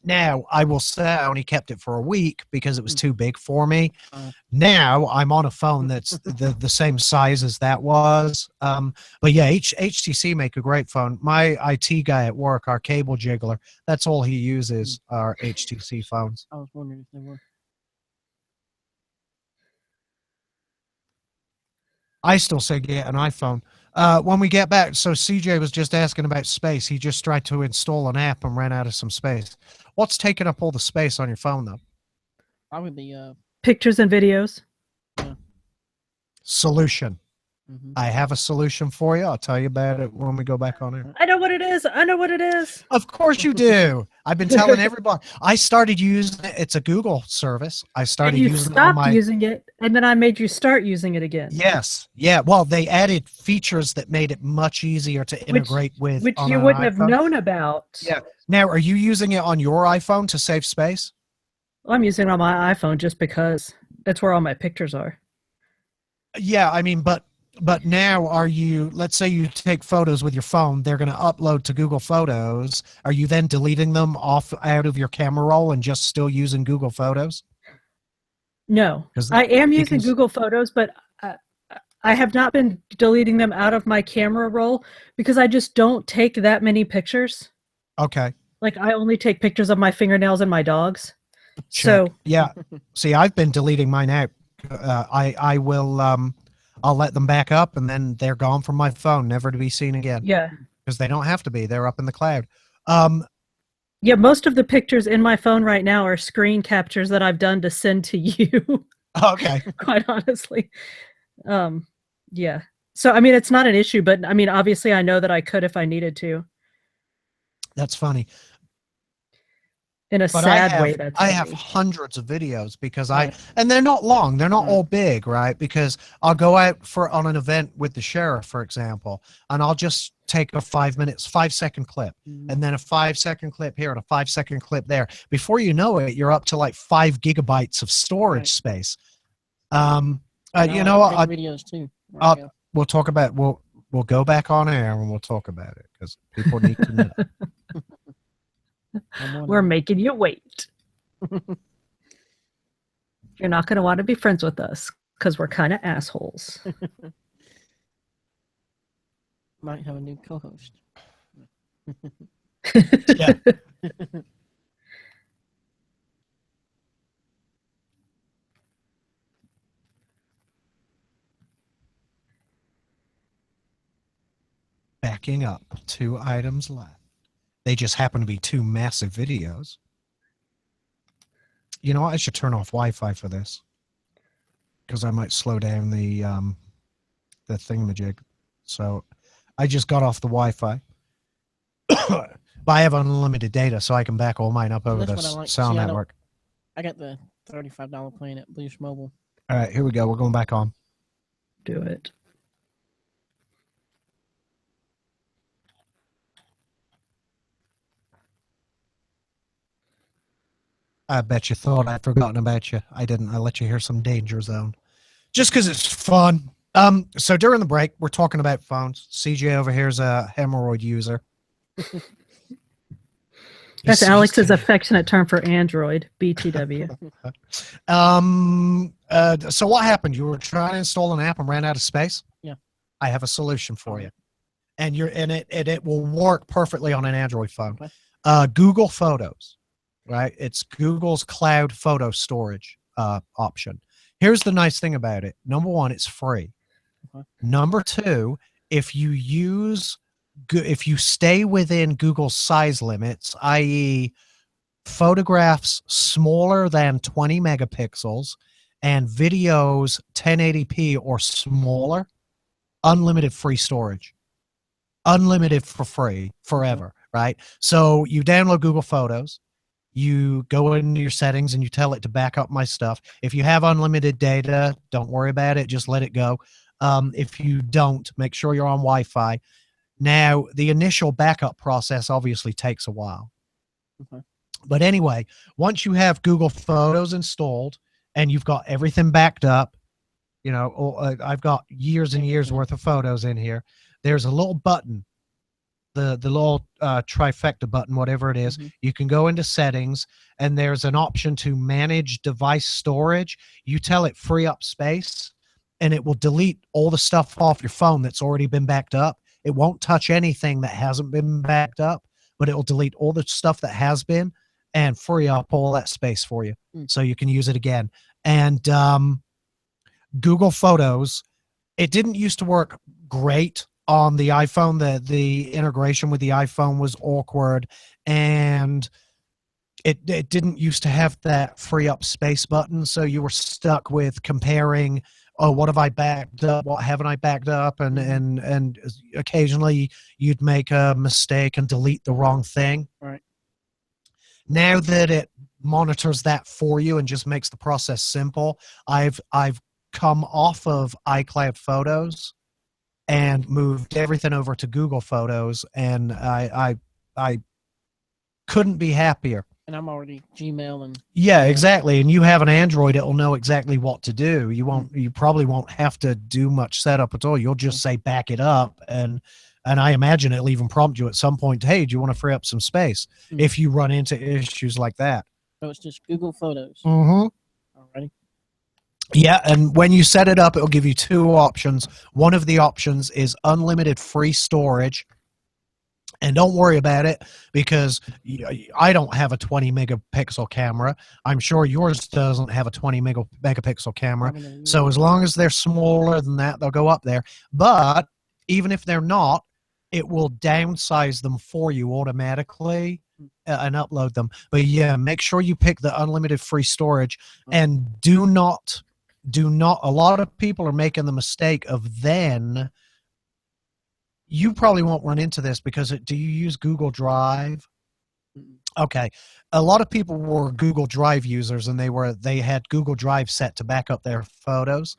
Now I will say I only kept it for a week because it was too big for me. Now I'm on a phone that's the same size as that was. But yeah, HTC make a great phone. My IT guy at work, our cable jiggler, that's all he uses are HTC phones. I was wondering if they were. I still say get an iPhone. When we get back, so CJ was just asking about space. He just tried to install an app and ran out of some space. What's taking up all the space on your phone, though? Probably the Pictures and videos. Solution. mhm. I have a solution for you. I'll tell you about it when we go back on air. I know what it is. I know what it is. Of course you do. I've been telling everybody. I started using it. It's a Google service. I started And you using it on stopped my. using it, and then I made you start using it again. Yes. Yeah. Well, they added features that made it much easier to integrate with. Which on you an wouldn't have iPhone. known about. Yeah. Now, are you using it on your iPhone to save space? I'm using it on my iPhone just because that's where all my pictures are. Yeah. I mean, but now are you, let's say you take photos with your phone, they're going to upload to Google Photos. Are you then deleting them out of your camera roll and just still using Google Photos? No, 'Cause- I am using because- Google Photos, but I have not been deleting them out of my camera roll because I just don't take that many pictures. Okay. Like I only take pictures of my fingernails and my dogs. Check. So Yeah. See, I've been deleting mine out. I will, I'll let them back up and then they're gone from my phone, never to be seen again. yeah. Because they don't have to be. They're up in the cloud. Yeah, most of the pictures in my phone right now are screen captures that I've done to send to you, Okay. quite honestly. Yeah. So, I mean, it's not an issue, but I mean, obviously I know that I could if I needed to. That's funny. In a But sad way, that's I have funny. hundreds of videos because Right. and they're not long. They're not Right. all big, right? Because I'll go out on an event with the sheriff, for example, and I'll just take a 5-second clip Mhm. and then a 5-second clip here and a 5-second clip there. Before you know it, you're up to like 5 gigabytes of storage Right. space. And You I know like what? big videos too. There I'll- you go. We'll talk about we'll go back on air and we'll talk about it because people need to know. I'm We're wondering. making you wait. You're not going to want to be friends with us because we're kind of assholes. Might have a new co-host. Yeah. Backing up, 2 items left. They just happen to be 2 massive videos. You know what? I should turn off Wi-Fi for this because I might slow down the thingamajig. So I just got off the Wi-Fi. But I have unlimited data, so I can back all mine up over That's the what I like. sound See, I don't- network. I got the $35 plan at Boost Mobile. All right, here we go. We're going back on. Do it. I bet you thought I'd forgotten about you. I didn't. I let you hear some Danger Zone. Just because it's fun. So during the break, we're talking about phones. CJ over here is a hemorrhoid user. That's He's- Alex's he's- affectionate term for Android, BTW. So what happened? You were trying to install an app and ran out of space? Yeah. I have a solution for you. And it will work perfectly on an Android phone. Okay. Google Photos, right? It's Google's cloud photo storage option. Here's the nice thing about it. Number one, it's free. Okay. Number two, if you stay within Google's size limits, i.e., photographs smaller than 20 megapixels and videos 1080p or smaller, unlimited free storage, unlimited for free forever, right? So you download Google Photos, you go into your settings and you tell it to back up my stuff. If you have unlimited data, don't worry about it, just let it go. If you don't, make sure you're on Wi-Fi. Now, the initial backup process obviously takes a while. Okay. But anyway, once you have Google Photos installed and you've got everything backed up, you know, I've got years and years worth of photos in here. There's a little button, the little trifecta button, whatever it is. Mhm. You can go into settings and there's an option to manage device storage. You tell it free up space and it will delete all the stuff off your phone that's already been backed up. It won't touch anything that hasn't been backed up, but it will delete all the stuff that has been and free up all that space for you so you can use it again. And Google Photos, it didn't used to work great on the iPhone. The integration with the iPhone was awkward, and it didn't used to have that free up space button, so you were stuck with comparing, oh, what have I backed up, what haven't I backed up, and occasionally you'd make a mistake and delete the wrong thing. Right. Now that it monitors that for you and just makes the process simple, I've come off of iCloud Photos and moved everything over to Google Photos, and I couldn't be happier. And I'm already Gmail and Yeah, exactly. And you have an Android, it'll know exactly what to do. You probably won't have to do much setup at all. You'll just say back it up, and I imagine it'll even prompt you at some point, hey, do you want to free up some space? Mhm. If you run into issues like that. so it's just Google Photos. Mm-hmm. Alrighty. Yeah, and when you set it up, it'll give you two options. One of the options is unlimited free storage. And don't worry about it, because I don't have a 20 megapixel camera. I'm sure yours doesn't have a 20 megapixel camera. Probably gonna use So it. as long as they're smaller than that, they'll go up there. But even if they're not, it will downsize them for you automatically and upload them. But yeah, make sure you pick the unlimited free storage, and do not, a lot of people are making the mistake of then, you probably won't run into this because do you use Google Drive? Mm-mm. Okay. A lot of people were Google Drive users, and they had Google Drive set to back up their photos.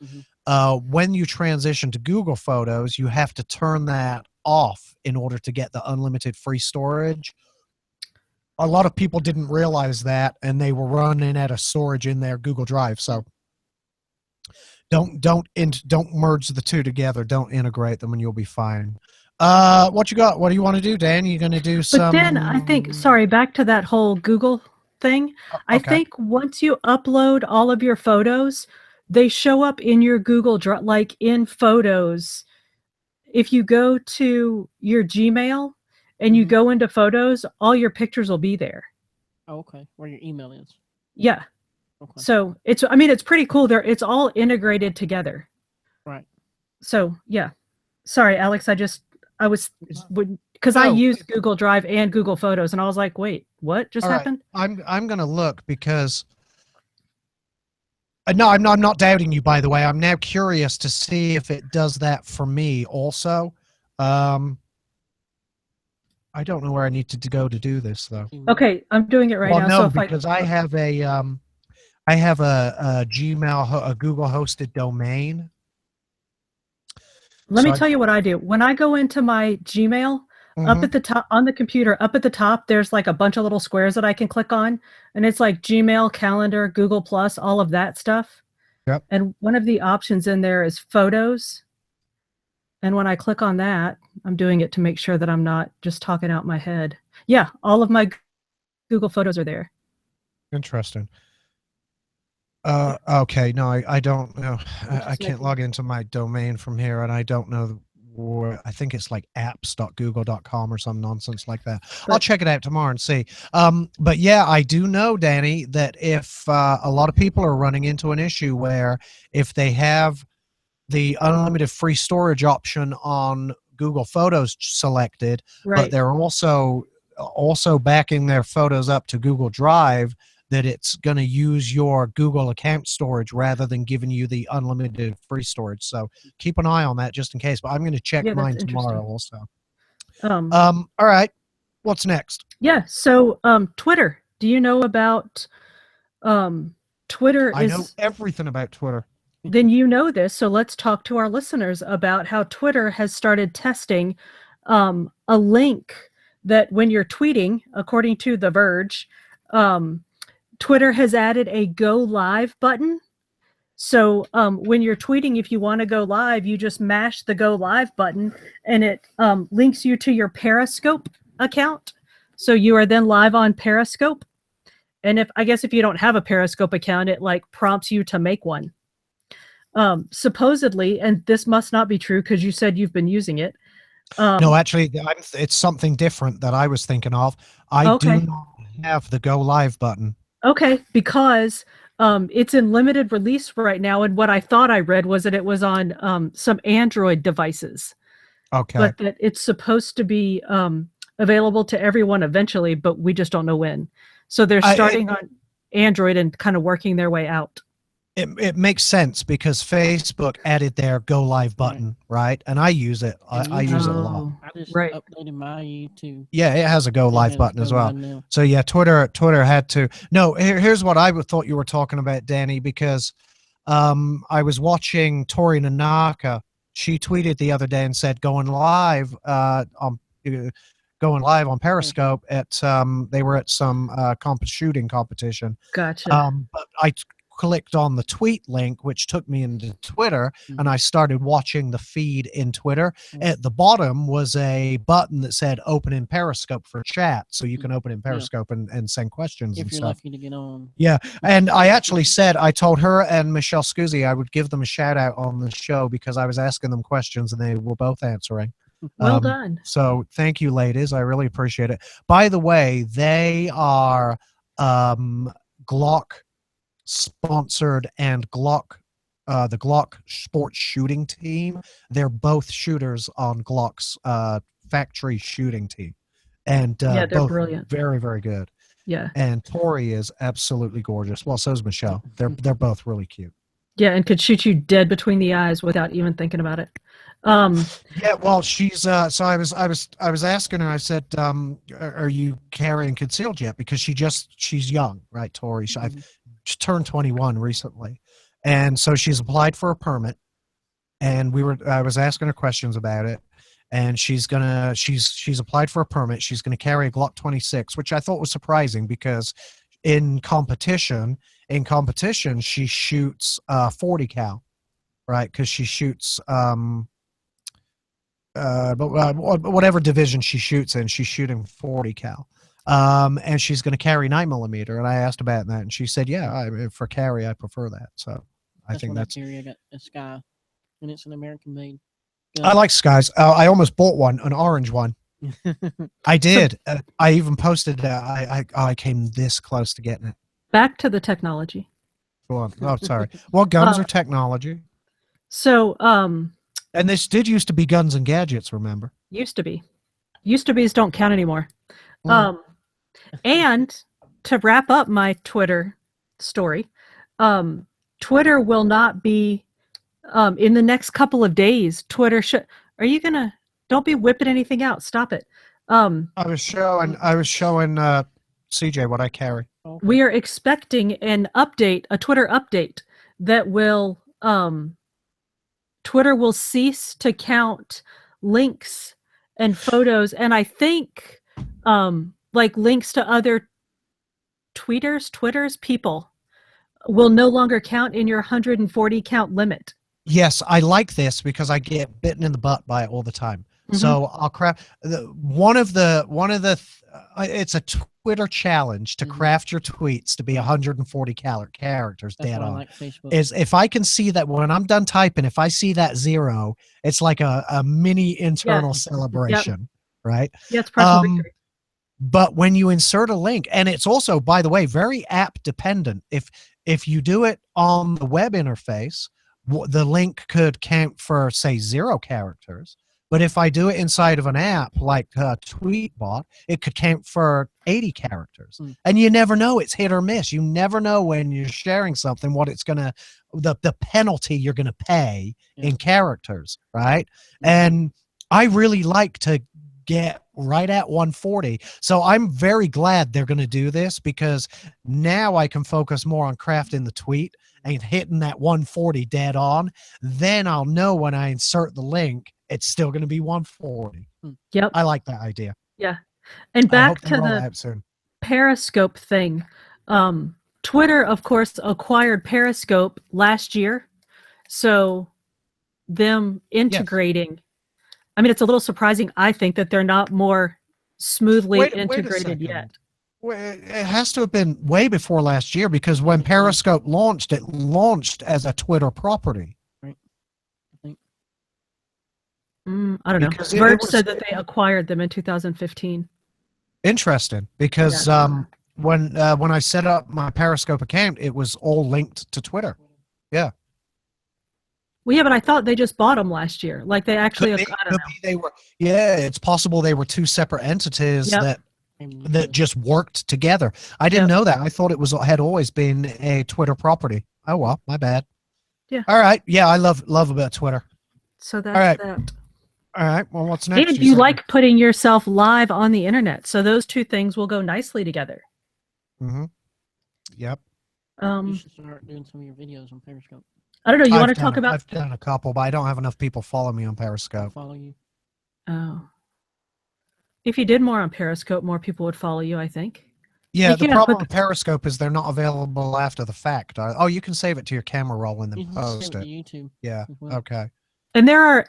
Mhm. When you transition to Google Photos, you have to turn that off in order to get the unlimited free storage. A lot of people didn't realize that, and they were running out of storage in their Google Drive. So don't merge the two together. Don't integrate them, and you'll be fine. What you got? What do you want to do, Dan? You going to do some? But then I think, sorry, back to that whole Google thing. I Okay. think once you upload all of your photos, they show up in your Google Drive, like in Photos. If you go to your Gmail and you Mhm. go into Photos, all your pictures will be there. Oh, okay. Where your email is. Yeah. Okay. So it's pretty cool. It's all integrated together. Right. So yeah. Sorry, Alex. Because I No. use Google Drive and Google Photos, and I was like, wait, what just All right. happened? I'm going to look because. No, I'm not doubting you, by the way. I'm now curious to see if it does that for me also. I don't know where I need to go to do this, though. Email. Okay, I'm doing it right Well, now. no, So if because I have a I have a Gmail, a Google hosted domain. Let me So I- tell you what I do. When I go into my Gmail, up Mhm. at the top on the computer, up at the top, there's like a bunch of little squares that I can click on, and it's like Gmail, Calendar, Google Plus, all of that stuff. Yep. And one of the options in there is photos. And when I click on that, I'm doing it to make sure that I'm not just talking out my head. Yeah, all of my Google Photos are there. Interesting. Okay, no, I don't know. I just can't making- log into my domain from here, and I don't know where. I think it's like apps.google.com or some nonsense like that. I'll But- check it out tomorrow and see. But yeah, I do know, Danny, that if a lot of people are running into an issue where if they have the unlimited free storage option on Google Photos selected, but Right. they're also backing their photos up to Google Drive, that it's going to use your Google account storage rather than giving you the unlimited free storage. So keep an eye on that just in case. But I'm going to check Yeah, that's mine tomorrow interesting. also. All right. What's next? Yeah. So Twitter. Do you know about Twitter I know is everything about Twitter. then you know this, so let's talk to our listeners about how Twitter has started testing a link that when you're tweeting, according to The Verge, Twitter has added a go live button. So when you're tweeting, if you want to go live, you just mash the go live button and it links you to your Periscope account. So you are then live on Periscope. And if you don't have a Periscope account, it like prompts you to make one. Supposedly, and this must not be true because you said you've been using it. No, actually, it's something different that I was thinking of. I Okay. do not have the go live button. Okay, because it's in limited release right now, and what I thought I read was that it was on some Android devices, Okay. but that it's supposed to be available to everyone eventually, but we just don't know when. So they're starting on Android and kind of working their way out. It makes sense because Facebook added their go live button, right? And I use it. I use it a lot. Oh, I just right. updated my YouTube. Yeah, it has a go It live has button go as well. live now. So yeah, Twitter had to. No, here's what I thought you were talking about, Danny, because I was watching Tori Nanaka. She tweeted the other day and said going live on Periscope at they were at some shooting competition. Gotcha. But I clicked on the tweet link, which took me into Twitter, and I started watching the feed in Twitter. At the bottom was a button that said open in Periscope for chat. So you can open in Periscope and send questions If and you're stuff. lucky to get on. Yeah. And I actually said, I told her and Michelle Scuzzi I would give them a shout out on the show because I was asking them questions and they were both answering. Well done. So thank you, ladies. I really appreciate it. By the way, they are Glock sponsored and Glock, the Glock sports shooting team. They're both shooters on Glock's factory shooting team. And Yeah, they're both brilliant. very, very good. Yeah. And Tori is absolutely gorgeous. Well, so is Michelle. They're both really cute. Yeah, and could shoot you dead between the eyes without even thinking about it. Yeah, well, she's so I was asking her. I said, "Are you carrying concealed yet?" Because she's young, right, Tori? She turned 21 recently, and so she's applied for a permit. And I was asking her questions about it, and she's applied for a permit. She's gonna carry a Glock 26, which I thought was surprising because in competition she shoots 40 cal, right? Because she shoots whatever division she shoots in, she's shooting 40 cal. And she's going to carry 9mm. And I asked about that, and she said, "Yeah, for carry, I prefer that." So I think that's. I got a Sky, and it's an American made. I like Skies. I almost bought one, an orange one. I did. I even posted. I came this close to getting it. Back to the technology. Go on. Oh, sorry. Well, guns are technology, So, and this did used to be guns and gadgets. Remember? used to be's don't count anymore. And to wrap up my Twitter story, Twitter will not be in the next couple of days. Twitter don't be whipping anything out. Stop it. I was showing CJ what I carry. Okay. we are expecting an update, a Twitter update that will Twitter will cease to count links and photos, and I think like links to other Twitters people will no longer count in your 140 count limit. Yes, I like this because I get bitten in the butt by it all the time. Mhm. So I'll craft one of the it's a Twitter challenge to Mhm. craft your tweets to be 140 characters That's dead why I on. like Facebook. Is if I can see that when I'm done typing, if I see that 0, it's like a mini internal celebration, right? Yeah, it's personal Um, victory. But when you insert a link, and it's also, by the way, very app dependent. If you do it on the web interface, the link could count for, say, 0 characters. But if I do it inside of an app like Tweetbot, it could count for 80 characters. Mm. And you never know. It's hit or miss. You never know when you're sharing something what it's gonna the penalty you're gonna pay in characters, right? And I really like to get right at 140. So I'm very glad they're going to do this, because now I can focus more on crafting the tweet and hitting that 140 dead on. Then I'll know when I insert the link, it's still going to be 140. Yep. I like that idea. Yeah. And I hope back they to roll the that out soon. Periscope thing. Twitter, of course, acquired Periscope last year. So them integrating, I mean, it's a little surprising, I think, that they're not more smoothly Wait a integrated second. yet. Well, it has to have been way before last year, because when Periscope launched, it launched as a Twitter property. I don't know. Because it Verge was- said that they acquired them in 2015. Interesting, because when I set up my Periscope account, it was all linked to Twitter. Well, yeah, but I thought they just bought them last year. Like they actually, I don't know. They were, yeah, it's possible they were 2 separate entities Yep. that just worked together. I didn't know that. I thought it had always been a Twitter property. Oh well, my bad. Yeah. All right. Yeah, I love a bit of Twitter. So that's right. that. All right. Well, what's next? And you you said? like putting yourself live on the internet. So those two things will go nicely together. Mm-hmm. Yep. You should start doing some of your videos on Periscope. I don't know. You want to I've talk done- about? I've done a couple, but I don't have enough people follow me on Periscope. Follow you. Oh, if you did more on Periscope, more people would follow you, I think. Yeah, You the can't problem put with Periscope is they're not available after the fact. Oh, you can save it to your camera roll and You then can post save it. it to YouTube. Yeah. as well. Okay. And there are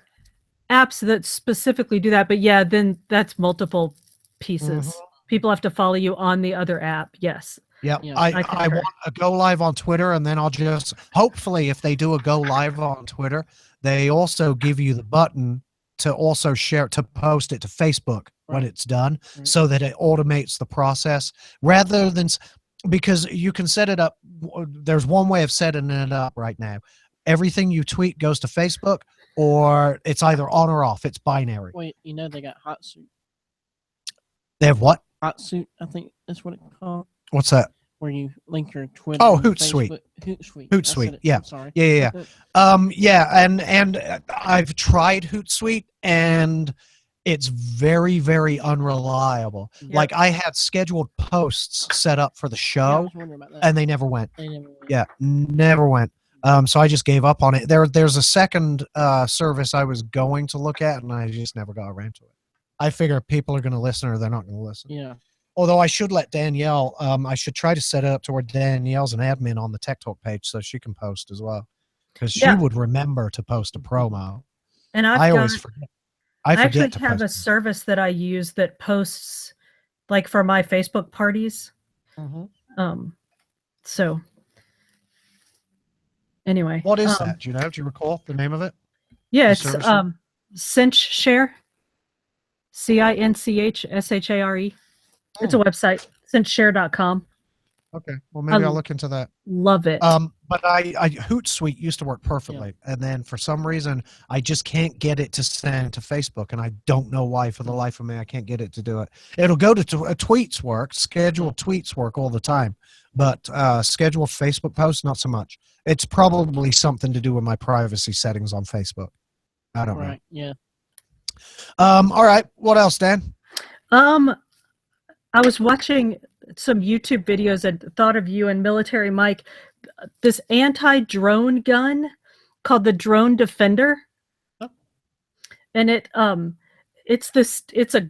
apps that specifically do that, but yeah, then that's multiple pieces. Mhm. People have to follow you on the other app. Yes. Yeah, Yeah. I I concur. want a go live on Twitter, and then I'll just hopefully, if they do a go live on Twitter, they also give you the button to also share, to post it to Facebook when Right. it's done, Right. so that it automates the process rather than because you can set it up. There's one way of setting it up right now. Everything you tweet goes to Facebook, or it's either on or off. It's binary. Wait, you know they got Hot Suit. They have what? Hot Suit, I think that's what it's called. What's that? Where you link your Twitter. Oh, and Hootsuite. Facebook. Hootsuite. Hootsuite, I said it. yeah. I'm sorry. Yeah. Yeah, and I've tried Hootsuite, and it's very, very unreliable. Yeah. Like I had scheduled posts set up for the Yeah, I show, was wondering about that. and they never went. They never went. Yeah, never went. So I just gave up on it. There's a second service I was going to look at, and I just never got around to it. I figure people are going to listen or they're not going to listen. Yeah. Although I should let Danielle, I should try to set it up to where Danielle's an admin on the Tech Talk page so she can post as well. Because she Yeah. would remember to post a promo. And I always forget. I I actually forget to have a post. service that I use that posts like for my Facebook parties. So anyway. What is that? Do you know? Do you recall the name of it? Yeah, the it's service? Cinch Share. CINCHSHARE. It's a website, cinchshare.com. Okay. Well, maybe I'll Um, look into that. Love it. But I Hootsuite used to work perfectly, and then for some reason I just can't get it to send to Facebook, and I don't know why. For the life of me, I can't get it to do it. It'll go to tweets work, scheduled tweets work all the time, but scheduled Facebook posts not so much. It's probably something to do with my privacy settings on Facebook. I don't Right. Yeah. know. All right. What else, Dan? I was watching some YouTube videos and thought of you and Military Mike. This anti-drone gun called the Drone Defender, and it's a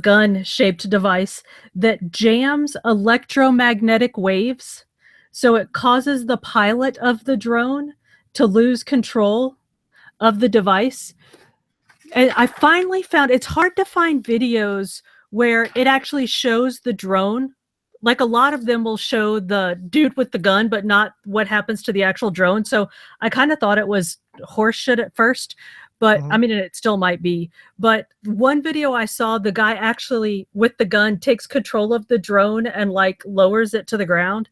gun shaped device that jams electromagnetic waves, so it causes the pilot of the drone to lose control of the device. And I finally found it's hard to find videos where it actually shows the drone. Like a lot of them will show the dude with the gun, but not what happens to the actual drone. So I kind of thought it was horseshit at first, but I mean, it still might be. But one video I saw, the guy actually with the gun takes control of the drone and like lowers it to the ground.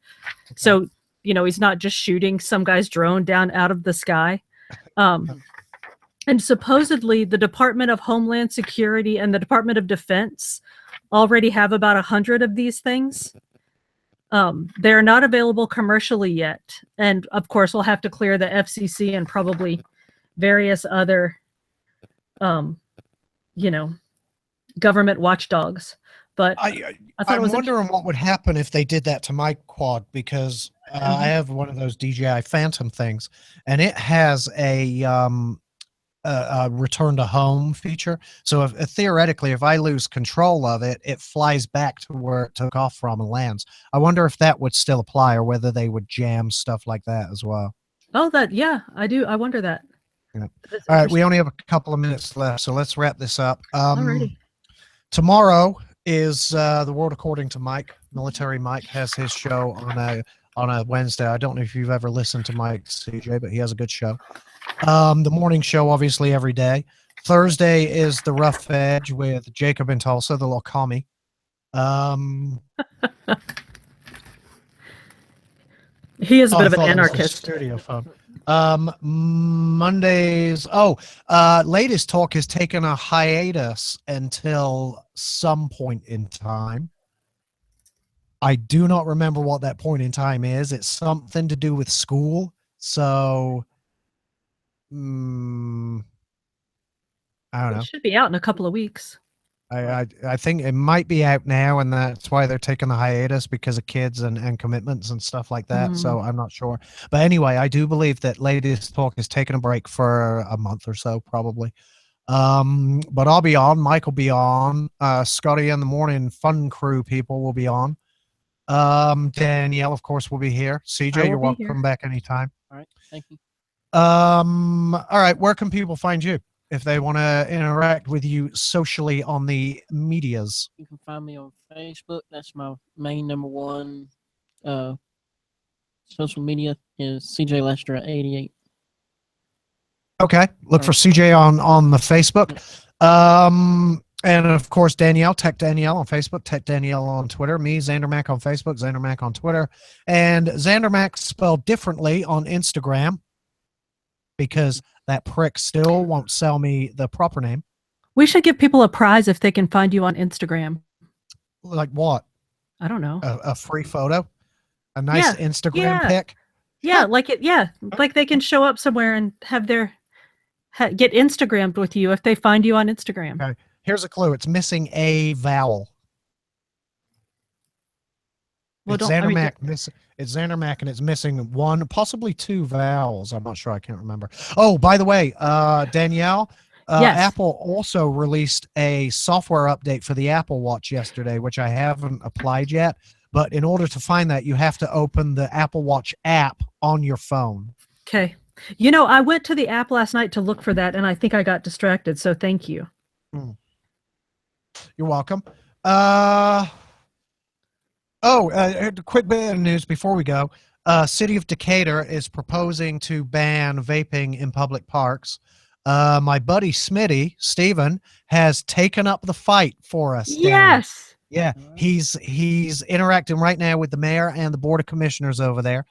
Okay. So, you know, he's not just shooting some guy's drone down out of the sky. And supposedly the Department of Homeland Security and the Department of Defense already have about 100 of these things. They're not available commercially yet. And of course, we'll have to clear the FCC and probably various other, you know, government watchdogs. But I'm wondering what would happen if they did that to my quad, because I have one of those DJI Phantom things, and it has a return to home feature. So if theoretically, if I lose control of it, it flies back to where it took off from and lands. I wonder if that would still apply, or whether they would jam stuff like that as well. Oh, yeah, I do. I wonder that. Yeah. All right, we only have a couple of minutes left, so let's wrap this up. Alrighty. Tomorrow is the World According to Mike. Military Mike has his show on a Wednesday. I don't know if you've ever listened to Mike, CJ, but he has a good show. The morning show, obviously, every day. Thursday is the Rough Edge with Jacob and Tulsa, the little commie. He is a bit of an anarchist. Studio phone. Mondays. Latest Talk has taken a hiatus until some point in time. I do not remember what that point in time is. It's something to do with school. So, I don't know. It should be out in a couple of weeks. I think it might be out now, and that's why they're taking the hiatus, because of kids and commitments and stuff like that. So I'm not sure. But anyway, I do believe that Latest Talk is taking a break for a month or so, probably. But I'll be on. Mike will be on. Scotty and the Morning Fun Crew people will be on. Danielle, of course, will be here. CJ, you're welcome back anytime. All right. Thank you. All right. Where can people find you if they want to interact with you socially on the medias? You can find me on Facebook. That's my main number one social media is CJ Lester at 88. Okay. Look for CJ on the Facebook. And of course, Danielle, Tech Danielle on Facebook, Tech Danielle on Twitter, me, Xander Mac on Facebook, Xander Mac on Twitter, and Xander Mac spelled differently on Instagram, because that prick still won't sell me the proper name. We should give people a prize if they can find you on Instagram. Like what? I don't know. A free photo? A nice Instagram pic? Yeah, like they can show up somewhere and have get Instagrammed with you if they find you on Instagram. Okay. Here's a clue. It's missing a vowel. Well, it's Xander Mac. It's Xander Mac, and it's missing one, possibly two vowels. I'm not sure. I can't remember. Oh, by the way, Danielle, yes. Apple also released a software update for the Apple Watch yesterday, which I haven't applied yet. But in order to find that, you have to open the Apple Watch app on your phone. Okay. You know, I went to the app last night to look for that, and I think I got distracted. So thank you. You're welcome. A quick bit of news before we go. City of Decatur is proposing to ban vaping in public parks. My buddy Smitty, Steven, has taken up the fight for us. Yes. Yeah, he's interacting right now with the mayor and the board of commissioners over there.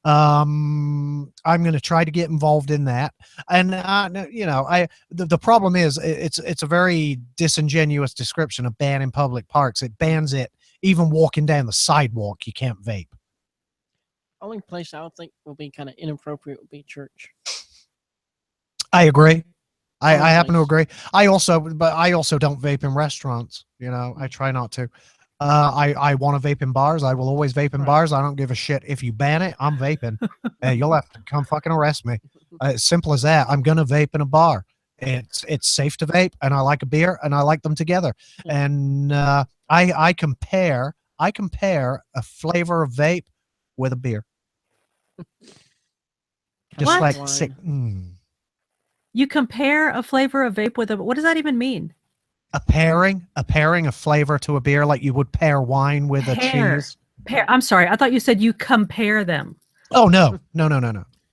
I'm going to try to get involved in that. And, the problem is it's a very disingenuous description of ban in public parks. It bans it even walking down the sidewalk. You can't vape. Only place I would think will be kind of inappropriate would be church. I agree. I happen to agree. I also don't vape in restaurants. I try not to. I want to vape in bars. I will always vape in Right. bars. I don't give a shit if you ban it. I'm vaping. You'll have to come fucking arrest me. Simple as that. I'm gonna vape in a bar. It's safe to vape, and I like a beer, and I like them together. And I compare a flavor of vape with a beer. Just What? like Wine. sick. You compare a flavor of vape with a, what does that even mean? A pairing a flavor to a beer, like you would pair wine with a Pair. cheese. I'm sorry. I thought you said you compare them. Oh no.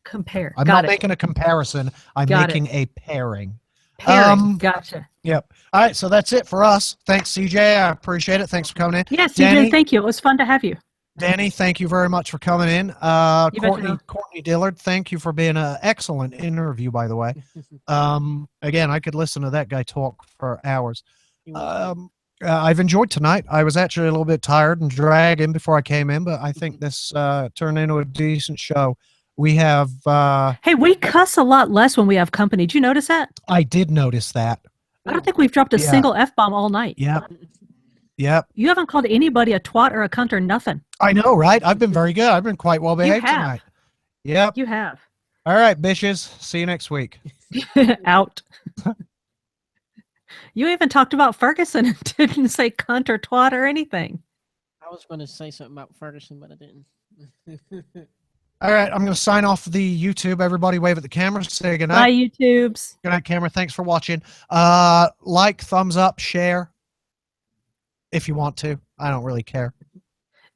Compare. I'm Got not it. making a comparison. I'm Got making a pairing. Pairing. Gotcha. Yep. All right, so that's it for us. Thanks, CJ. I appreciate it. Thanks for coming in. Yes, Danny? CJ, thank you. It was fun to have you. Danny, thank you very much for coming in. You betcha, Courtney no. Dillard, thank you for being an excellent interview, by the way. Again, I could listen to that guy talk for hours. I've enjoyed tonight. I was actually a little bit tired and dragging before I came in, but I think this turned into a decent show. We have Hey, we cuss a lot less when we have company. Did you notice that? I did notice that. I don't think we've dropped a Yeah. single F-bomb all night. Yep. You haven't called anybody a twat or a cunt or nothing. I know, right? I've been very good. I've been quite well behaved have. tonight. Yep. You have. All right, bitches. See you next week. Out. You even talked about Ferguson and didn't say cunt or twat or anything. I was going to say something about Ferguson, but I didn't. All right, I'm going to sign off the YouTube. Everybody wave at the camera. Say good Bye, night. YouTubes. Good night, camera. Thanks for watching. Like, thumbs up, share if you want to. I don't really care.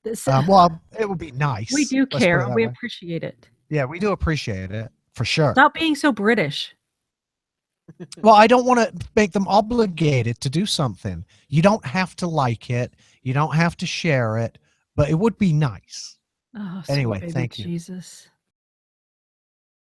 This, Well, it would be nice. we do Let's put it care. that We way. appreciate it. Yeah, we do appreciate it for sure. Stop being so British. Well, I don't want to make them obligated to do something. You don't have to like it. You don't have to share it, but it would be nice. Oh, Anyway, sweet baby thank you. Jesus.